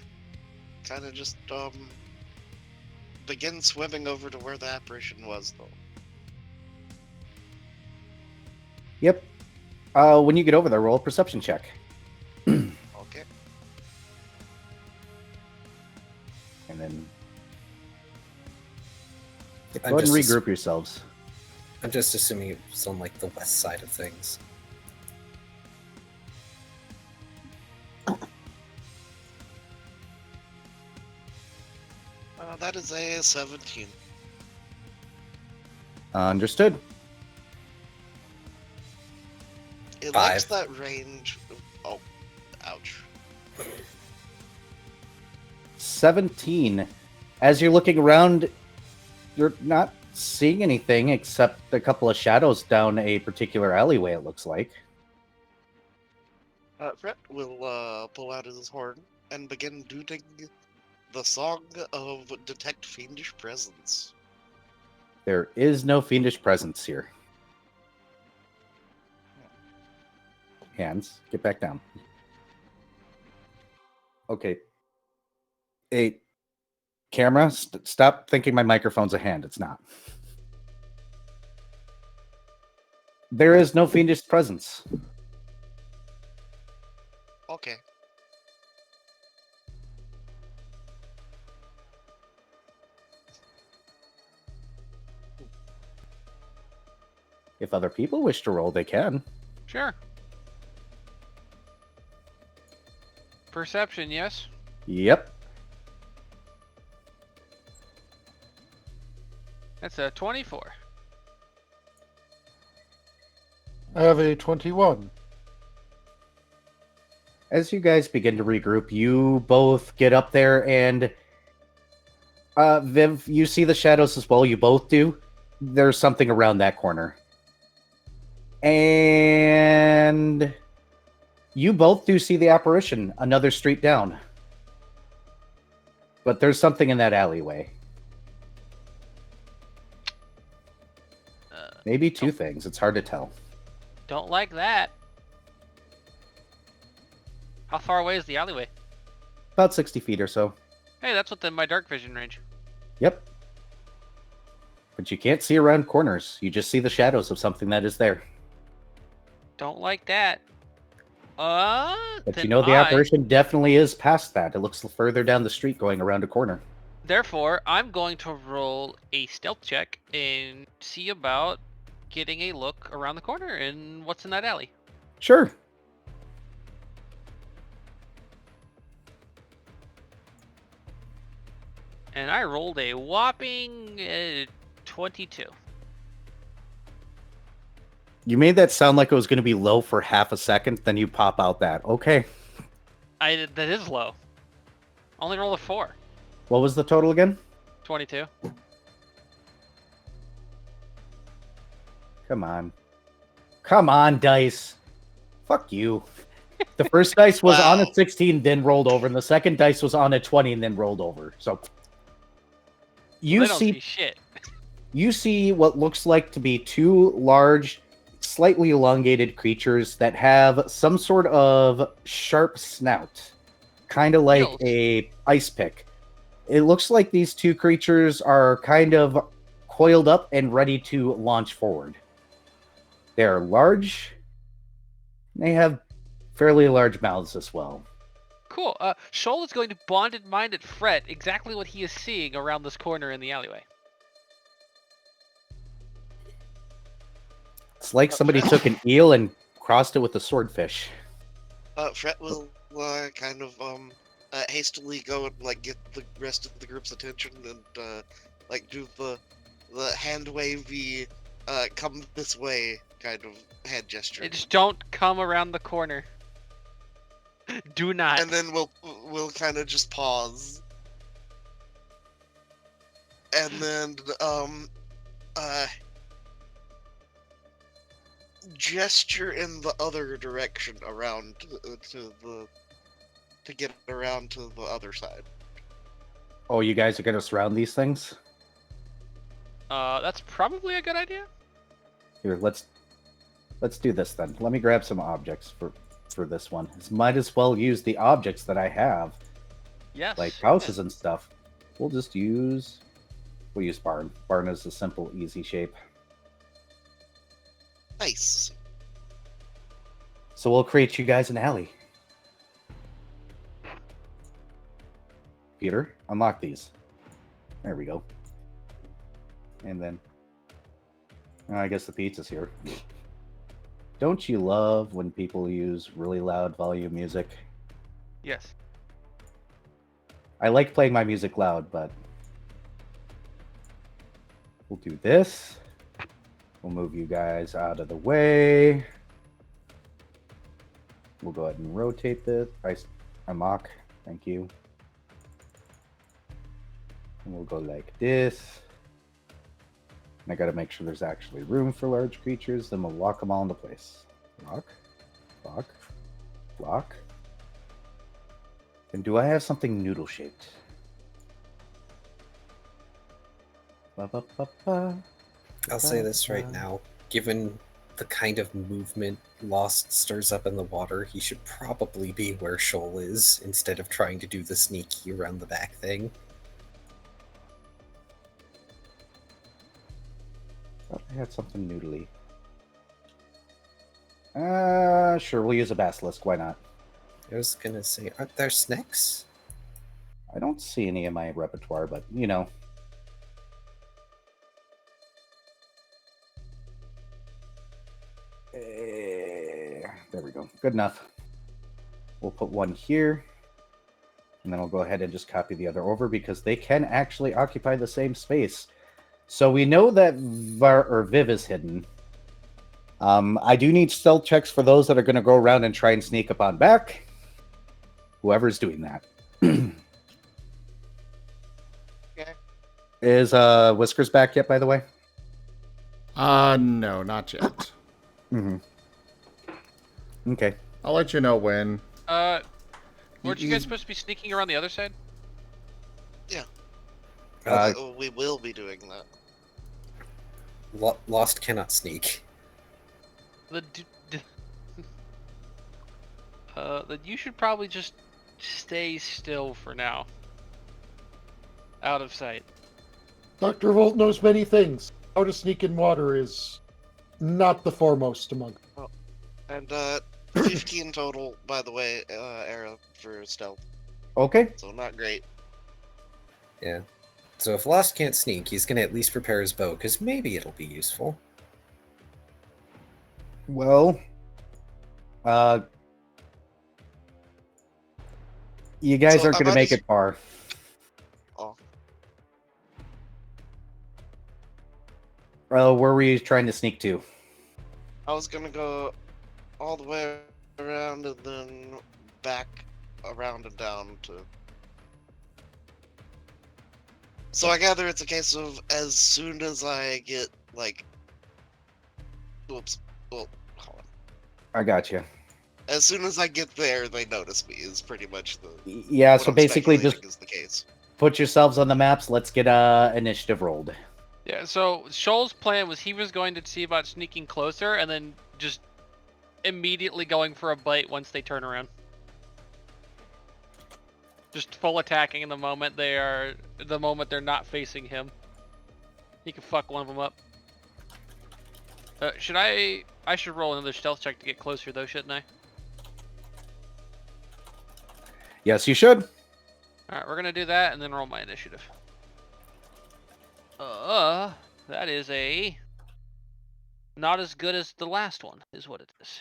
kind of just begin swimming over to where the apparition was, though. Yep. When you get over there, roll a perception check. Okay. And then I'm go ahead and just regroup yourselves. I'm just assuming it's on like the west side of things. That is a 17. Understood. It 5. likes that range. Oh, ouch. 17. As you're looking around, you're not seeing anything except a couple of shadows down a particular alleyway, it looks like. Fret will pull out his horn and begin tooting the song of Detect Fiendish Presence. There is no fiendish presence here. Hands, get back down. Okay. Hey, camera, stop thinking my microphone's a hand. It's not. There is no fiendish presence. Okay. If other people wish to roll, they can. Sure. Perception, yes? Yep. That's a 24. I have a 21. As you guys begin to regroup, you both get up there and Viv, you see the shadows as well. You both do. There's something around that corner. And you both do see the apparition another street down. But there's something in that alleyway. Maybe two things. It's hard to tell. Don't like that. How far away is the alleyway? About 60 feet or so. Hey, that's within my dark vision range. Yep. But you can't see around corners. You just see the shadows of something that is there. Don't like that. But you know the apparition definitely is past that. It looks further down the street going around a corner. Therefore, I'm going to roll a stealth check and see about getting a look around the corner and what's in that alley. Sure. And I rolled a whopping 22. You made that sound like it was going to be low for half a second, then you pop out that. Okay. That is low. Only roll a 4. What was the total again? 22. Come on. Come on, dice. Fuck you. The first dice was on a 16, then rolled over, and the second dice was on a 20 and then rolled over. So you see shit. You see what looks like to be two large, slightly elongated creatures that have some sort of sharp snout, kind of like a ice pick. It looks like these two creatures are kind of coiled up and ready to launch forward. They're large. They have fairly large mouths as well. Cool. Shoal is going to bonded mind at Fret exactly what he is seeing around this corner in the alleyway. It's like somebody took an eel and crossed it with a swordfish. Fret will kind of hastily go and like get the rest of the group's attention and like do the hand wavy come this way kind of hand gesture. Just don't come around the corner. Do not. And then we'll kind of just pause. And then gesture in the other direction around to get around to the other side. Oh, you guys are gonna surround these things? That's probably a good idea. Here, let's do this then. Let me grab some objects for this one. Might as well use the objects that I have, Yes. like houses and stuff. We'll use barn. Barn is a simple, easy shape. Nice. So we'll create you guys an alley. Peter, unlock these. There we go. And then, I guess the pizza's here. Don't you love when people use really loud volume music? Yes. I like playing my music loud, but we'll do this. We'll move you guys out of the way. We'll go ahead and rotate this. I mock. Thank you. And we'll go like this. And I gotta make sure there's actually room for large creatures. Then we'll lock them all into place. Lock, lock, lock. And do I have something noodle shaped? I'll say this right now. Given the kind of movement Lost stirs up in the water, he should probably be where Shoal is instead of trying to do the sneaky around the back thing. Thought I had something noodly. Sure, we'll use a basilisk. Why not? I was gonna say, aren't there snakes? I don't see any in my repertoire, but you know. There we go. Good enough. We'll put one here. And then we'll go ahead and just copy the other over because they can actually occupy the same space. So we know that Viv is hidden. I do need stealth checks for those that are going to go around and try and sneak up on back. Whoever's doing that. Okay. Is Whiskers back yet, by the way? No, not yet. Mm-hmm. Okay. I'll let you know when. Weren't you guys supposed to be sneaking around the other side? Yeah. Uh, We will be doing that. Lost cannot sneak. Then you should probably just stay still for now. Out of sight. Dr. Volt knows many things. How to sneak in water is not the foremost among them. And 15 total, by the way, era for stealth. Okay. So not great. Yeah. So if Lost can't sneak, he's gonna at least prepare his bow, because maybe it'll be useful. Well, you guys So aren't going to I make just- it far. Oh. Where were you trying to sneak to? I was gonna go all the way around and then back around and down to. So I gather it's a case of as soon as I get like. Whoops. Well, hold on. I got you. As soon as I get there, they notice me. Is pretty much the. Yeah, what so I'm basically just speculating is the case. put yourselves on the maps. Let's get initiative rolled. Yeah, so Shoal's plan was he was going to see about sneaking closer and then just immediately going for a bite once they turn around. Just full attacking in the moment they're not facing him. He can fuck one of them up. I should roll another stealth check to get closer though, shouldn't I? Yes, you should. Alright, we're gonna do that and then roll my initiative. That is not as good as the last one, is what it is.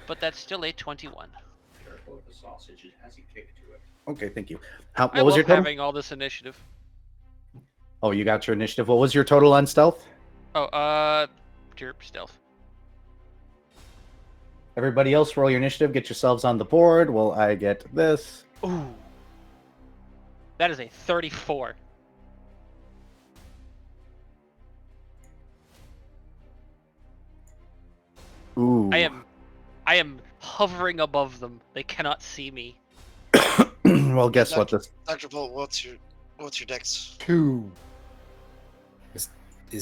But that's still a 21. Okay, thank you. I What was love your total? having all this initiative. Oh, you got your initiative. What was your total on stealth? Oh, stealth. Everybody else, roll your initiative. Get yourselves on the board. While I get this. Ooh. That is a 34. Ooh. I am hovering above them. They cannot see me. Well, guess what? This Dr. Bolt, what's your dex? 2. Is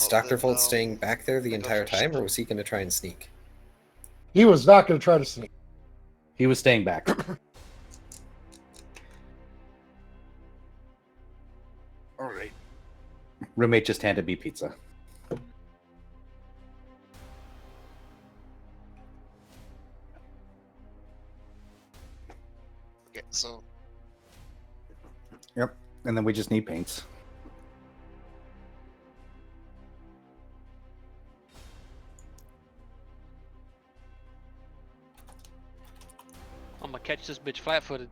Oh, Dr. then, Volt staying back there the I go entire first. time, or was he going to try and sneak? He was not going to try to sneak. he was staying back. All right. Roommate just handed me pizza. Okay, so Yep. And then we just need paints. I'm gonna catch this bitch flat-footed.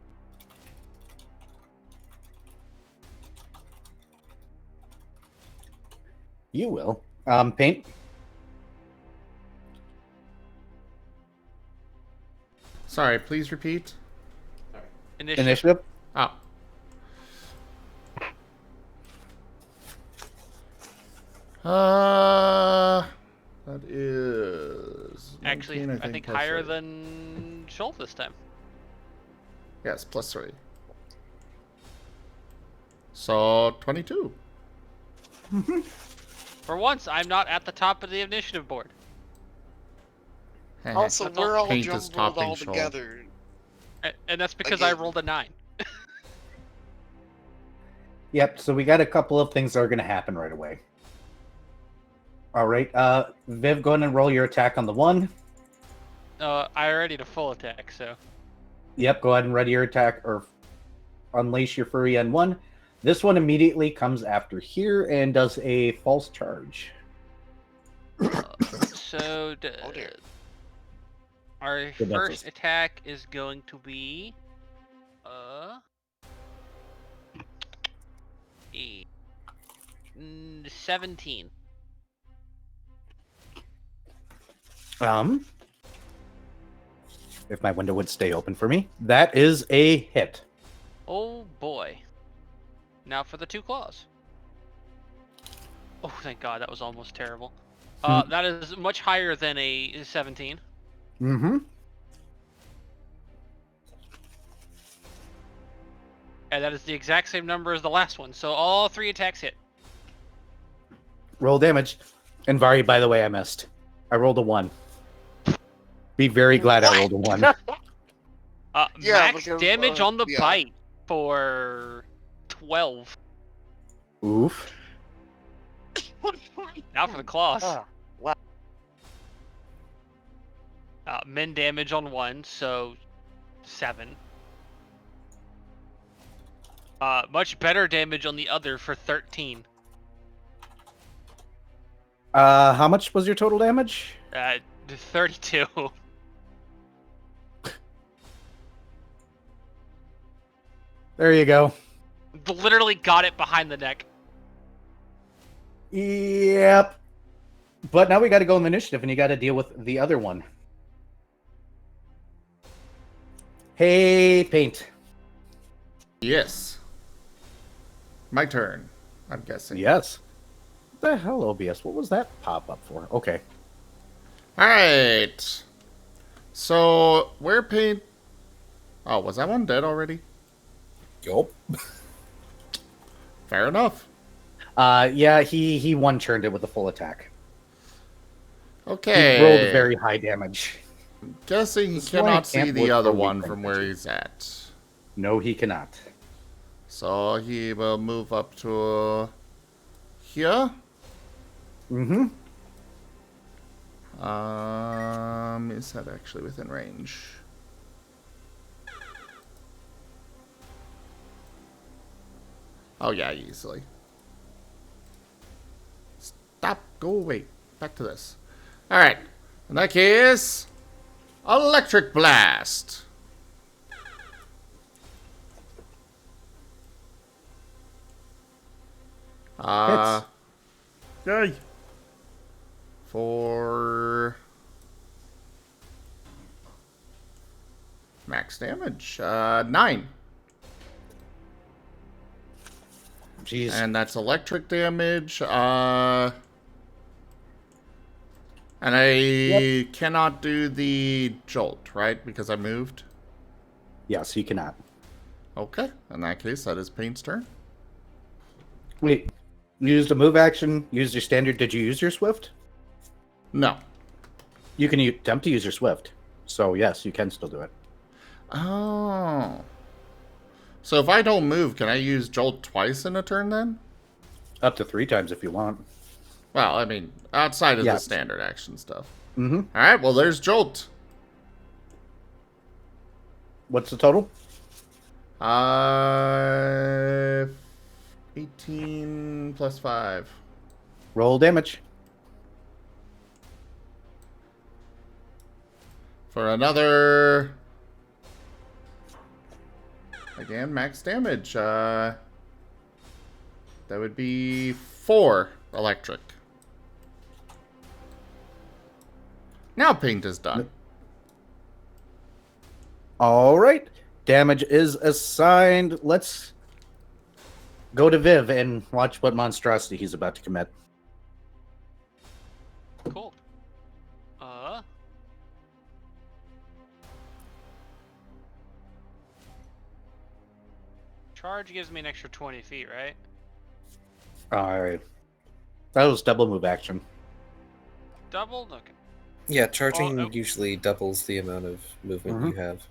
You will. Paint. Sorry, please repeat. Initiative. Oh. That is... Actually, 19, I think plus higher 3. than Shoal this time. Yes, plus 3. So, 22. For once, I'm not at the top of the initiative board. also That's we're all Paint is jumbled topping all Shoal. together. And that's because I Again. rolled a 9. Yep. So we got a couple of things that are going to happen right away. All right. Viv, go ahead and roll your attack on the 1. I already did a full attack, so... Yep. Go ahead and ready your attack or unleash your Furry on 1. This one immediately comes after here and does a false charge. So, Oh dear. our Good first answers. attack is going to be... 17. If my window would stay open for me, that is a hit. Oh boy. Now for the 2 claws. Oh, thank God, that was almost terrible. That is much higher than a 17. Mm-hmm. And that is the exact same number as the last one. So all 3 attacks hit. Roll damage. And Vari, by the way, I missed. I rolled a 1. Be very glad I rolled a 1. Yeah, Max because, damage on the yeah. bite for 12. Oof. Now for the claws. Ah, wow. Min damage on 1, so 7. Much better damage on the other for 13. How much was your total damage? 32. There you go. Literally got it behind the neck. Yep. But now we got to go in the initiative, and you got to deal with the other one. Hey, Paint. Yes. My turn, I'm guessing. Yes. What the hell, OBS? What was that pop up for? Okay. Alright. So, where Paint... Oh, was that one dead already? Yup. Fair enough. Yeah, he one-turned it with a full attack. Okay. He rolled very high damage. Guessing he This is why I cannot see can't the look other for weak one from things. where he's at. No, he cannot. So he will move up to here. Mm-hmm. Is that actually within range? Oh yeah, easily. Stop, go away. Back to this. Alright. In that case, Electric Blast. Yay. For max damage. 9. Jeez. And that's electric damage. And I cannot do the jolt, right? Because I moved? Yes, you cannot. Okay. In that case, that is Paint's turn. Wait, you used a move action, used your standard. Did you use your swift? No. You can attempt to use your swift. So, yes, you can still do it. Oh. So if I don't move, can I use Jolt twice in a turn then? Up to 3 times if you want. Well, I mean, outside of the Yes. standard action stuff. Mm-hmm. Alright, well, there's Jolt. What's the total? 18 plus 5. Roll damage. For another... Again, max damage. That would be 4 electric. Now Paint is done. All right. Damage is assigned. Let's go to Viv and watch what monstrosity he's about to commit. Cool. Charge gives me an extra 20 feet, right? All right. That was double move action. Double? Okay. Yeah, charging Oh, oh. usually doubles the amount of movement you have.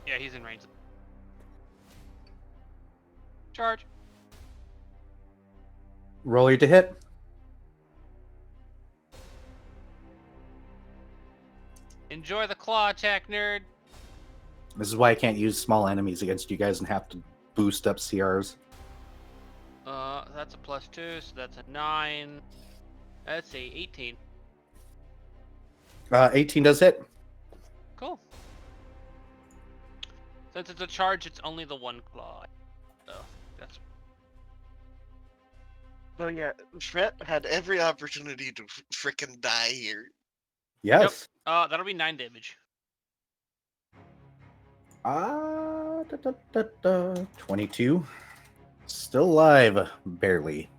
Yeah, he's in range. Charge. Roll you to hit. Enjoy the claw attack, nerd. This is why I can't use small enemies against you guys and have to boost up CRs. That's a +2, so that's a 9. That's a 18. 18 does hit. Cool. Since it's a charge, it's only the 1 claw. So that's So yeah, Fret had every opportunity to frickin' die here. Yes. that'll be 9 damage. 22. Still alive, barely.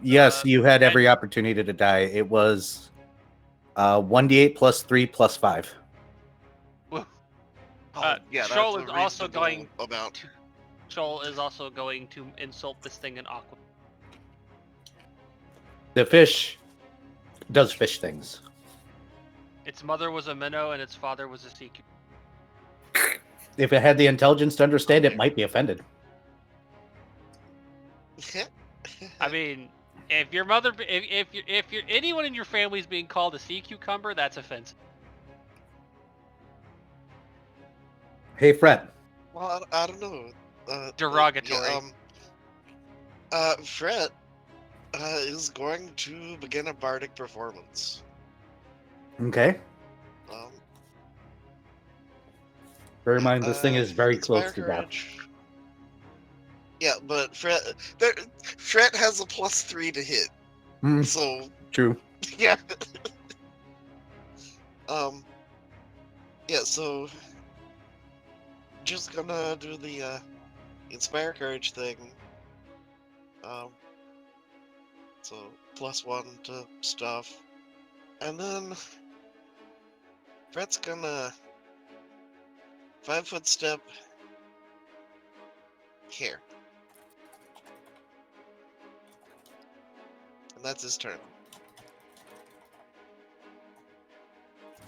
Yes, you had every opportunity to die. It was 1d8 plus 3 plus 5. Whoa. Yeah, Shoal that's is a also reasonable going. amount. Shoal is also going to insult this thing in aqua. The fish does fish things. Its mother was a minnow and its father was a sea cucumber. If it had the intelligence to understand, it might be offended. I mean, if your mother, if you're anyone in your family is being called a sea cucumber, that's offensive. Hey, Fred. Well, I don't know. Derogatory. Fret is going to begin a bardic performance. Okay. Bear in mind, this thing is very close to death. Yeah, but Fret has a +3 to hit. So True. yeah. Yeah, so just gonna do the Inspire Courage thing. So +1 to stuff. And then Fret's gonna 5-foot step here. And that's his turn.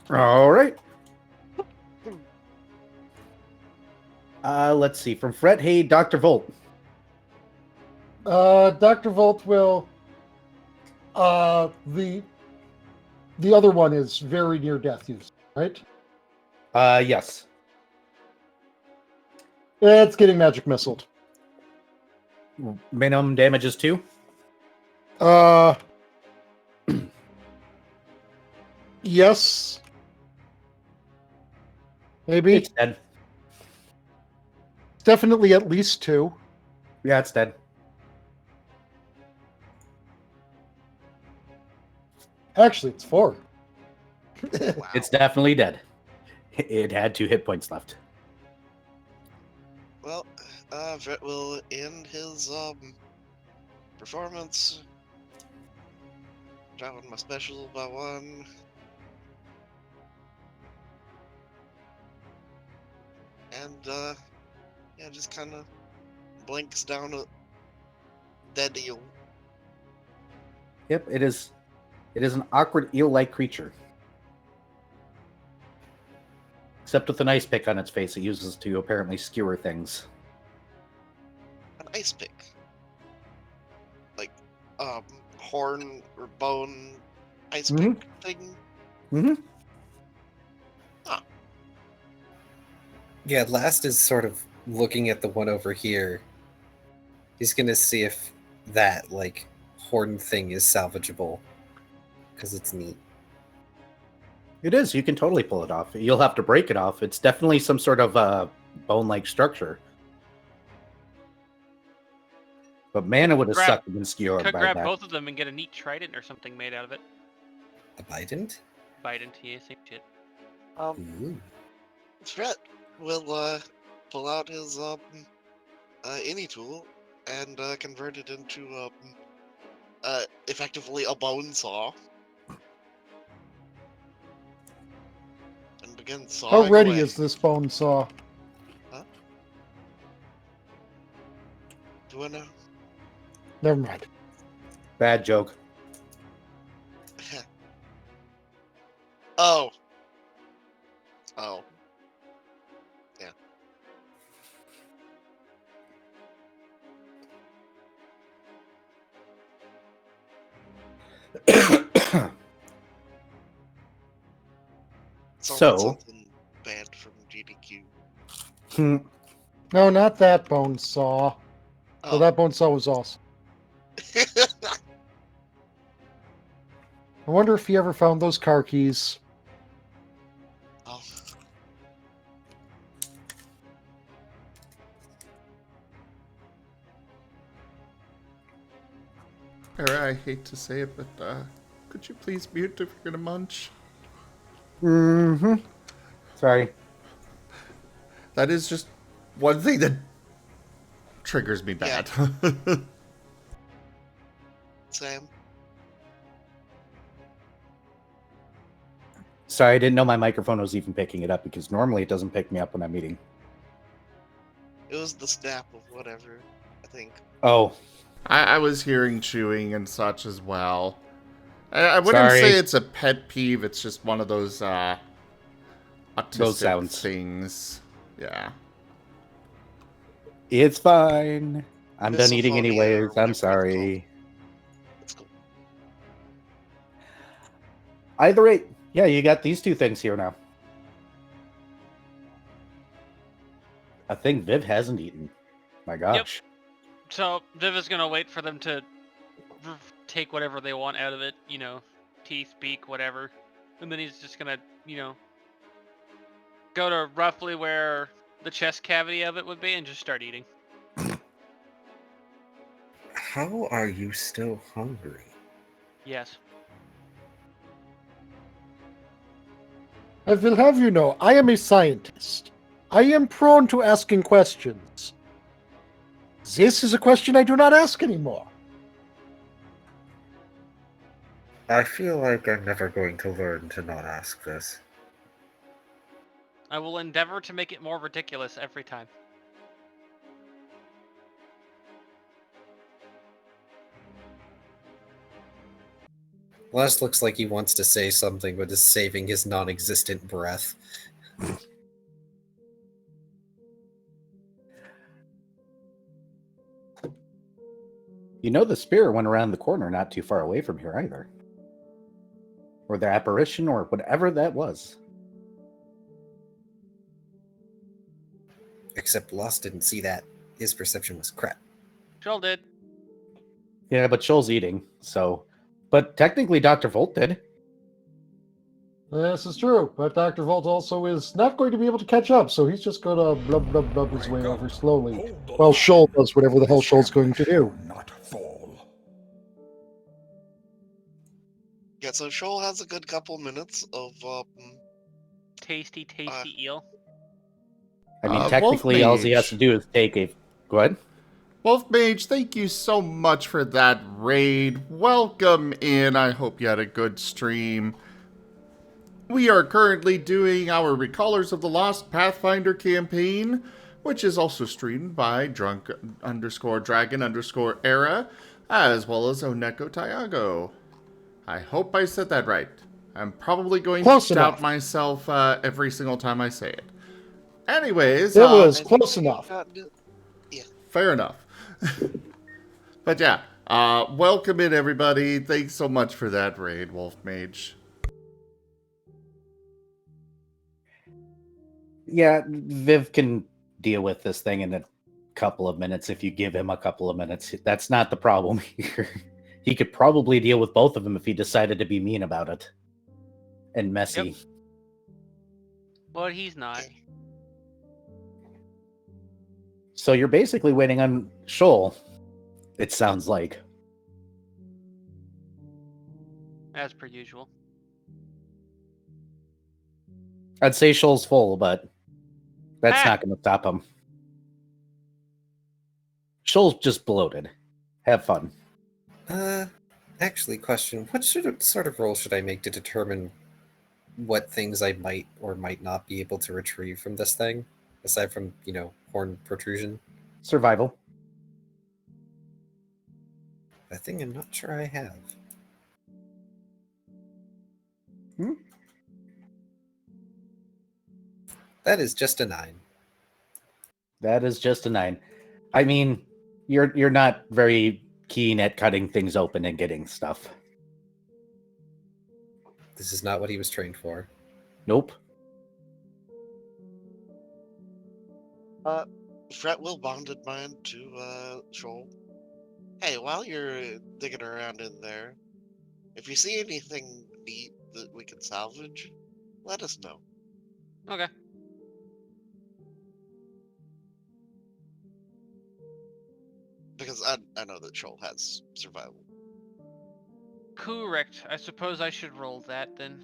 All right. Let's see. From Fred, hey, Dr. Volt. Dr. Volt will. The other one is very near death use, right? Yes. It's getting magic missiled. Minimum damage is 2. Yes. Maybe. It's dead. Definitely at least 2. Yeah, it's dead. Actually, it's 4. Wow. It's definitely dead. It had 2 hit points left. Well, Vret will end his performance. Dropping my special by 1. And yeah, just kind of blinks down a dead eel. Yep, it is an awkward eel-like creature. Except with an ice pick on its face it uses to apparently skewer things. An ice pick. Like, horn or bone ice pick thing. Mm-hmm. Yeah, Last is sort of looking at the one over here. He's gonna see if that, like, horn thing is salvageable. Because it's neat. It is. You can totally pull it off. You'll have to break it off. It's definitely some sort of bone-like structure. But man, it would have sucked to been skewered Could by grab that. both of them and get a neat trident or something made out of it. A bident? Bident, yeah, same shit. Ooh. Threat will pull out his any tool and convert it into effectively a bone saw. And begin sawing How ready away. is this bone saw? Huh? Do I know? Never mind. Bad joke. Oh. Oh. Yeah. So- Something banned from GDQ. No, not that bone saw. Oh. Well, that bone saw was awesome. I wonder if he ever found those car keys. Oh. I hate to say it, but could you please mute if you're gonna munch? Mm-hmm. Sorry. That is just one thing that triggers me bad. Sam. Sorry, I didn't know my microphone was even picking it up because normally it doesn't pick me up when I'm eating. It was the snap of whatever, I think. Oh, I was hearing chewing and such as well. I wouldn't Sorry. say it's a pet peeve, it's just one of those autistic sounds. things. Yeah. it's fine. I'm done eating Misophonia or anyways. whatever I'm it's sorry. It's cool. Either way, yeah, you got these 2 things here now. I think Viv hasn't eaten. My gosh. So Viv is gonna wait for them to take whatever they want out of it, you know, teeth, beak, whatever, and then he's just gonna, you know, go to roughly where the chest cavity of it would be and just start eating. How are you still hungry? Yes. I will have you know, I am a scientist. I am prone to asking questions. This is a question I do not ask anymore. I feel like I'm never going to learn to not ask this. I will endeavor to make it more ridiculous every time. Last looks like he wants to say something, but is saving his non-existent breath. You know the spirit went around the corner not too far away from here either. Or the apparition or whatever that was. Except Lost didn't see that. His perception was crap. Shoal did. Yeah, but Shoal's eating, so... But technically Dr. Volt did. This is true, but Dr. Volt also is not going to be able to catch up, so he's just going to blub blub blub his way over slowly. Well, Shoal does whatever the hell Shoal's going to do. Not fall. Yeah, so Shoal has a good couple minutes of Tasty, tasty eel. I mean, Wolf technically, all he has Mage. to do is take a. Go ahead. Wolf Mage, thank you so much for that raid. Welcome in. I hope you had a good stream. We are currently doing our Recallers of the Lost Pathfinder campaign, which is also streamed by drunk_dragon_era, as well as Oneko Tayago. I hope I said that right. I'm probably going Close to doubt enough. myself every single time I say it. Anyways, It was I think close you enough. got it. fair enough. But yeah, welcome in everybody. Thanks so much for that raid, Wolf Mage. Yeah, Viv can deal with this thing in a couple of minutes if you give him a couple of minutes. That's not the problem here. He could probably deal with both of them if he decided to be mean about it. And messy. Yep. But he's not. So you're basically waiting on Shoal, it sounds like. As per usual. I'd say Shoal's full, but that's Ah! not going to stop him. Shoal's just bloated. Have fun. Actually, question: what sort of roll should I make to determine what things I might or might not be able to retrieve from this thing, aside from horn protrusion? Survival. A thing I'm not sure I have. That is just a 9. That is just a 9. I mean, you're not very keen at cutting things open and getting stuff. This is not what he was trained for. Nope. Fret will bonded mine to Shoal. Hey, while you're digging around in there, if you see anything neat that we can salvage, let us know. Okay. Because I know that Shoal has survival. Correct. I suppose I should roll that then.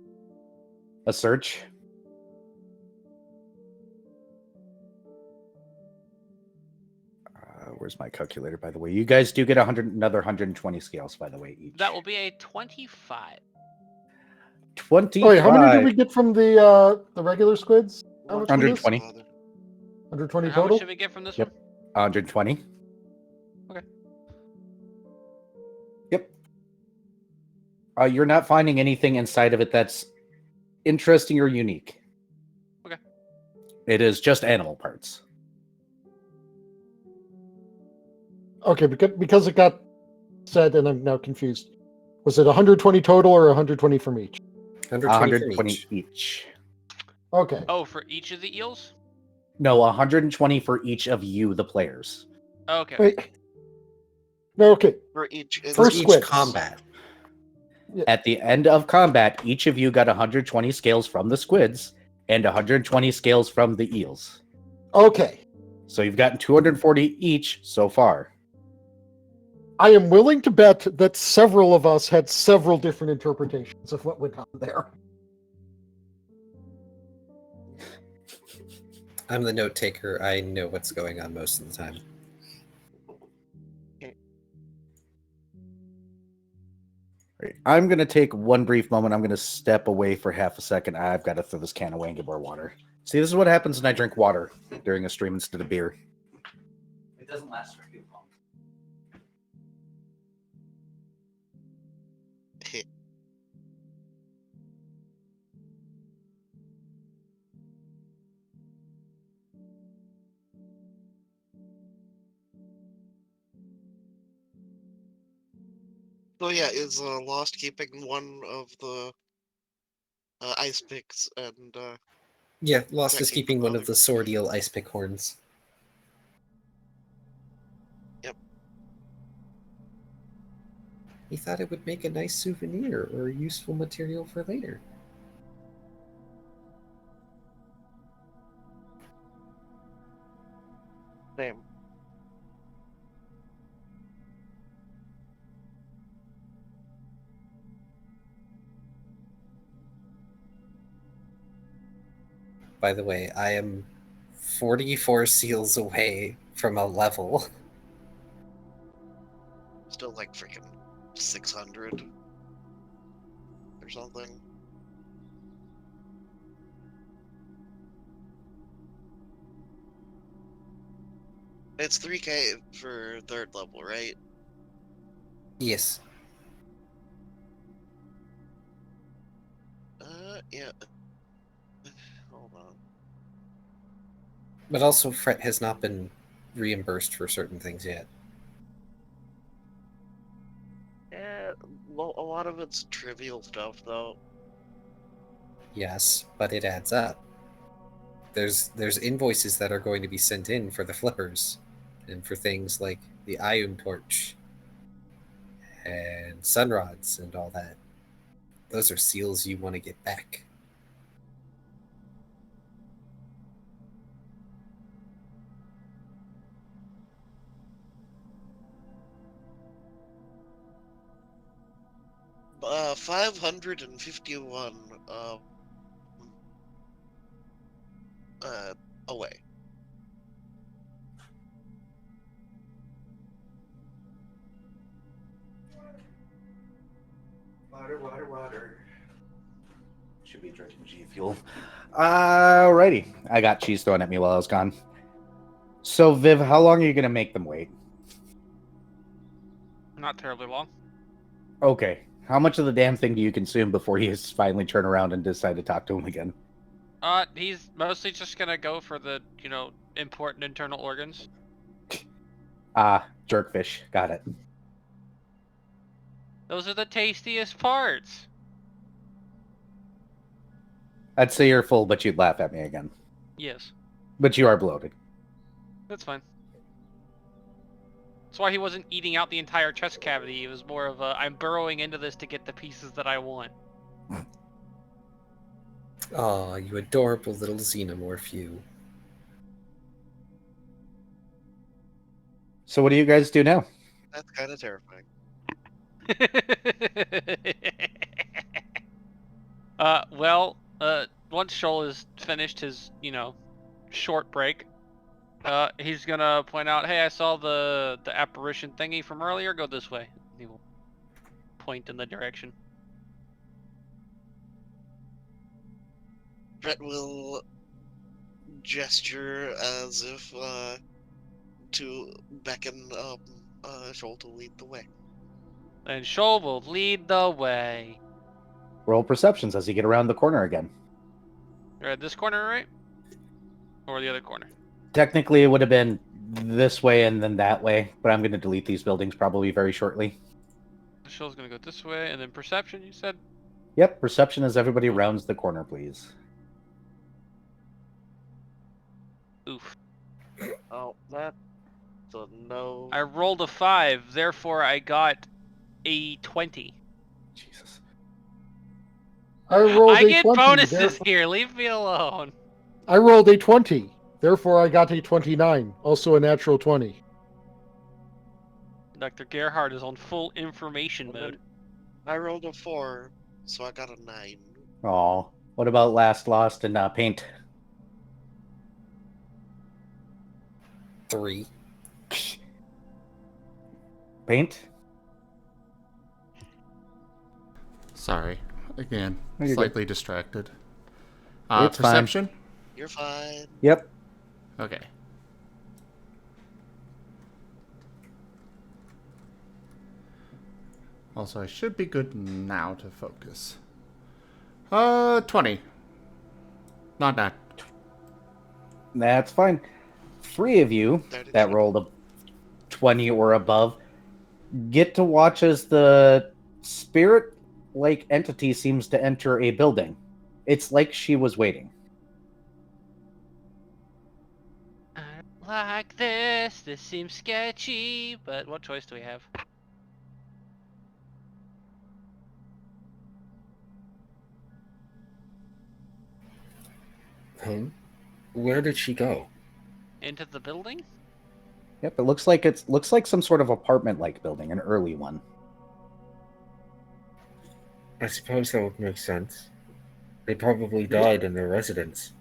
A search. Where's my calculator, by the way? You guys do get another 120 scales, by the way, each. That will be a 25. 25. Oh, wait, how many did we get from the regular squids? How much for this? 120. 120 And how much total? should we get from this Yep. one? 120. Okay. Yep. You're not finding anything inside of it that's interesting or unique. Okay. It is just animal parts. Okay, because it got said, and I'm now confused. Was it 120 total or 120 from each? 120 from each. each. Okay. Oh, for each of the eels? No, 120 for each of you, the players. Okay. Wait. No, okay. For each For First each squid. combat. At the end of combat, each of you got 120 scales from the squids and 120 scales from the eels. Okay. So you've gotten 240 each so far. I am willing to bet that several of us had several different interpretations of what went on there. I'm the note taker. I know what's going on most of the time. Right. I'm going to take one brief moment. I'm going to step away for half a second. I've got to throw this can away and get more water. See, this is what happens when I drink water during a stream instead of beer. It doesn't last for too long. So yeah, is Lost keeping one of the ice picks and Yeah, Lost is checking keeping for one of the others? sword eel ice pick horns. Yep. He thought it would make a nice souvenir or a useful material for later. Same. by the way, I am 44 seals away from a level. Still like freaking 600 or something. It's 3K for 3rd level, right? Yes. Yeah. Hold on. But also, Fret has not been reimbursed for certain things yet. Yeah, well, a lot of it's trivial stuff, though. Yes, but it adds up. There's invoices that are going to be sent in for the flippers, and for things like the Ion Torch and Sunrods and all that. Those are seals you want to get back. Uh, 551 away. Water. Should be drinking G Fuel. Alrighty. I got cheese thrown at me while I was gone. So, Viv, how long are you going to make them wait? Not terribly long. Okay. How much of the damn thing do you consume before you finally turn around and decide to talk to him again? He's mostly just gonna go for the, important internal organs. Jerkfish. Got it. Those are the tastiest parts. I'd say you're full, but you'd laugh at me again. Yes, But you are bloated. that's fine. That's why he wasn't eating out the entire chest cavity. It was more of a, I'm burrowing into this to get the pieces that I want. Aw, you adorable little xenomorph, you. So what do you guys do now? That's kind of terrifying. Once Shoal has finished his, short break, he's gonna point out, hey, I saw the apparition thingy from earlier, go this way. He will point in the direction. Brett will gesture as if to beckon Shoal to lead the way. And Shoal will lead the way. Roll perceptions as you get around the corner again. You're at this corner, right? Or the other corner? Technically, it would have been this way and then that way, but I'm going to delete these buildings probably very shortly. Shoal's gonna go this way, and then perception, you said? Yep, perception as everybody rounds the corner, please. Oof. Oh, that's a no. I rolled a 5, therefore I got a 20. Jesus. I rolled I a get 20. bonuses here, leave me alone. I rolled a 20. Therefore, I got a 29. Also a natural 20. Dr. Gerhard is on full information And mode. then I rolled a 4, so I got a 9. Aw. What about Last Lost and Paint? 3. Sorry. Paint? Again, No, you're slightly distracted. It's fine. Perception? You're fine. Yep. Okay. Also, I should be good now to focus. 20. Not that. That's fine. 3 of you that rolled a 20 or above get to watch as the spirit-like entity seems to enter a building. It's like she was waiting. I don't like this. This seems sketchy, but what choice do we have? Where did she go? Into the building? Yep, it looks like some sort of apartment-like building, an early one. I suppose that would make sense. They probably died in their residence.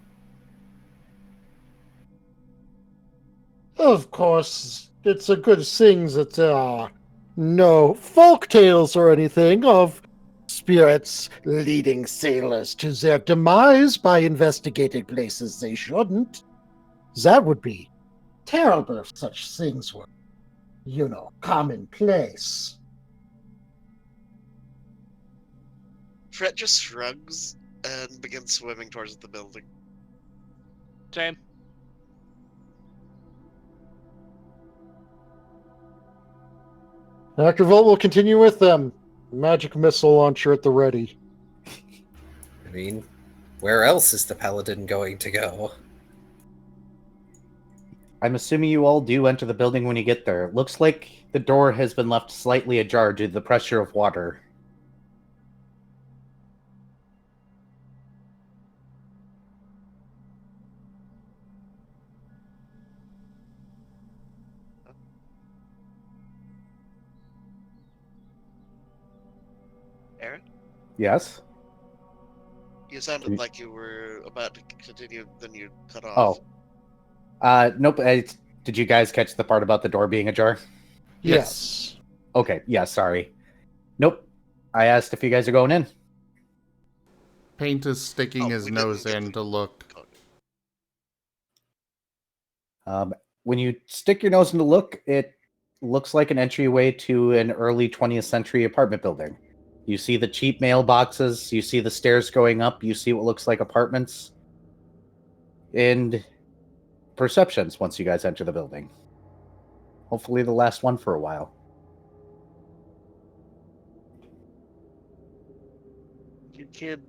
Of course, it's a good thing that there are no folk tales or anything of spirits leading sailors to their demise by investigating places they shouldn't. That would be terrible if such things were, commonplace. Fret just shrugs and begins swimming towards the building. Same. Dr. Volt will continue with them. Magic missile launcher at the ready. I mean, where else is the paladin going to go? I'm assuming you all do enter the building when you get there. It looks like the door has been left slightly ajar due to the pressure of water. Aaron? Yes? You sounded like you were about to continue, then you cut off. Nope. Did you guys catch the part about the door being ajar? Yes. Okay, yeah, sorry. Nope. I asked if you guys are going in. Paint is sticking his we didn't nose get in the- to look. When you stick your nose in to look, it looks like an entryway to an early 20th century apartment building. You see the cheap mailboxes, you see the stairs going up, you see what looks like apartments, and perceptions once you guys enter the building. Hopefully the last one for a while. You kid.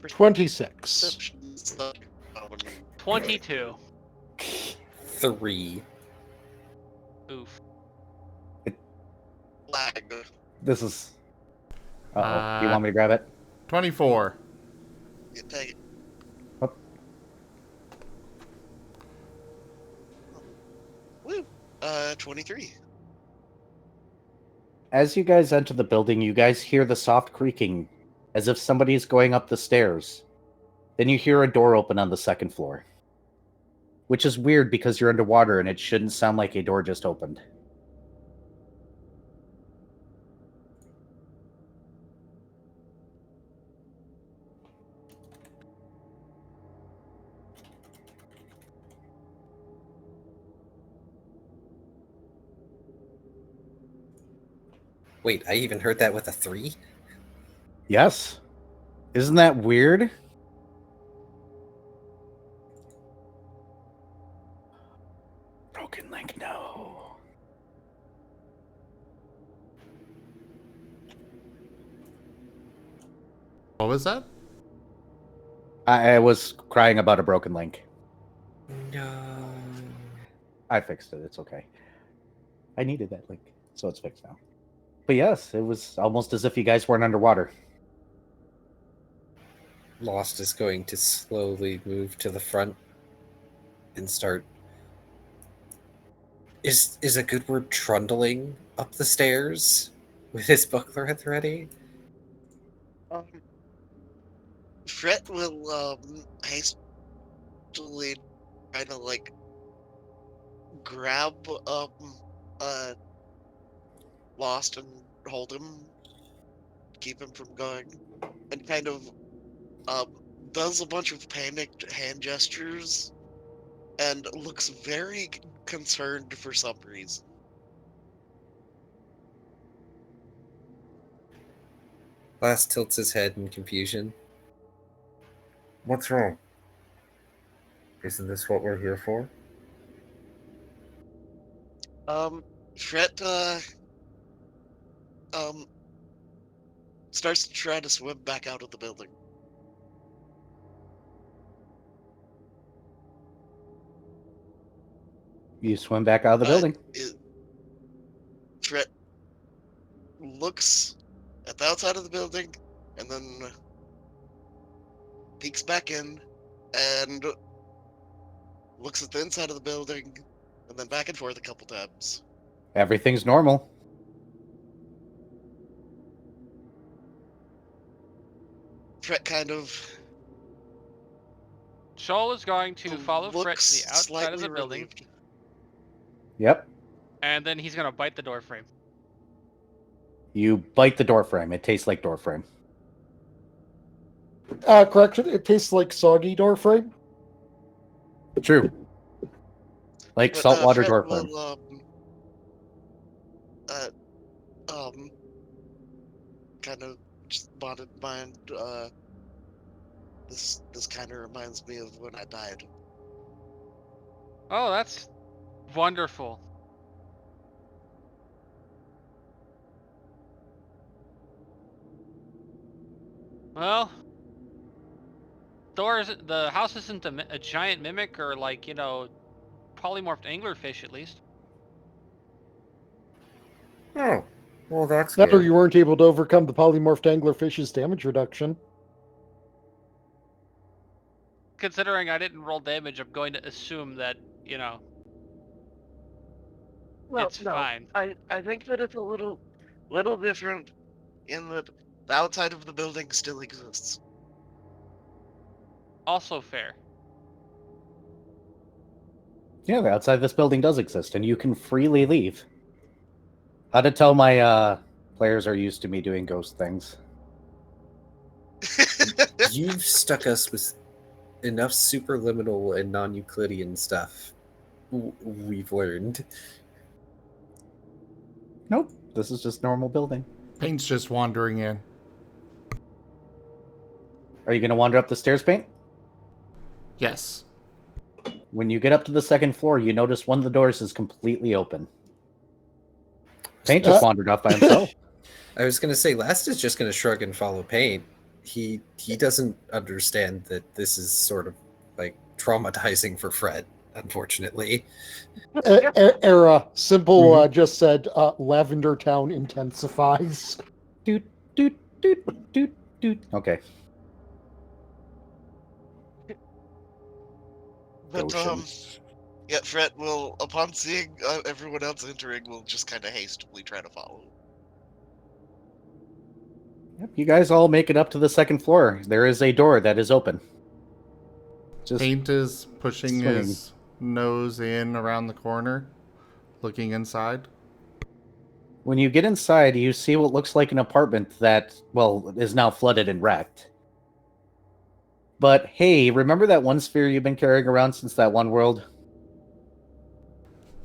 26. Perception's not common. 22. 3. Oof. Lag. This is... Uh-oh. Do you want me to grab it? 24. You take it. Oh. Woo! 23. As you guys enter the building, you guys hear the soft creaking, as if somebody's going up the stairs. Then you hear a door open on the second floor. Which is weird because you're underwater and it shouldn't sound like a door just opened. Wait, I even heard that with a 3? Yes. Isn't that weird? Broken link, no. What was that? I was crying about a broken link. No. I fixed it. It's okay. I needed that link, so it's fixed now. But yes, it was almost as if you guys weren't underwater. Lost is going to slowly move to the front and start. Is a good word trundling up the stairs with his buckler at the ready? Fret will hastily try to like grab Lost and hold him, keep him from going, and kind of does a bunch of panicked hand gestures and looks very concerned for some reason. Last tilts his head in confusion. What's wrong? Isn't this what we're here for? Fret starts to try to swim back out of the building. You swim back out of the building. Fret looks at the outside of the building and then peeks back in and looks at the inside of the building and then back and forth a couple times. Everything's normal. Fret kind of Shoal is going to follow Fret to the outside of slightly the building. relieved. Yep. And then he's gonna bite the door frame. You bite the door frame. It tastes like door frame. Correction, it tastes like soggy door frame. True. Like But saltwater Fred door frame. will uh, kind of just brought in mind. This kind of reminds me of when I died. Oh, that's wonderful. Well, the house isn't a giant mimic or like, polymorphed anglerfish at least. Oh, well, that's That or good. you weren't able to overcome the polymorphed anglerfish's damage reduction. Considering I didn't roll damage, I'm going to assume that, Well, it's no, fine. I think that it's a little different. In that the outside of the building still exists. Also fair. Yeah, the outside this building does exist, and you can freely leave. How to tell my players are used to me doing ghost things. You've stuck us with enough superliminal and non-Euclidean stuff. We've learned. Nope, this is just normal building. Paint's just wandering in. Are you going to wander up the stairs, Paint? Yes. When you get up to the second floor, you notice one of the doors is completely open. Paint just wandered off by himself. I was going to say, Last is just going to shrug and follow Paint. He doesn't understand that this is sort of like traumatizing for Fred, unfortunately. Era simple just said Lavender Town intensifies. Doot, doot, doot, doot, doot. Okay. But Goshen. yeah, Fred will, upon seeing everyone else entering, will just kind of hastily try to follow. Yep, you guys all make it up to the second floor. There is a door that is open. Just Paint is pushing swinging. his nose in around the corner, looking inside. When you get inside, you see what looks like an apartment that, well, is now flooded and wrecked. But hey, remember that one sphere you've been carrying around since that one world?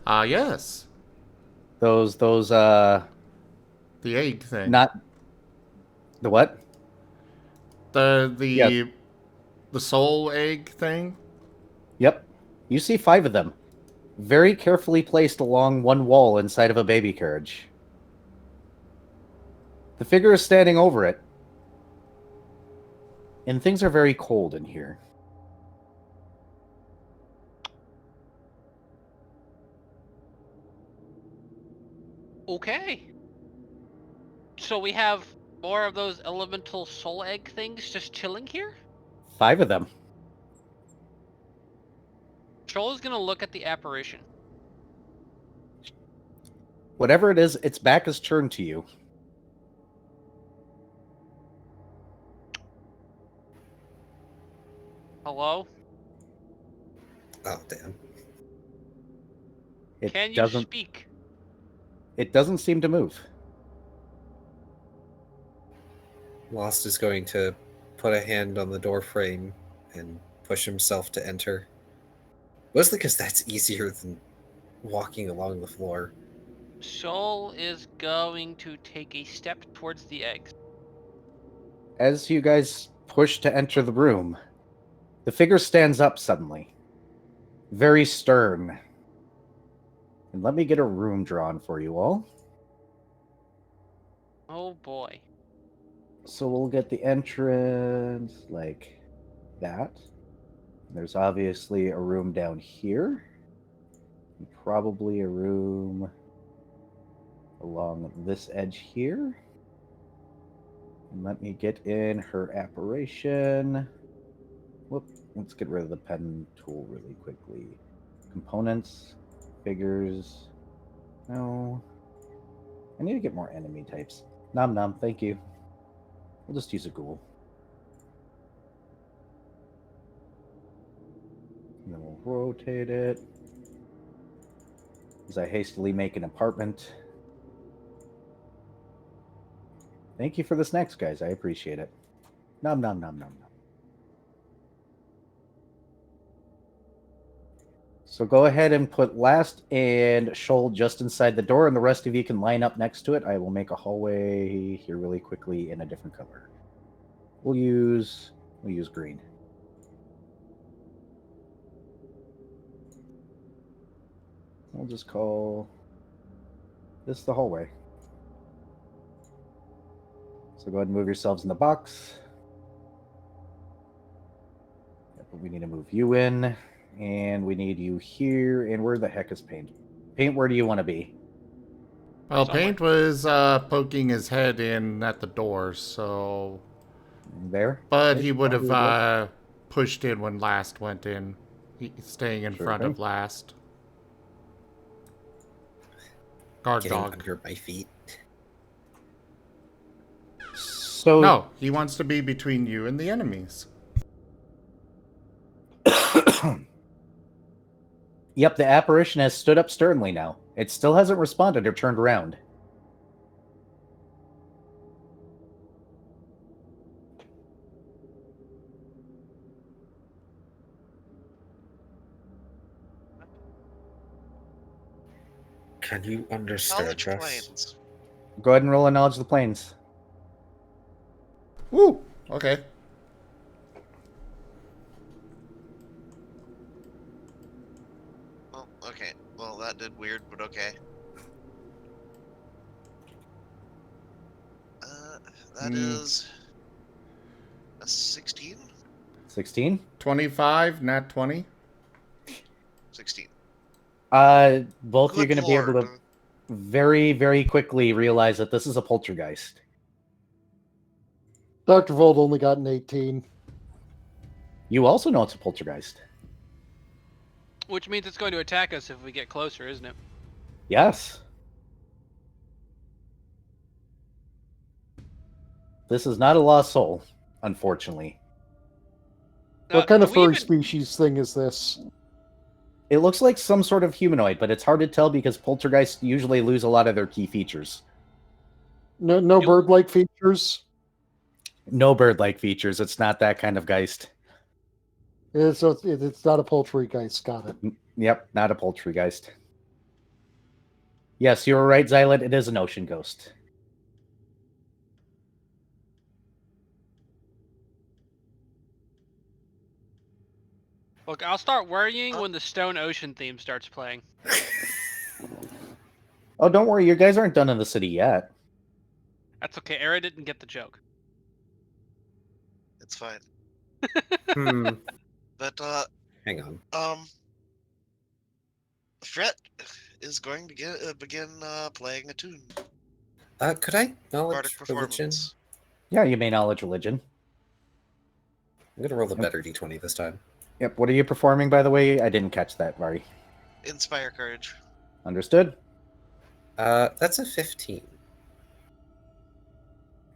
Yes. Those The egg thing. not the what? The soul egg thing. Yep. You see 5 of them, very carefully placed along one wall inside of a baby carriage. The figure is standing over it. And things are very cold in here. Okay. So we have more of those elemental soul egg things just chilling here? 5 of them. Shoal is gonna look at the apparition. Whatever it is, its back is turned to you. Hello? Oh, damn. It Can you doesn't. speak? It doesn't seem to move. Lost is going to put a hand on the door frame and push himself to enter. Mostly because that's easier than walking along the floor. Shoal is going to take a step towards the eggs. As you guys push to enter the room, the figure stands up suddenly. Very stern. And let me get a room drawn for you all. Oh boy. So we'll get the entrance like that. There's obviously a room down here. And probably a room along this edge here. And let me get in her apparition. Whoop, let's get rid of the pen tool really quickly. Components, figures. No. I need to get more enemy types. Nom nom, thank you. We'll just use a ghoul. And then we'll rotate it. as I hastily make an apartment. Thank you for the snacks, guys. I appreciate it. Nom nom nom nom nom. So go ahead and put Last and Shoal just inside the door, and the rest of you can line up next to it. I will make a hallway here really quickly in a different color. We'll use green. We'll just call this the hallway. So go ahead and move yourselves in the box. But we need to move you in, and we need you here. And where the heck is Paint? Paint, where do you want to be? Well, Paint was poking his head in at the door, so... There? But he would have pushed in when Last went in. Staying in front of Last. Guard Getting dog. under my feet. So No, he wants to be between you and the enemies. Yep, the apparition has stood up sternly now. It still hasn't responded or turned around. Can you understand Knowledge us? planes. Go ahead and roll a knowledge of the planes. Woo! Okay. Oh, okay. Well, that did weird, but okay. That is a 16? 16? 25, nat 20. 16. Both Good you're going to be able to lord. very, very quickly realize that this is a poltergeist. Dr. Vold only got an 18. You also know it's a poltergeist. Which means it's going to attack us if we get closer, isn't it? Yes. This is not a lost soul, unfortunately. What kind of do we furry even- species thing is this? It looks like some sort of humanoid, but it's hard to tell because poltergeists usually lose a lot of their key features. No Do- bird-like features? No bird-like features. It's not that kind of geist. It's not a poultrygeist. Got it. Yep, not a poltergeist. Yes, you were right, Xylet. It is an ocean ghost. Look, I'll start worrying when the Stone Ocean theme starts playing. Oh, don't worry. You guys aren't done in the city yet. That's okay. Era didn't get the joke. It's fine. Hmm. But, Hang on. Fret is going to begin playing a tune. Could I knowledge Bardic religion? performance. Yeah, you may knowledge religion. I'm gonna roll the better d20 this time. Yep. What are you performing, by the way? I didn't catch that, Vari. Inspire courage. Understood. That's a 15.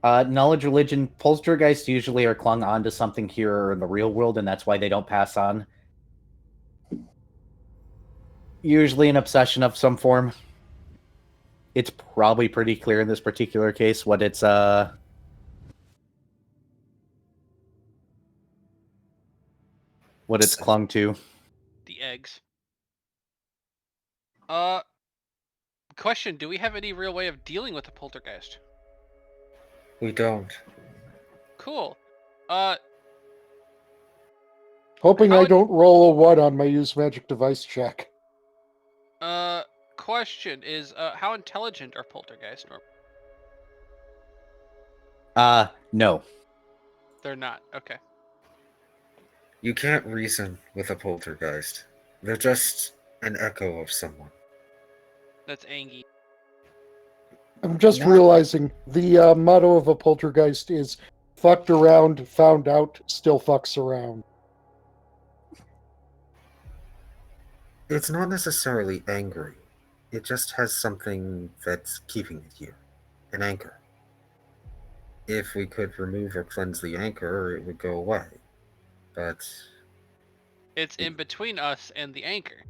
Knowledge religion. Poltergeists usually are clung on to something here in the real world, and that's why they don't pass on. Usually an obsession of some form. It's probably pretty clear in this particular case what it's clung to. The eggs. Question, do we have any real way of dealing with a poltergeist? We don't. Cool. Hoping How I it- don't roll a 1 on my use magic device check. Question is, how intelligent are poltergeists? No. They're not. Okay. You can't reason with a poltergeist. They're just an echo of someone. That's Angie. I'm just Not- realizing the motto of a poltergeist is fucked around, found out, still fucks around. It's not necessarily angry. It just has something that's keeping it here. An anchor. If we could remove or cleanse the anchor, it would go away. But It's in between us and the anchor.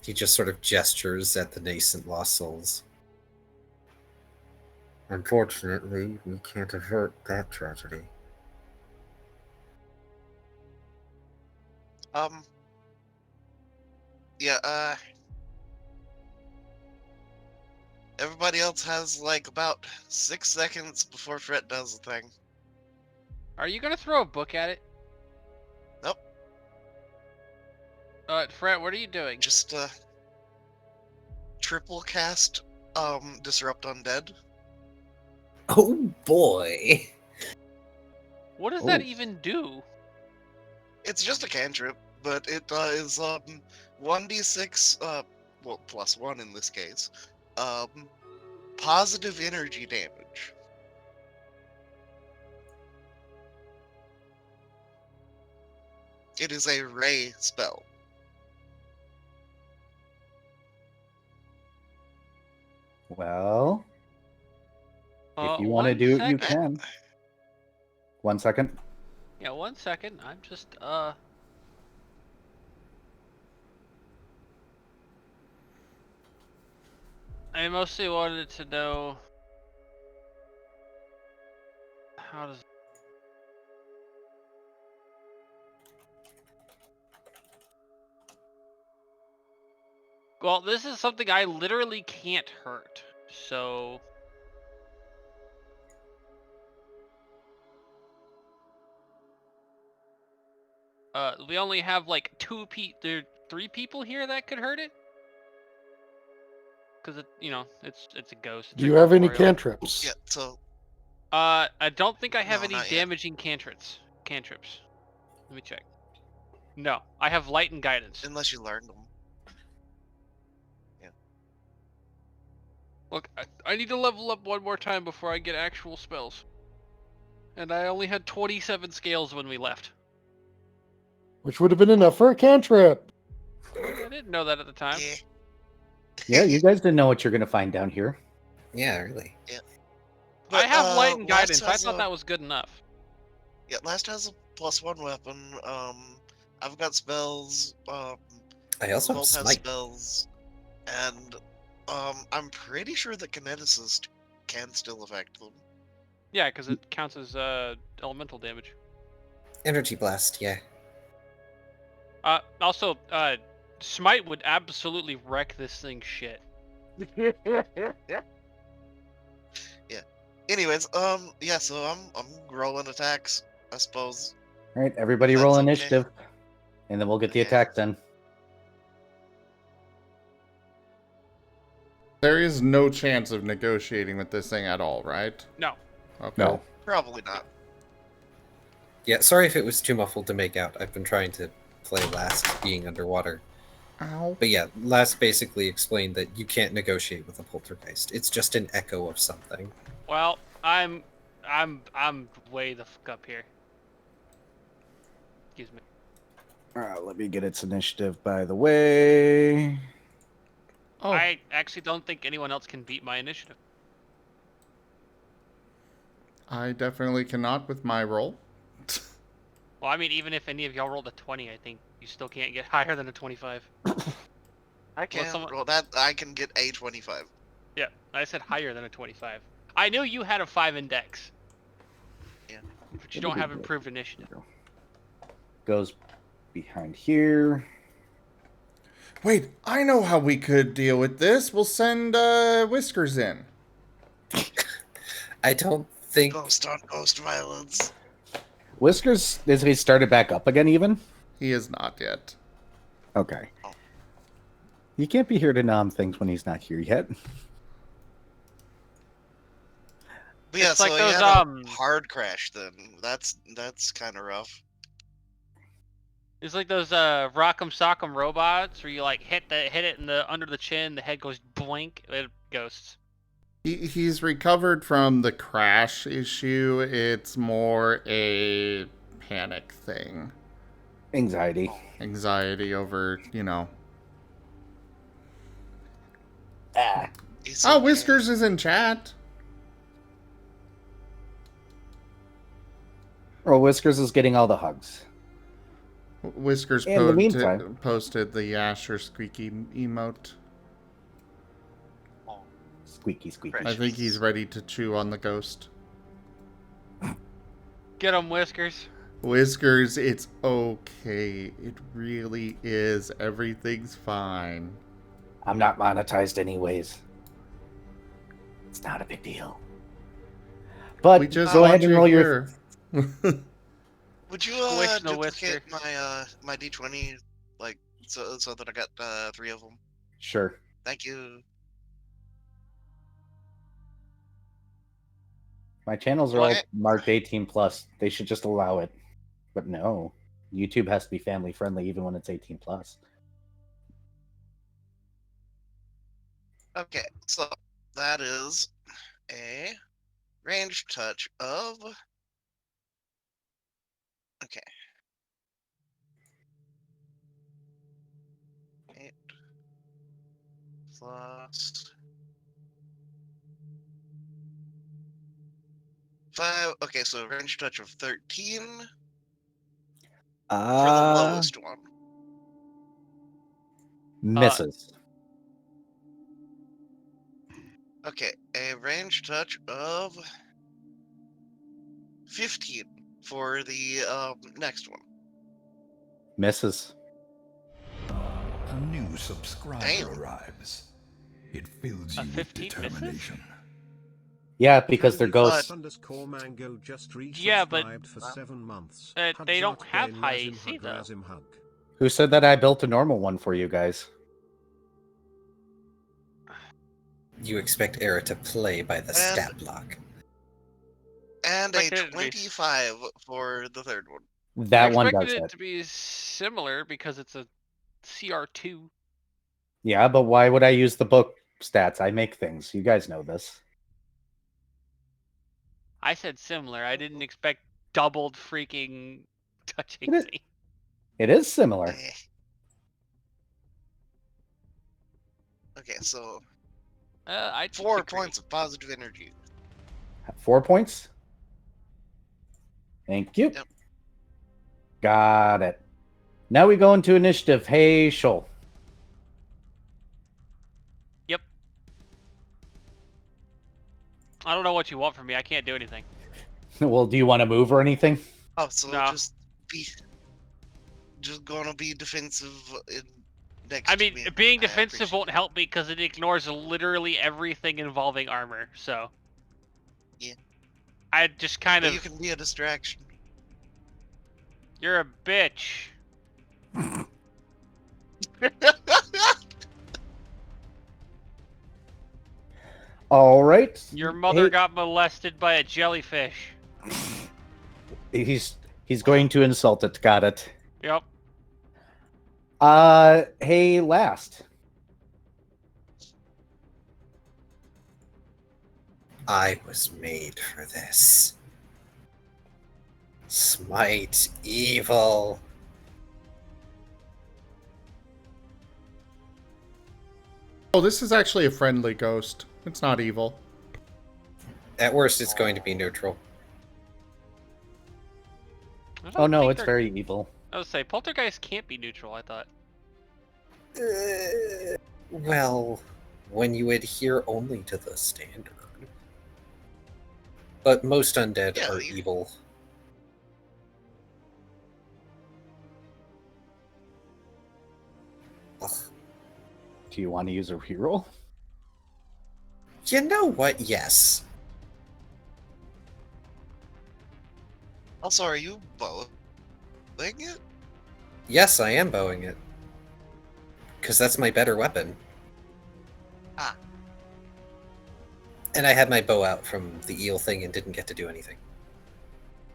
He just sort of gestures at the nascent lost souls. Unfortunately, we can't avert that tragedy. Yeah, everybody else has like about 6 seconds before Fred does the thing. Are you gonna throw a book at it? Nope. Fred, what are you doing? Just triple cast Disrupt Undead. Oh boy! What does that even do? It's just a cantrip, but it is 1d6 well, +1 in this case. Positive energy damage. It is a ray spell. Well, if you want to one do it, you second. can. 1 second. Yeah, 1 second. I'm just I mostly wanted to know how does. Well, this is something I literally can't hurt, so. We only have like there are 3 people here that could hurt it. Because it's a ghost. Do you have any cantrips? Yeah, so. I don't think I have No, any not yet. damaging cantrips. Let me check. No, I have light and guidance. Unless you learned them. Yeah. Look, I need to level up one more time before I get actual spells. And I only had 27 scales when we left. Which would have been enough for a cantrip. I didn't know that at the time. Yeah. Yeah, you guys didn't know what you're going to find down here. Yeah, really. Yeah. I have light and Last guidance. I has thought a- that was good enough. Yeah, last has a +1 weapon. I've got spells. I also have Bolt has smite. spells, and I'm pretty sure that kineticist can still affect them. Yeah, because it counts as elemental damage. Energy blast, yeah. Also, smite would absolutely wreck this thing shit. Anyways, yeah. So I'm rolling attacks, I suppose. All right, everybody That's roll okay. initiative, and then we'll get the Okay. attack done. There is no chance of negotiating with this thing at all, right? No. Okay. No. Probably not. Yeah, sorry if it was too muffled to make out. I've been trying to play Last being underwater. Ow. But yeah, Last basically explained that you can't negotiate with a poltergeist. It's just an echo of something. Well, I'm way the fuck up here. Excuse me. Let me get its initiative, by the way. Oh, I actually don't think anyone else can beat my initiative. I definitely cannot with my roll. Well, I mean, even if any of y'all rolled a 20, I think you still can't get higher than a 25. I can. someone- Well, that I can get a 25. Yeah, I said higher than a 25. I knew you had a 5 in dex. Yeah. But you don't have improved initiative. Goes behind here. Wait, I know how we could deal with this. We'll send Whiskers in. I don't think... Ghost on ghost violence. Whiskers, is he started back up again even? He is not yet. Okay. You can't be here to nom things when he's not here yet. But yeah, It's so like he those, had a hard crash then. That's kind of rough. It's like those Rock'em Sock'em robots where you like hit it in the under the chin, the head goes blink, it ghosts. He's recovered from the crash issue. It's more a panic thing. Anxiety. Anxiety over, Ah. It's Oh, okay. Whiskers is in chat. Well, Whiskers is getting all the hugs. Whiskers In the meantime- posted the Asher squeaky emote. Squeaky, squeaky. I think he's ready to chew on the ghost. Get him, Whiskers. Whiskers, it's okay. It really is. Everything's fine. I'm not monetized anyways. It's not a big deal. But We just go want ahead and you roll your. here. Would you Squish the duplicate whisker. my d20 like so that I got 3 of them? Sure. Thank you. My channels are all What? marked 18 plus. They should just allow it. But no. YouTube has to be family friendly even when it's 18 plus. Okay, so that is a ranged touch of. Okay. 8 plus 5. Okay, so range touch of 13 for the lowest one. Misses. Okay, a range touch of 15 for the next one. Misses. A new subscriber Damn. arrives. It fills A you with 15 misses? determination. Yeah, because they're ghosts. _mango just Yeah, but resubscribed for 7 months. they don't Hadzak have Bain high Lazim AC Hug though. Lazim Hug. Who said that I built a normal one for you guys? You expect Era to play by the And- stat block. And a Expected it to be 25 for the third one. That I one expected does it it. to be similar because it's a CR2. Yeah, but why would I use the book stats? I make things. You guys know this. I said similar. I didn't expect doubled freaking touch It is- AC. It is similar. Eh. Okay, so I 4 disagree. points of positive energy. 4 points? Thank you. Yep. Got it. Now we go into initiative. Hey, Shoal. Yep. I don't know what you want from me. I can't do anything. Well, do you want to move or anything? Oh, so No. just gonna be defensive next I to mean, me. being I defensive appreciate won't it. help me because it ignores literally everything involving armor. So. Yeah. I just kind But of. you can be a distraction. You're a bitch. All right. Your mother Hey, got molested by a jellyfish. He's going to insult it. Got it. Yep. Hey, last. I was made for this. Smite evil. Oh, this is actually a friendly ghost. It's not evil. At worst, it's going to be neutral. I Oh don't no, think it's they're- very evil. I would say poltergeist can't be neutral. I thought. Well, when you adhere only to the standard. But most undead Yeah, are you- evil. Ugh. Do you want to use a reroll? You know what? Yes. Also, are you bowing it? Yes, I am bowing it. Because that's my better weapon. Ah. And I had my bow out from the eel thing and didn't get to do anything.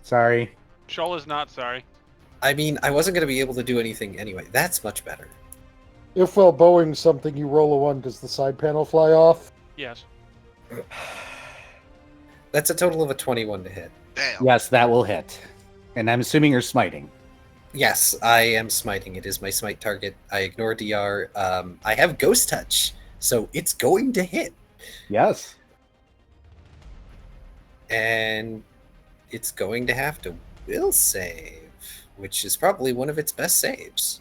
Sorry. Shoal is not sorry. I mean, I wasn't going to be able to do anything anyway. That's much better. If while bowing something you roll a 1, does the side panel fly off? Yes. That's a total of a 21 to hit. Damn. Yes, that will hit. And I'm assuming you're smiting. Yes, I am smiting. It is my smite target. I ignore DR. I have Ghost Touch, so it's going to hit. Yes. And it's going to have to will save, which is probably one of its best saves.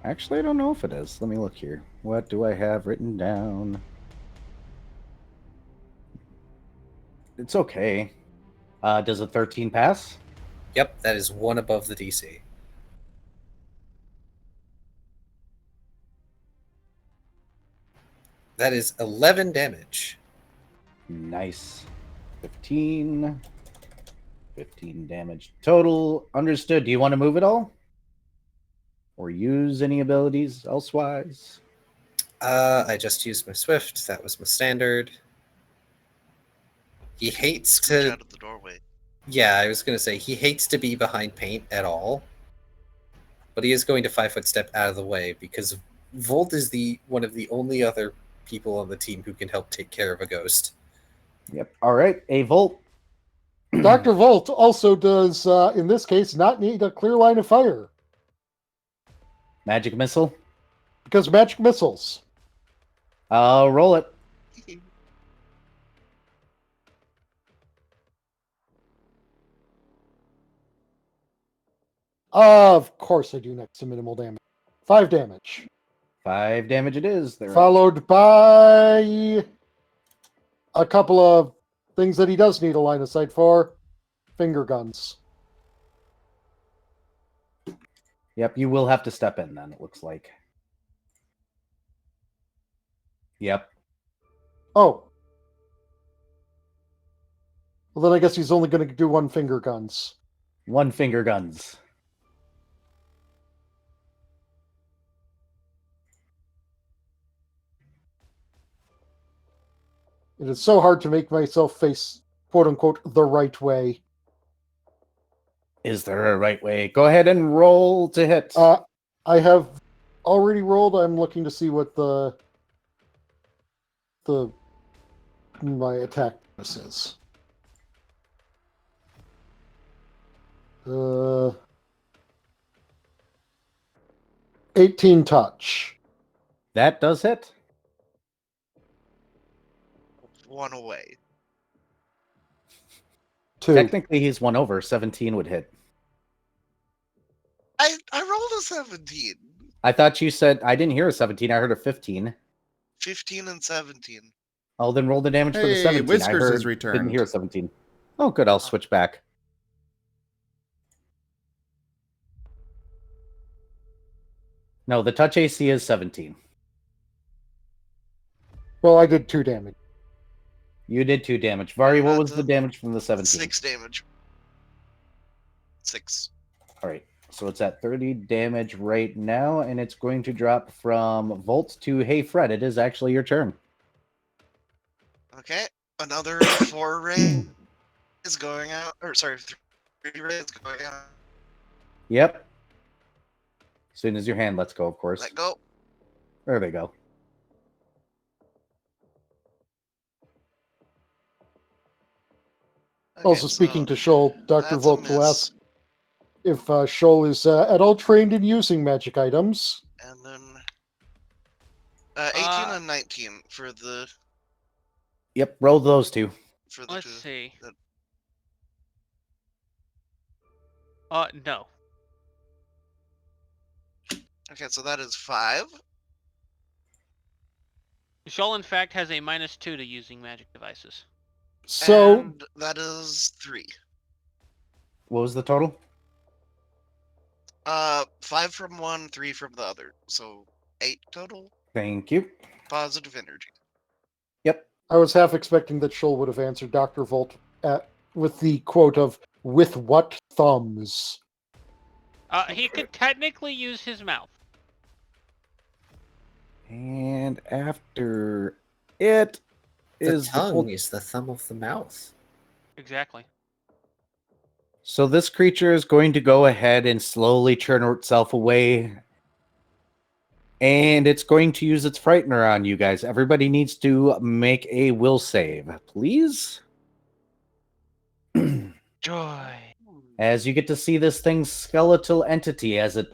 Actually, I don't know if it is. Let me look here. What do I have written down? It's okay. Does a 13 pass? Yep, that is one above the DC. That is 11 damage. Nice. 15. 15 damage total. Understood. Do you want to move it all? Or use any abilities elsewise? I just used my Swift. That was my standard. He hates Scooch to... out of the doorway. Yeah, I was going to say, he hates to be behind paint at all. But he is going to 5-foot step out of the way because Volt is one of the only other people on the team who can help take care of a ghost. Yep. All right. A Volt. Dr. Volt also does, in this case, not need a clear line of fire. Magic missile. Because magic missiles. Roll it. Of course I do next to minimal damage. 5 damage. 5 damage it is. There. Followed by a couple of things that he does need a line of sight for. Finger guns. Yep, you will have to step in then, it looks like. Yep. Oh. Well, then I guess he's only going to do 1 finger guns. 1 finger guns. It is so hard to make myself face, quote-unquote, the right way. Is there a right way? Go ahead and roll to hit. I have already rolled. I'm looking to see what my attack bonus is. 18 touch. That does hit. 1 away. 2. Technically, he's 1 over. 17 would hit. I rolled a 17. I thought you said... I didn't hear a 17. I heard a 15. 15 and 17. Oh, then roll the damage for the Hey, 17. Whiskers I has returned. Didn't hear a 17. Oh, good. I'll switch back. No, the touch AC is 17. Well, I did 2 damage. You did 2 damage. Vari, what was the damage from the 17? 6 damage. 6. All right. So it's at 30 damage right now, and it's going to drop from Volt to Hey Fred. It is actually your turn. Okay. Another 4 ray is going out. Or, sorry, 3 ray is going out. Yep. As soon as your hand lets go, of course. Let go. There they go. Okay, Also, speaking to Shoal, Dr. that's a Volt will miss. ask if Shoal is at all trained in using magic items. And then 18 and 19 for the Yep, roll those two. for the Let's two. see. that- No. Okay, so that is 5. Shoal, in fact, has a -2 to using magic devices. So, And that is 3. What was the total? 5 from one, 3 from the other. So 8 total. Thank you. Positive energy. Yep. I was half expecting that Shoal would have answered Dr. Volt with the quote of, "With what thumbs?" He could technically use his mouth. And after it The is tongue is the thumb of the mouth. Exactly. So this creature is going to go ahead and slowly turn itself away. And it's going to use its Frightener on you guys. Everybody needs to make a will save, please. Joy. As you get to see this thing's skeletal entity as it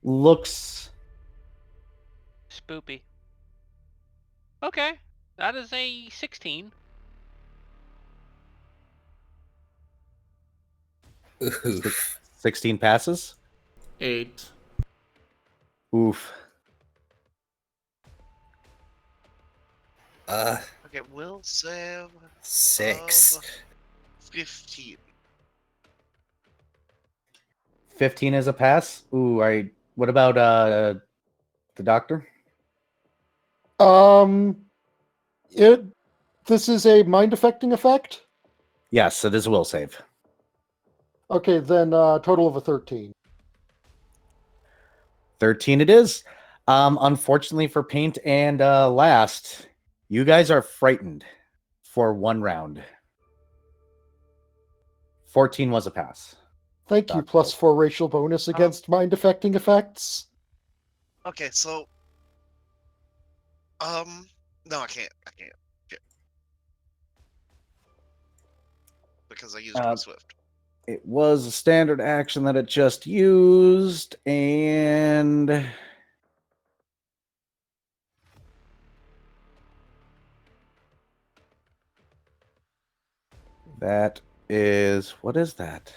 looks... Spoopy. Okay. That is a 16. Oof. 16 passes. 8. Oof. Okay, will save 6. of 15. 15 is a pass. Ooh, what about the doctor? This is a mind affecting effect. Yes, it is a will save. Okay, then total of a 13. 13 it is. Unfortunately for Paint and Last, you guys are frightened for 1 round. 14 was a pass. Thank you. Dr. +4 racial bonus against mind affecting effects. Okay, so no, I can't. Yeah. Because I used my Swift. It was a standard action that it just used, and that is, what is that?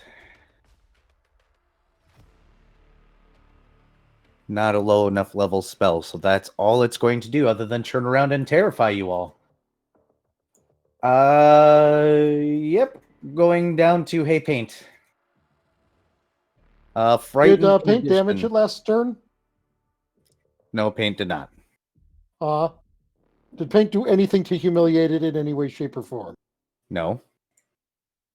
Not a low enough level spell, so that's all it's going to do other than turn around and terrify you all. Yep. Going down to Hey Paint. Frightened Did Paint condition. damage it last turn? No, Paint did not. Did Paint do anything to humiliate it in any way, shape, or form? No.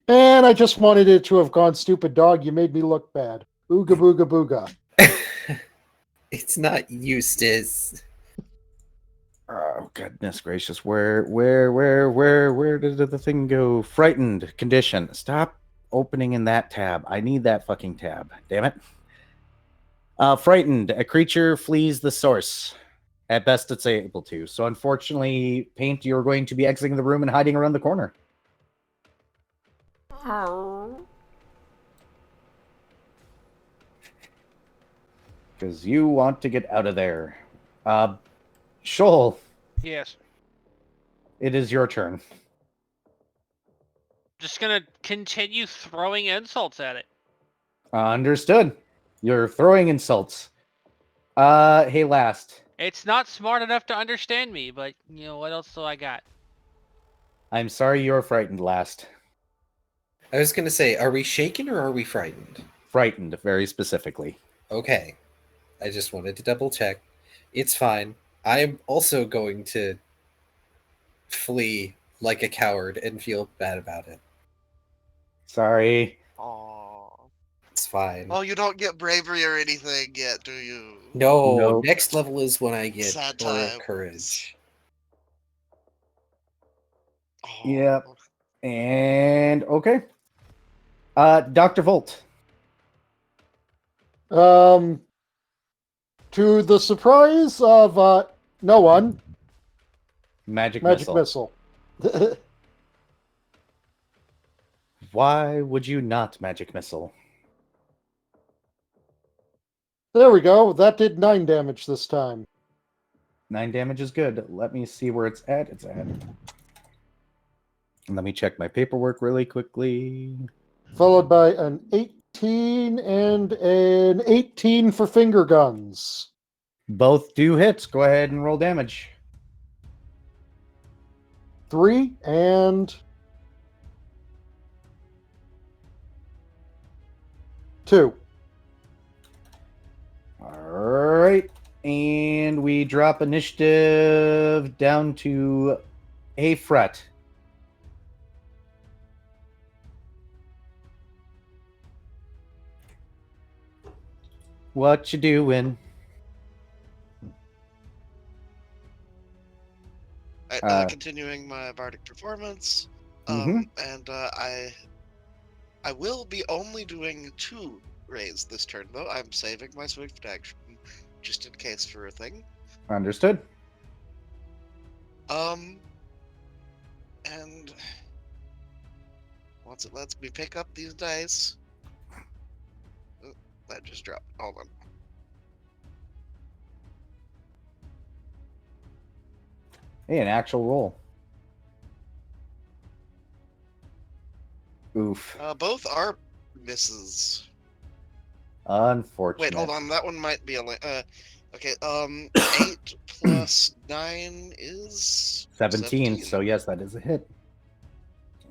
And I just wanted it to have gone stupid dog. You made me look bad. Ooga booga booga. It's not Eustace. Oh, goodness gracious. Where did the thing go? Frightened condition. Stop opening in that tab. I need that fucking tab. Damn it. Frightened. A creature flees the source. At best, it's able to. So, unfortunately, Paint, you're going to be exiting the room and hiding around the corner. Because you want to get out of there. Shoal, Yes. it is your turn. Just gonna continue throwing insults at it. Understood. You're throwing insults. Hey, Last. It's not smart enough to understand me, but you know what else do I got? I'm sorry you're frightened, Last. I was going to say, are we shaken or are we frightened? Frightened, very specifically. Okay. I just wanted to double check. It's fine. I'm also going to flee like a coward and feel bad about it. Sorry. Oh. It's fine. Oh, you don't get bravery or anything yet, do you? No, Nope. next level is when I get Sad Aura of times. Courage. Oh. Yep. And, okay. Dr. Volt. To the surprise of no one, Magic missile. Why would you not Magic Missile? There we go. That did 9 damage this time. 9 damage is good. Let me see where it's at. It's at. Let me check my paperwork really quickly. Followed by an 18 and an 18 for finger guns. Both do hits. Go ahead and roll damage. 3 and 2. Alright. And we drop initiative down to a fret. What you doing? Continuing my bardic performance, Mhm. and I will be only doing 2 rays this turn, though. I'm saving my swift action just in case for a thing. Understood. And once it lets me pick up these dice, that just dropped. Hold on. Hey, an actual roll. Oof. Both are misses. Unfortunate. Wait, hold on. That one might be a. Okay. 8 plus 9 is 17. So yes, that is a hit.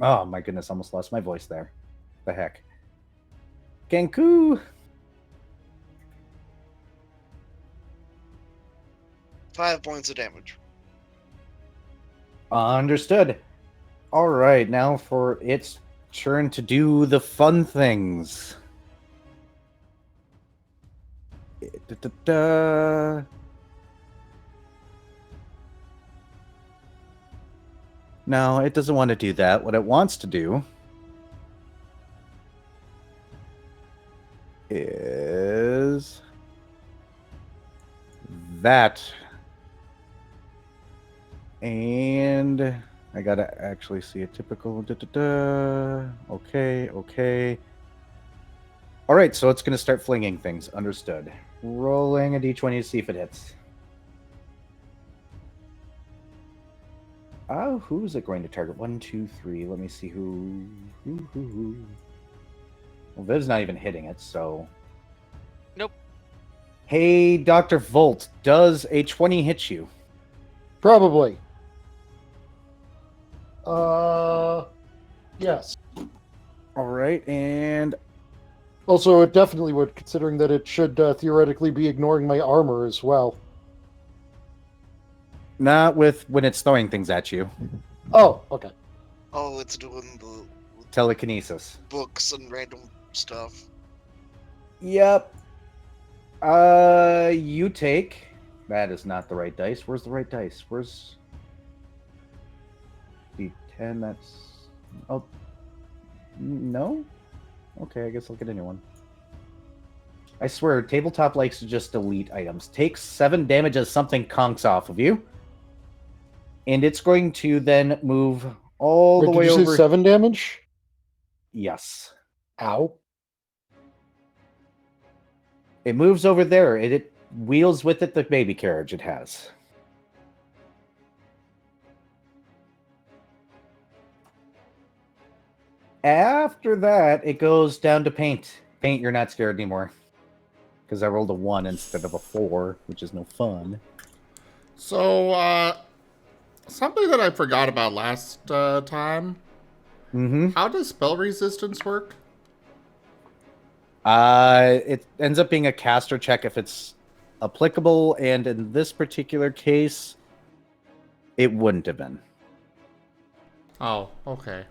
Oh my goodness, almost lost my voice there. The heck. Genku. 5 points of damage. Understood. All right, now for its turn to do the fun things. No, it doesn't want to do that. What it wants to do is that. And I gotta actually see a typical. Okay. All right, so it's gonna start flinging things. Understood. Rolling a d20 to see if it hits. Oh, who's it going to target? 1, 2, 3. Let me see who. Well, Viv's not even hitting it, so. Nope. Hey, Dr. Volt, does a 20 hit you? Probably. Yes. All right, and Also, it definitely would, considering that it should theoretically be ignoring my armor as well. not with when it's throwing things at you. Oh, okay. Oh, it's doing the Telekinesis. books and random stuff. Yep. You take. That is not the right dice. Where's the right dice? Where's D10? That's. Oh. No? Okay, I guess I'll get a new one. I swear, Tabletop likes to just delete items. Takes 7 damage as something conks off of you. And it's going to then move all Wait, the way did you over. say 7 damage? Yes. Ow. It moves over there. It wheels with it the baby carriage it has. After that, it goes down to paint. Paint, you're not scared anymore. Because I rolled a 1 instead of a 4, which is no fun. So, something that I forgot about last time. Mm-hmm. How does spell resistance work? It ends up being a caster check if it's applicable, and in this particular case, it wouldn't have been. Oh, okay.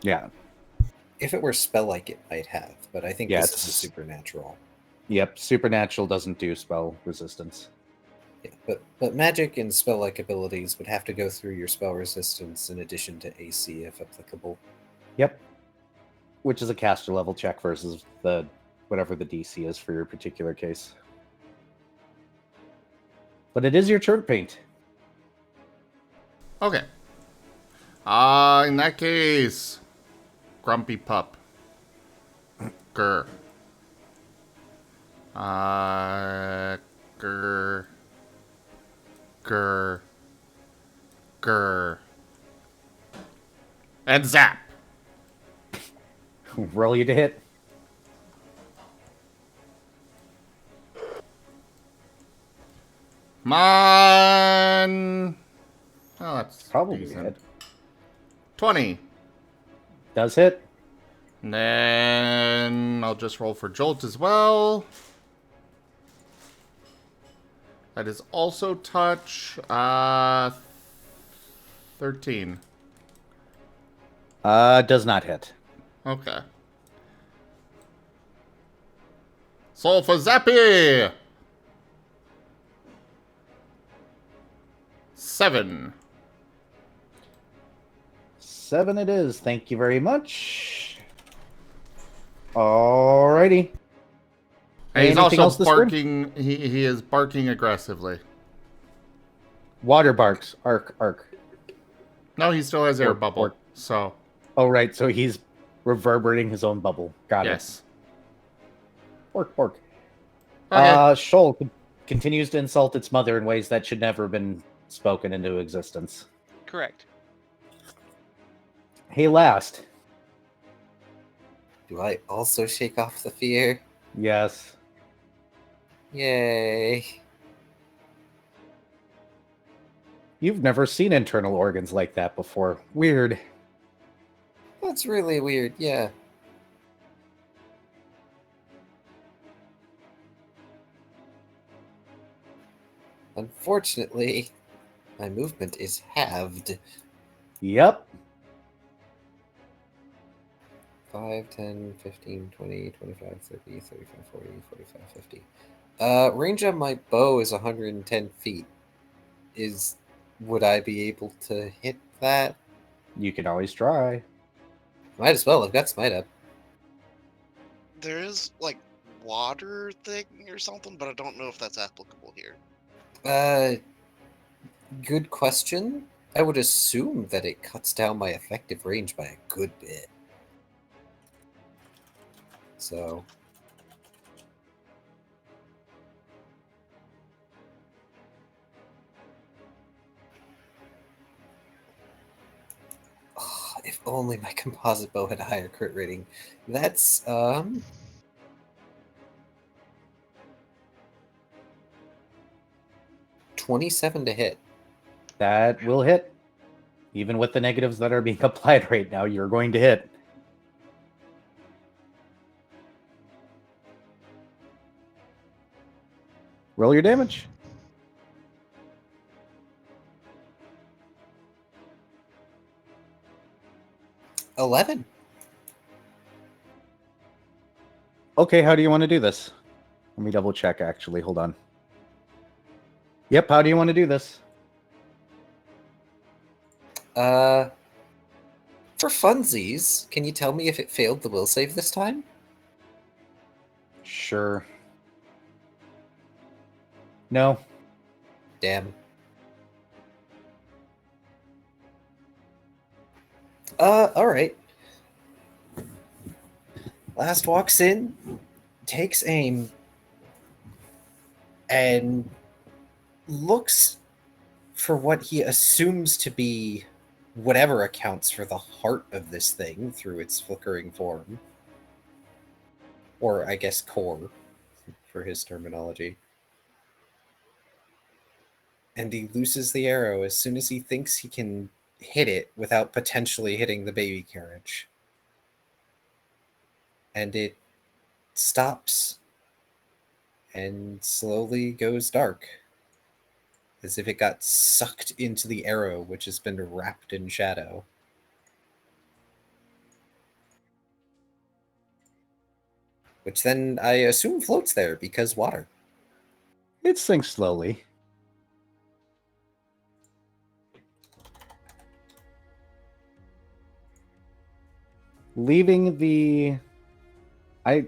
Yeah. If it were spell-like, it might have, but I think Yeah, this is a it's- supernatural. Yep, supernatural doesn't do spell resistance. Yeah, but magic and spell-like abilities would have to go through your spell resistance in addition to AC if applicable. Yep. Which is a caster level check versus the whatever the DC is for your particular case. But it is your turn, Paint. Okay. In that case, Grumpy Pup. Grr. Grr. Grr. Grr. And zap. Roll you to hit. Come on. Oh, that's Probably decent. hit. 20. Does hit. And then I'll just roll for Jolt as well. That is also touch. 13. Does not hit. Okay. Soul for Zappy! 7. 7 it is. Thank you very much. Alrighty. And he's Anything else also this turn? barking. He is barking aggressively. Water barks. Arc. No, he still has air Orc, bubble. orc. So, Oh, right. So he's reverberating his own bubble. Got yes. it. Orc. Okay. Shoal continues to insult its mother in ways that should never have been spoken into existence. Correct. Hey, last. Do I also shake off the fear? Yes. Yay. You've never seen internal organs like that before. Weird. That's really weird, yeah. Unfortunately, my movement is halved. Yep. 5, 10, 15, 20, 25, 30, 35, 40, 45, 50. Range on my bow is 110 feet. Would I be able to hit that? You can always try. Might as well. I've got Smite up. There is like water thing or something, but I don't know if that's applicable here. Good question. I would assume that it cuts down my effective range by a good bit. So... Oh, if only my composite bow had a higher crit rating. That's, 27 to hit. That will hit. Even with the negatives that are being applied right now, you're going to hit. Roll your damage. $11. Okay, how do you want to do this? Let me double check, actually. Hold on. Yep, how do you want to do this? For funsies, can you tell me if it failed the will save this time? Sure. No. Damn. Alright. Last walks in, takes aim, and looks for what he assumes to be whatever accounts for the heart of this thing through its flickering form. Or, I guess, core, for his terminology. And he looses the arrow as soon as he thinks he can hit it without potentially hitting the baby carriage. And it stops and slowly goes dark, as if it got sucked into the arrow, which has been wrapped in shadow. Which then, I assume, floats there, because water. It sinks slowly. Leaving the... I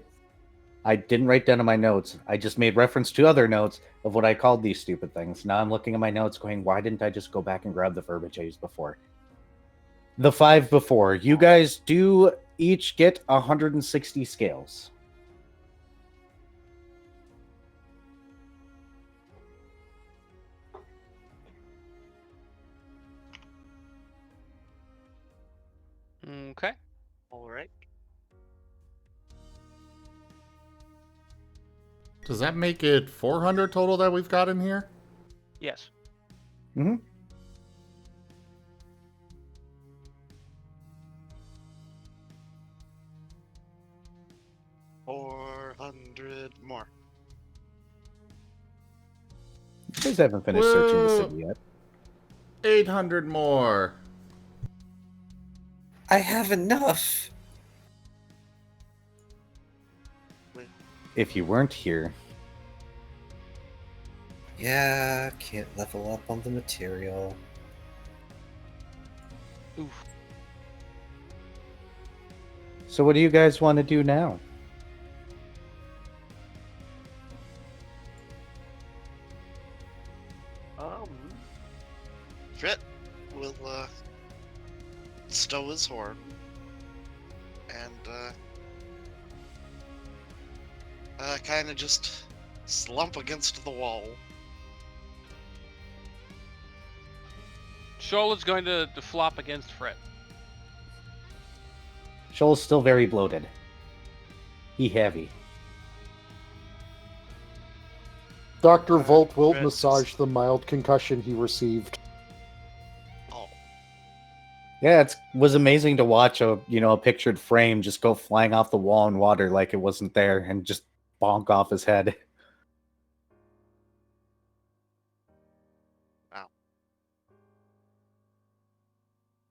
didn't write down in my notes. I just made reference to other notes of what I called these stupid things. Now I'm looking at my notes going, why didn't I just go back and grab the verbiage I used before? The 5 before. You guys do each get 160 scales. Okay. Alright. Does that make it 400 total that we've got in here? Yes. Mm-hmm. $400 more. You guys haven't finished searching the city yet. 800 more. I have enough! If you weren't here, Yeah, can't level up on the material. Oof. so what do you guys want to do now? Frit will stow his horn and kind of just slump against the wall. Shoal is going to flop against Fred. Shoal's still very bloated. He heavy. Dr. Volt will Fred massage just- the mild concussion he received. Oh, Yeah, it was amazing to watch a pictured frame just go flying off the wall in water like it wasn't there and just bonk off his head.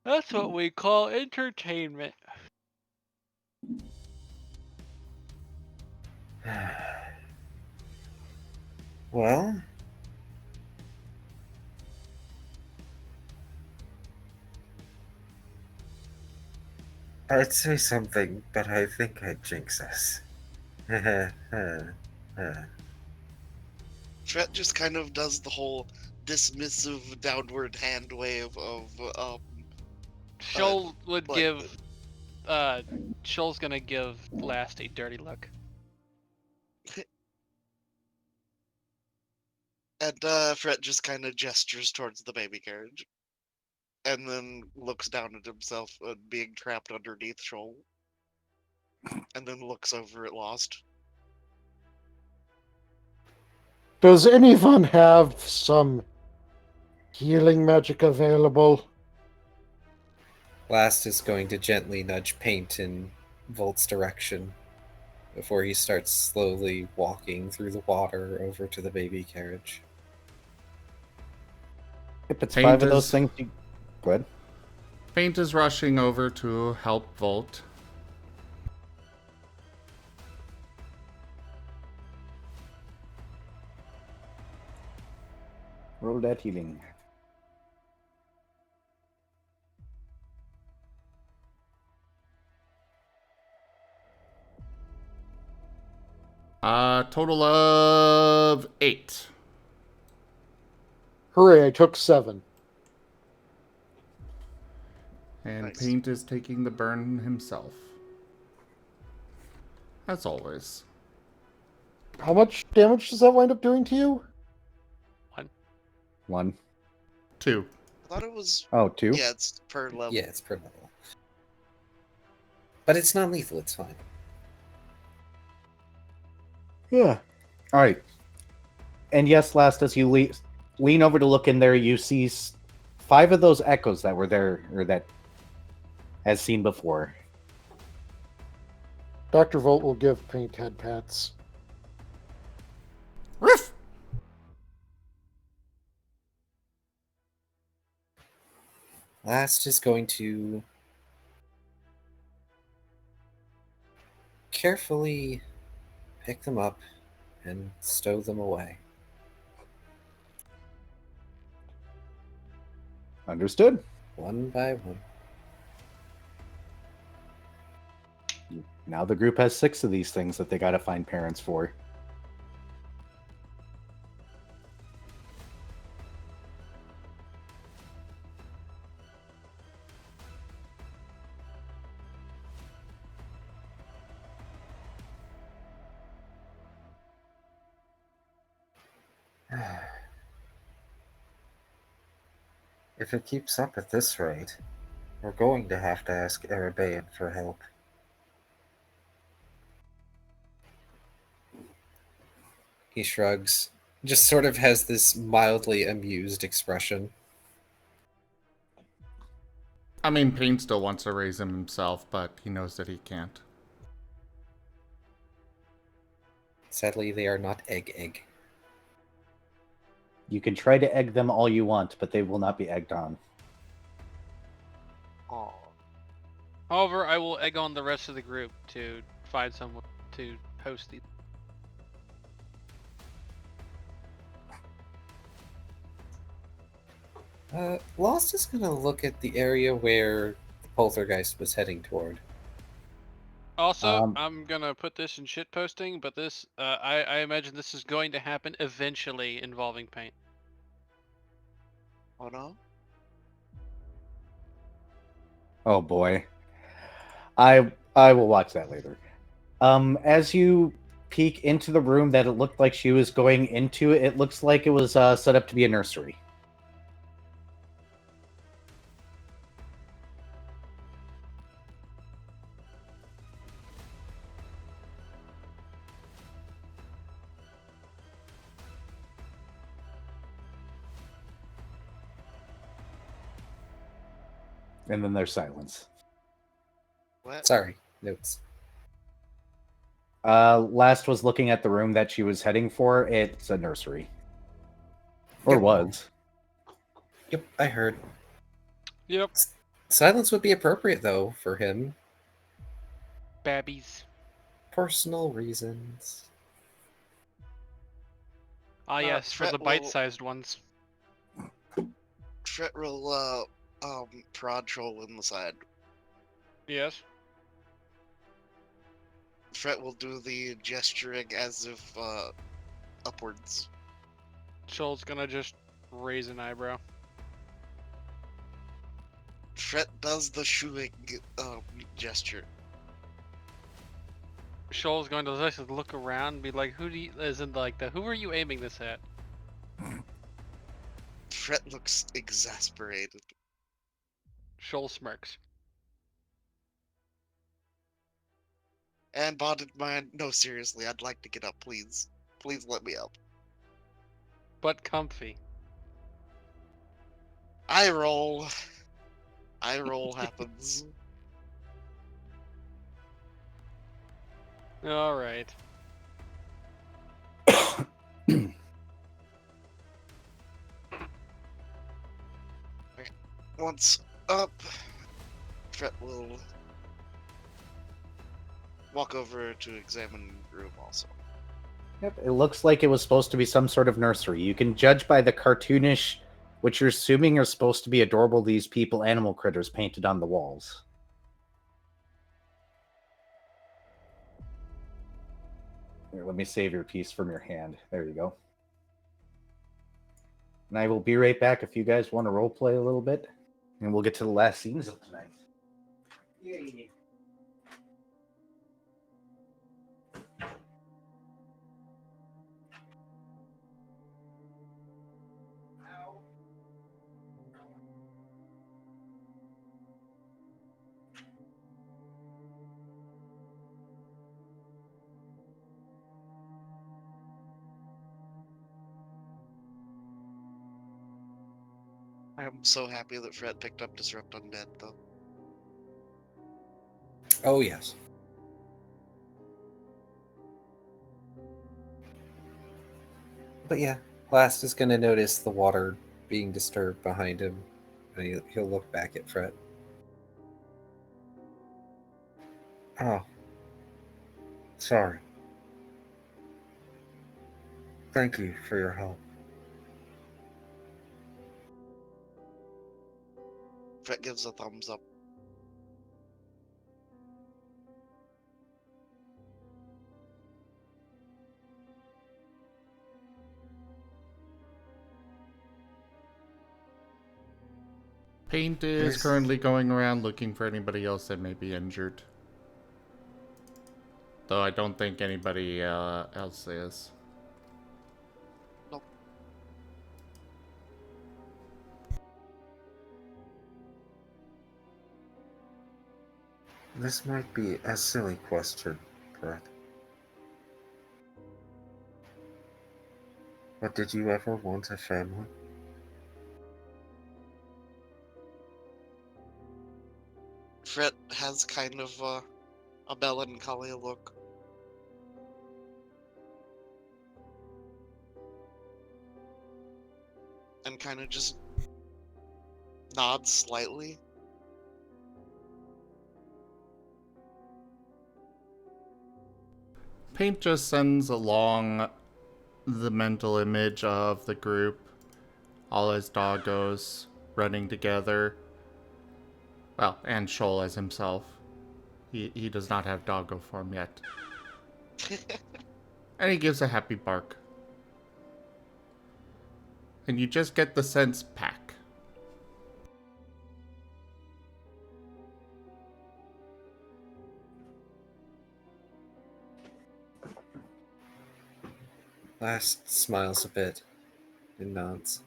That's what we call entertainment. Well, I'd say something, but I think I'd jinx us. Fred just kind of does the whole dismissive downward hand wave of Shoal would like- give. Shoal's gonna give Last a dirty look. and Fred just kind of gestures towards the baby carriage, and then looks down at himself being trapped underneath Shoal, and then looks over at Lost. Does anyone have some healing magic available? Last is going to gently nudge Paint in Volt's direction before he starts slowly walking through the water over to the baby carriage. If it's Paint 5 of those is- things, go ahead. Paint is rushing over to help Volt. Roll that healing. Total of 8. Hooray, I took 7. And Nice. Paint is taking the burn himself. As always. How much damage does that wind up doing to you? 1. 2. I thought it was. Oh, 2? Yeah, it's per level. Yeah, it's per level. But it's not lethal, it's fine. Yeah. All right. And yes, Last, as you lean over to look in there, you see 5 of those echoes that were there, or that as seen before. Dr. Volt will give Paint head pats. Riff! Last is going to carefully pick them up and stow them away. Understood. One by one. Now the group has 6 of these things that they gotta find parents for. If it keeps up at this rate, we're going to have to ask Erebaean for help. He shrugs, just sort of has this mildly amused expression. I mean, Paint still wants to raise him himself, but he knows that he can't. Sadly, they are not egg. You can try to egg them all you want, but they will not be egged on. Aw. However, I will egg on the rest of the group to find someone to host these. Lost is gonna look at the area where the poltergeist was heading toward. Also, I'm gonna put this in shit posting, but this, I imagine this is going to happen eventually involving Paint. Oh no? Oh boy. I will watch that later. As you peek into the room that it looked like she was going into, it looks like it was set up to be a nursery. And then there's silence. What? Sorry, notes. Last was looking at the room that she was heading for. It's a nursery. Or Yep. was. Yep, I heard. Yep. Silence would be appropriate, though, for him. Babbies. Personal reasons. Ah, yes, for the Fret will- bite-sized ones. Fret will prod Shoal in the side. Yes. Fret will do the gesturing as if upwards. Shoal's gonna just raise an eyebrow. Fret does the shooing gesture. Shoal's going to just look around and be like, who are you aiming this at? Fret looks exasperated. Shoal smirks. And bonded mind, no, seriously, I'd like to get up, please. Please let me up. But comfy. Eye roll. Eye roll happens. Alright. Once up, Fret will walk over to examine the room also. Yep, it looks like it was supposed to be some sort of nursery. You can judge by the cartoonish, which you're assuming are supposed to be adorable, these people animal critters painted on the walls. Here, let me save your piece from your hand. There you go. And I will be right back if you guys want to roleplay a little bit. And we'll get to the last scenes of tonight. Yay. I'm so happy that Fret picked up Disrupt Undead, though. Oh, yes. But yeah, Last is going to notice the water being disturbed behind him, and he'll look back at Fret. Oh. Sorry. Thank you for your help. Fret gives a thumbs up. Paint is Yes. currently going around looking for anybody else that may be injured. Though I don't think anybody else is. Nope. This might be a silly question, Brett. But did you ever want a family? Fret has kind of a melancholy look. And kind of just nods slightly. Paint just sends along the mental image of the group, all his doggos running together. Well, and Shoal as himself. He does not have doggo form yet. And he gives a happy bark. And you just get the sense pack. Last smiles a bit and nods.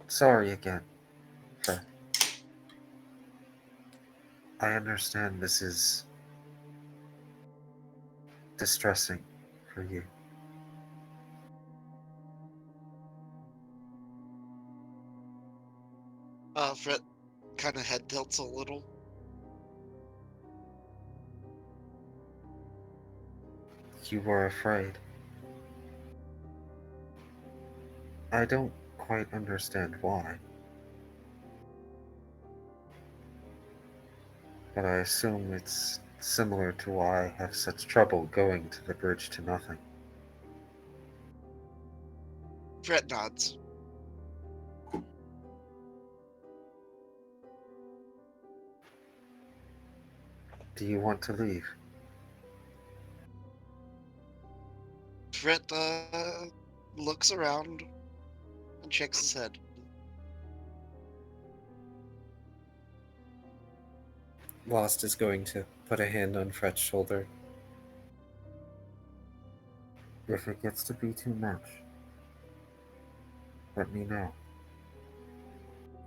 Sorry again, Fred. I understand this is distressing for you. Fred kind of head tilts a little. You were afraid. I don't quite understand why. But I assume it's similar to why I have such trouble going to the bridge to nothing. Fred nods. Do you want to leave? Fred looks around and shakes his head. Lost is going to put a hand on Fred's shoulder. If it gets to be too much, let me know.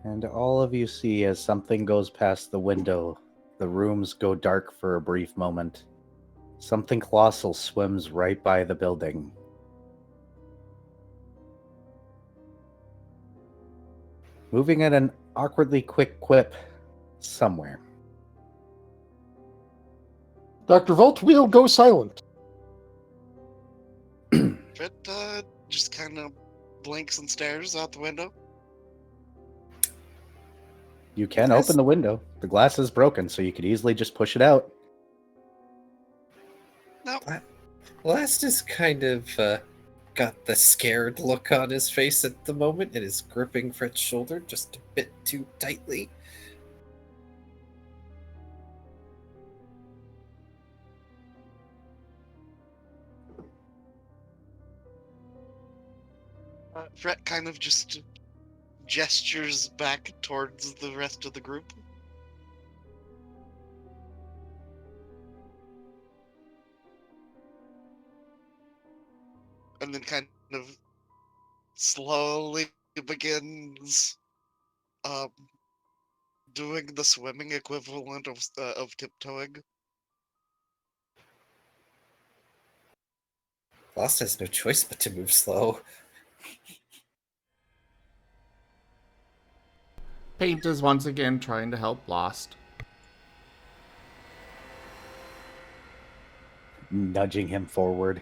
And all of you see as something goes past the window, the rooms go dark for a brief moment. Something colossal swims right by the building. Moving at an awkwardly quick quip somewhere. Dr. Volt, we'll go silent. Fred just kind of blinks and stares out the window. You can open the window. The glass is broken, so you could easily just push it out. No. Last is kind of got the scared look on his face at the moment and is gripping Fred's shoulder just a bit too tightly. Fred kind of just gestures back towards the rest of the group. And then kind of slowly begins doing the swimming equivalent of tiptoeing. Lost has no choice but to move slow. Paint is once again trying to help Lost. Nudging him forward.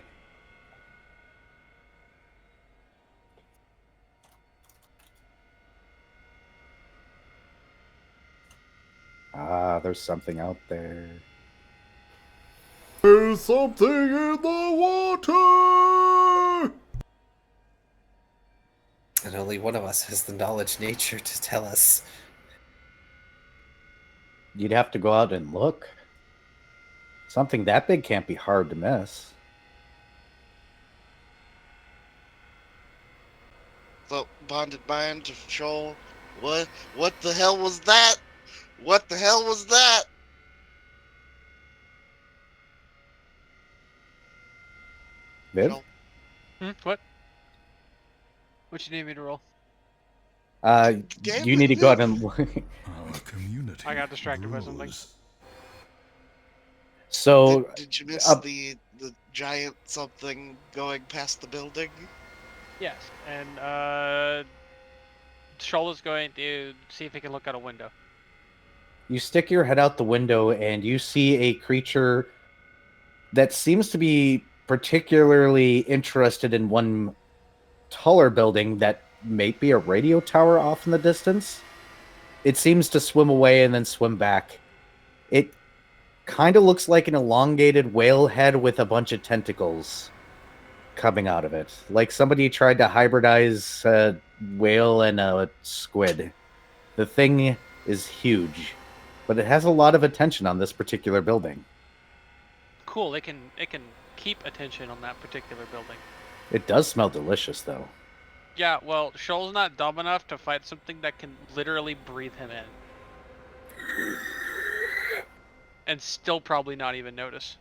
Ah, there's something out there. There's something in the water! And only one of us has the knowledge nature to tell us. You'd have to go out and look. Something that big can't be hard to miss. So, bonded mind to Shoal. What the hell was that? What the hell was that? Viv? Shoal. What? What you need me to roll? You need to go out and look. Our community. I got distracted by something. So, Did you miss the giant something going past the building? Yes, and Shoal is going to see if he can look out a window. you stick your head out the window and you see a creature that seems to be particularly interested in one taller building that may be a radio tower off in the distance. It seems to swim away and then swim back. It kind of looks like an elongated whale head with a bunch of tentacles coming out of it. Like somebody tried to hybridize a whale and a squid. The thing is huge, but it has a lot of attention on this particular building. Cool, it can keep attention on that particular building. It does smell delicious, though. Yeah, well, Shoal's not dumb enough to fight something that can literally breathe him in. And still probably not even notice.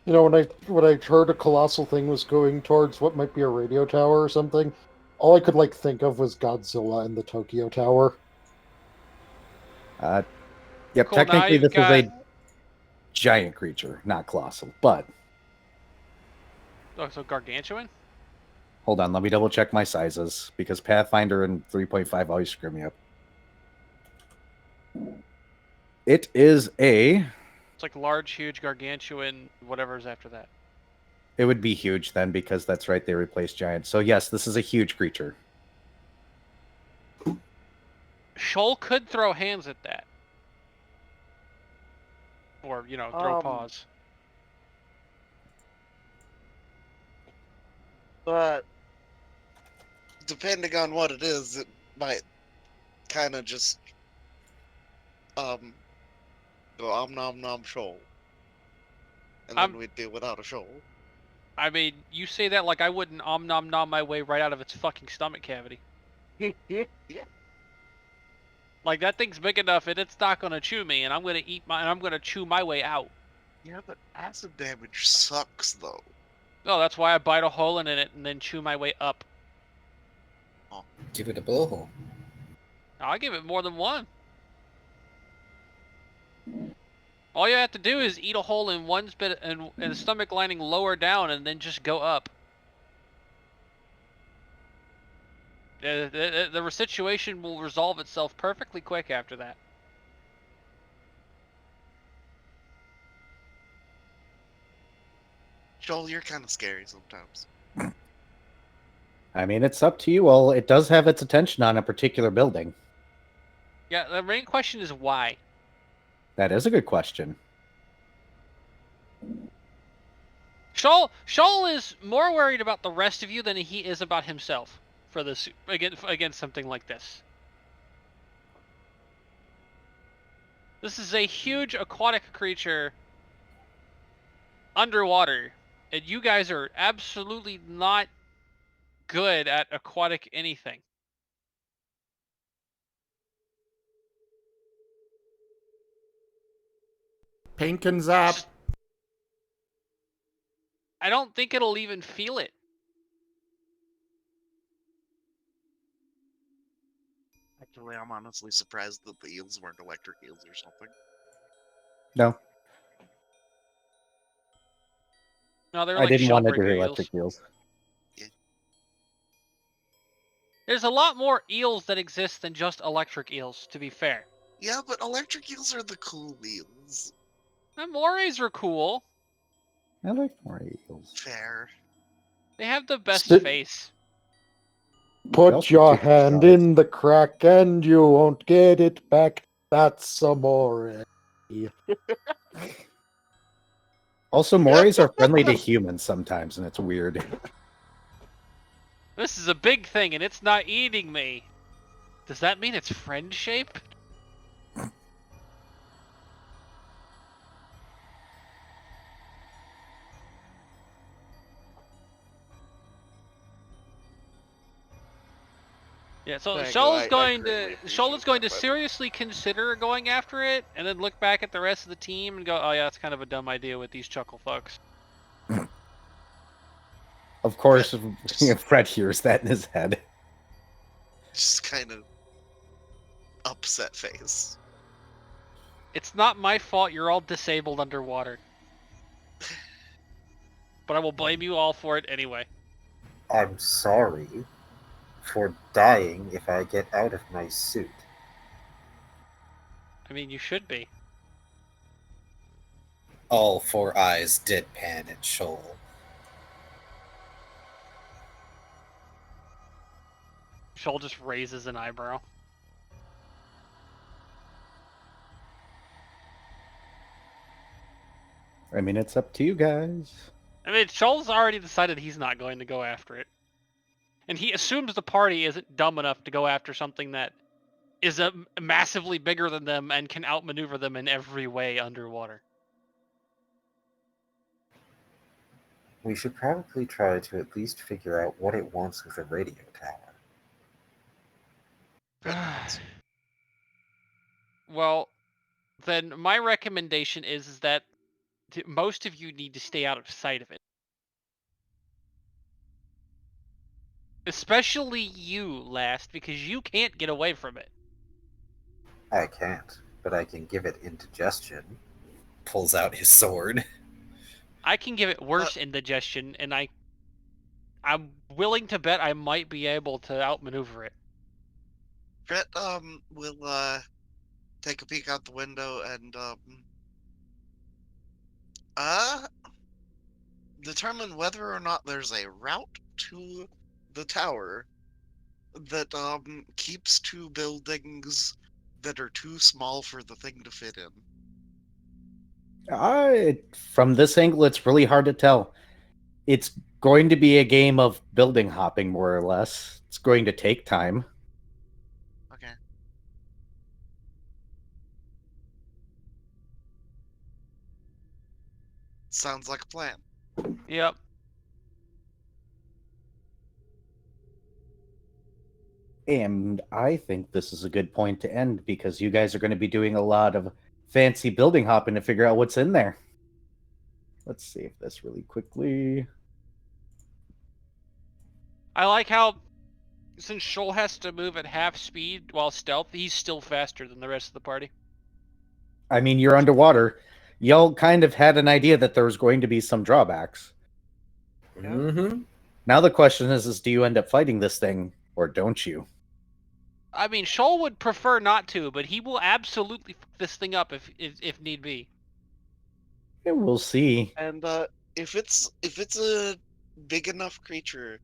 You know, when I heard a colossal thing was going towards what might be a radio tower or something, all I could think of was Godzilla and the Tokyo Tower. Yep, Cool, technically now this you've is a giant creature, not colossal, but Oh, so gargantuan? Hold on, let me double check my sizes because Pathfinder and 3.5 always screw me up. It is a. It's like large, huge, gargantuan, whatever's after that. It would be huge then because that's right, they replaced giant. So yes, this is a huge creature. Shoal could throw hands at that. Or, you know, throw paws. But depending on what it is, it might kind of just go nom nom shoal, and then we'd be without a shoal. I mean, you say that like I wouldn't nom nom my way right out of its fucking stomach cavity. Yeah. Like that thing's big enough and it's not gonna chew me, and I'm gonna chew my way out. Yeah, but acid damage sucks though. No, that's why I bite a hole in it and then chew my way up. Give it a blowhole. I'll give it more than one. All you have to do is eat a hole in one bit and the stomach lining lower down, and then just go up. The situation will resolve itself perfectly quick after that. Joel, you're kind of scary sometimes. I mean, it's up to you. Well, it does have its attention on a particular building. Yeah, the main question is why. That is a good question. Shoal is more worried about the rest of you than he is about himself for this against something like this. This is a huge aquatic creature underwater, and you guys are absolutely not good at aquatic anything. Paint and zap. I don't think it'll even feel it. Actually, I'm honestly surprised that the eels weren't electric eels or something. No. No, they're I like didn't want to do shellbreaker electric eels. There's a lot more eels that exist than just electric eels, to be fair. Yeah, but electric eels are the cool eels. The morays are cool. I like more eels. Fair. They have the best face. Put your hand in the crack and you won't get it back. That's amore. Also, morays are friendly to humans sometimes, and it's weird. This is a big thing, and it's not eating me. Does that mean it's friend shaped? Yeah, so Shoal is going to seriously consider going after it, and then look back at the rest of the team and go, "Oh yeah, that's kind of a dumb idea with these chuckle fucks." Of course, Fred hears that in his head. Just kind of upset face. It's not my fault you're all disabled underwater. But I will blame you all for it anyway. I'm sorry for dying if I get out of my suit. I mean, you should be. All four eyes deadpan at Shoal. Shoal just raises an eyebrow. I mean, it's up to you guys. I mean, Shoal's already decided he's not going to go after it. And he assumes the party isn't dumb enough to go after something that is massively bigger than them and can outmaneuver them in every way underwater. We should probably try to at least figure out what it wants with the radio tower. Well, then my recommendation is that most of you need to stay out of sight of it. Especially you, Last, because you can't get away from it. I can't, but I can give it indigestion. Pulls out his sword. I can give it worse indigestion, and I I'm willing to bet I might be able to outmaneuver it. Fret will take a peek out the window and uh determine whether or not there's a route to the tower that keeps two buildings that are too small for the thing to fit in. From this angle, it's really hard to tell. It's going to be a game of building hopping, more or less. It's going to take time. Okay. Sounds like a plan. Yep. And I think this is a good point to end because you guys are going to be doing a lot of fancy building hopping to figure out what's in there. Let's save this really quickly. I like how, since Shoal has to move at half speed while stealth, he's still faster than the rest of the party. I mean, you're underwater. Y'all kind of had an idea that there was going to be some drawbacks. Mm-hmm. Now the question is do you end up fighting this thing or don't you? I mean, Shoal would prefer not to, but he will absolutely fuck this thing up if need be. Yeah, we'll see. And if it's a big enough creature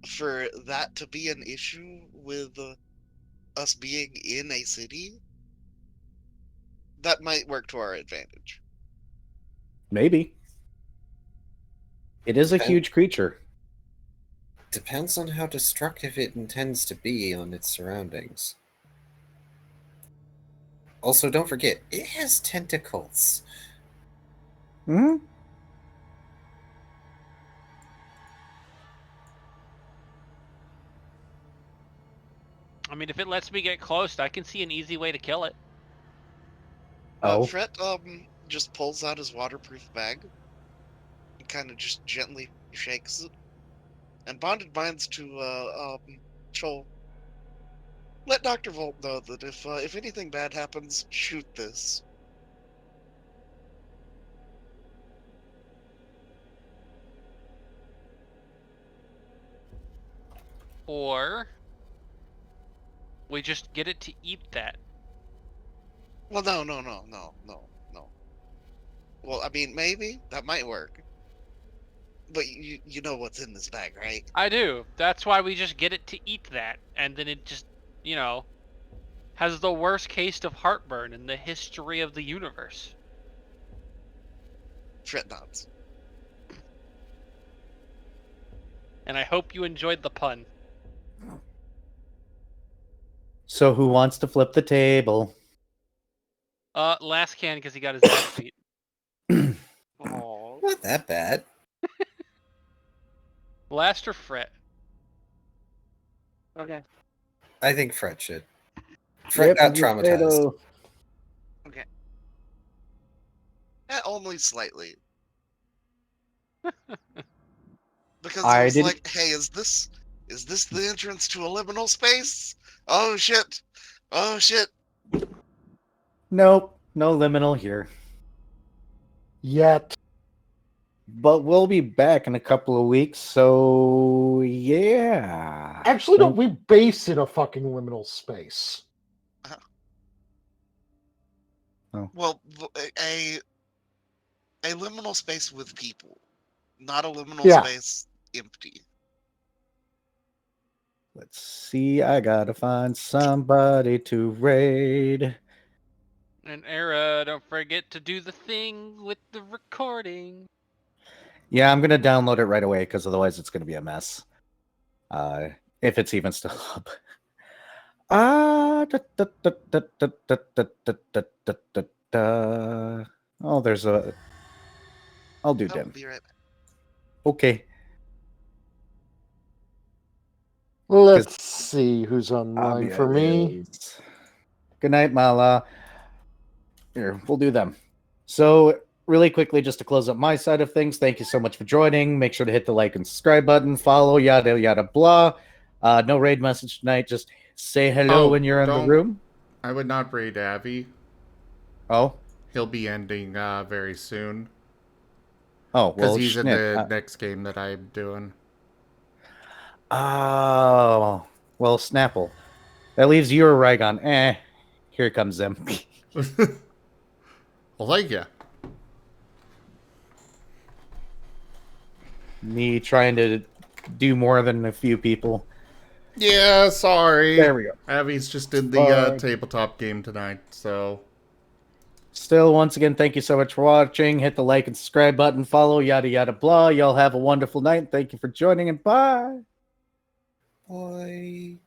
for that to be an issue with us being in a city, that might work to our advantage. Maybe. It is a huge creature. Depends on how destructive it intends to be on its surroundings. Also, don't forget, it has tentacles. Hmm? I mean, if it lets me get close, I can see an easy way to kill it. Fret just pulls out his waterproof bag and kind of just gently shakes it. And bonded minds to Shoal. Let Dr. Volt know that if anything bad happens, shoot this. Or we just get it to eat that. Well, no. Well, I mean, maybe that might work. But you know what's in this bag, right? I do. That's why we just get it to eat that, and then it just, has the worst case of heartburn in the history of the universe. Fret nods. And I hope you enjoyed the pun. So who wants to flip the table? Last can because he got his ass beat. Oh, not that bad. Last or Fret? Okay. I think Fret should. Fret got traumatized. Okay. Only slightly. Because I was like, hey, is this the entrance to a liminal space? Oh shit. Nope, no liminal here. Yet. But we'll be back in a couple of weeks, so yeah. Actually, no, we base in a fucking liminal space. Oh. Well, a liminal space with people, not a liminal space empty. Let's see, I gotta find somebody to raid. And Era, don't forget to do the thing with the recording. Yeah, I'm gonna download it right away because otherwise it's gonna be a mess. If it's even still up. Oh, there's a. I'll do them. Be right back. Okay. Let's see who's online for me. Good night, Mala. Here, we'll do them. So, really quickly, just to close up my side of things, thank you so much for joining. Make sure to hit the like and subscribe button, follow, yada, yada, blah. No raid message tonight. Just say hello when you're in the room. I would not raid Avi. Oh? He'll be ending very soon. Oh, Because well, he's in Schnitt, the next game that I'm doing. Oh, well, Snapple. That leaves you or Rygon. Here comes them. Well, thank you. Me trying to do more than a few people. Yeah, sorry. There we go. Abby's just in the tabletop game tonight, so... Still, once again, thank you so much for watching. Hit the like and subscribe button, follow, yada, yada, blah. Y'all have a wonderful night. Thank you for joining, and bye. Bye.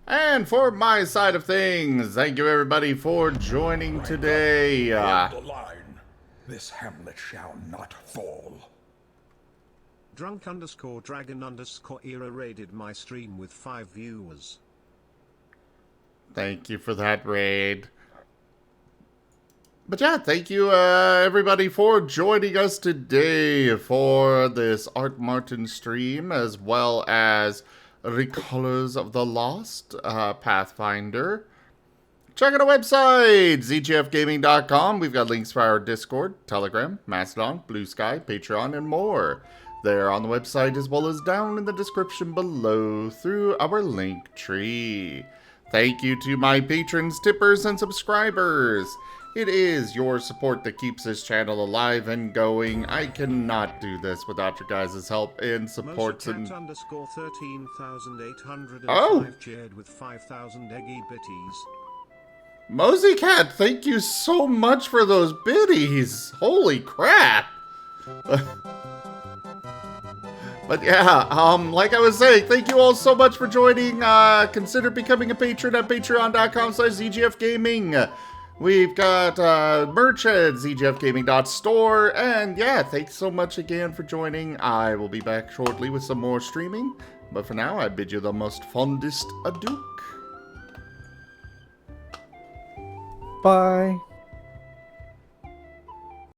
And for my side of things, thank you everybody for joining today. Hold the line. This hamlet shall not fall. Drunk_dragon_era raided my stream with 5 viewers. Thank you for that raid. But yeah, thank you everybody for joining us today for this Art Marten stream, as well as Recolors of the Lost Pathfinder. Check out our website, zgfgaming.com. We've got links for our Discord, Telegram, Mastodon, Blue Sky, Patreon, and more. They're on the website as well as down in the description below through our link tree. Thank you to my patrons, tippers, and subscribers. It is your support that keeps this channel alive and going. I cannot do this without your guys' help and support. _13,805 cheered with 5,000 eggy bitties. Mosey Cat, thank you so much for those biddies. Holy crap. But yeah, like I was saying, thank you all so much for joining. Consider becoming a patron at patreon.com/zgfgaming. We've got merch at zgfgaming.store. And yeah, thanks so much again for joining. I will be back shortly with some more streaming. But for now, I bid you the most fondest adieu. Bye.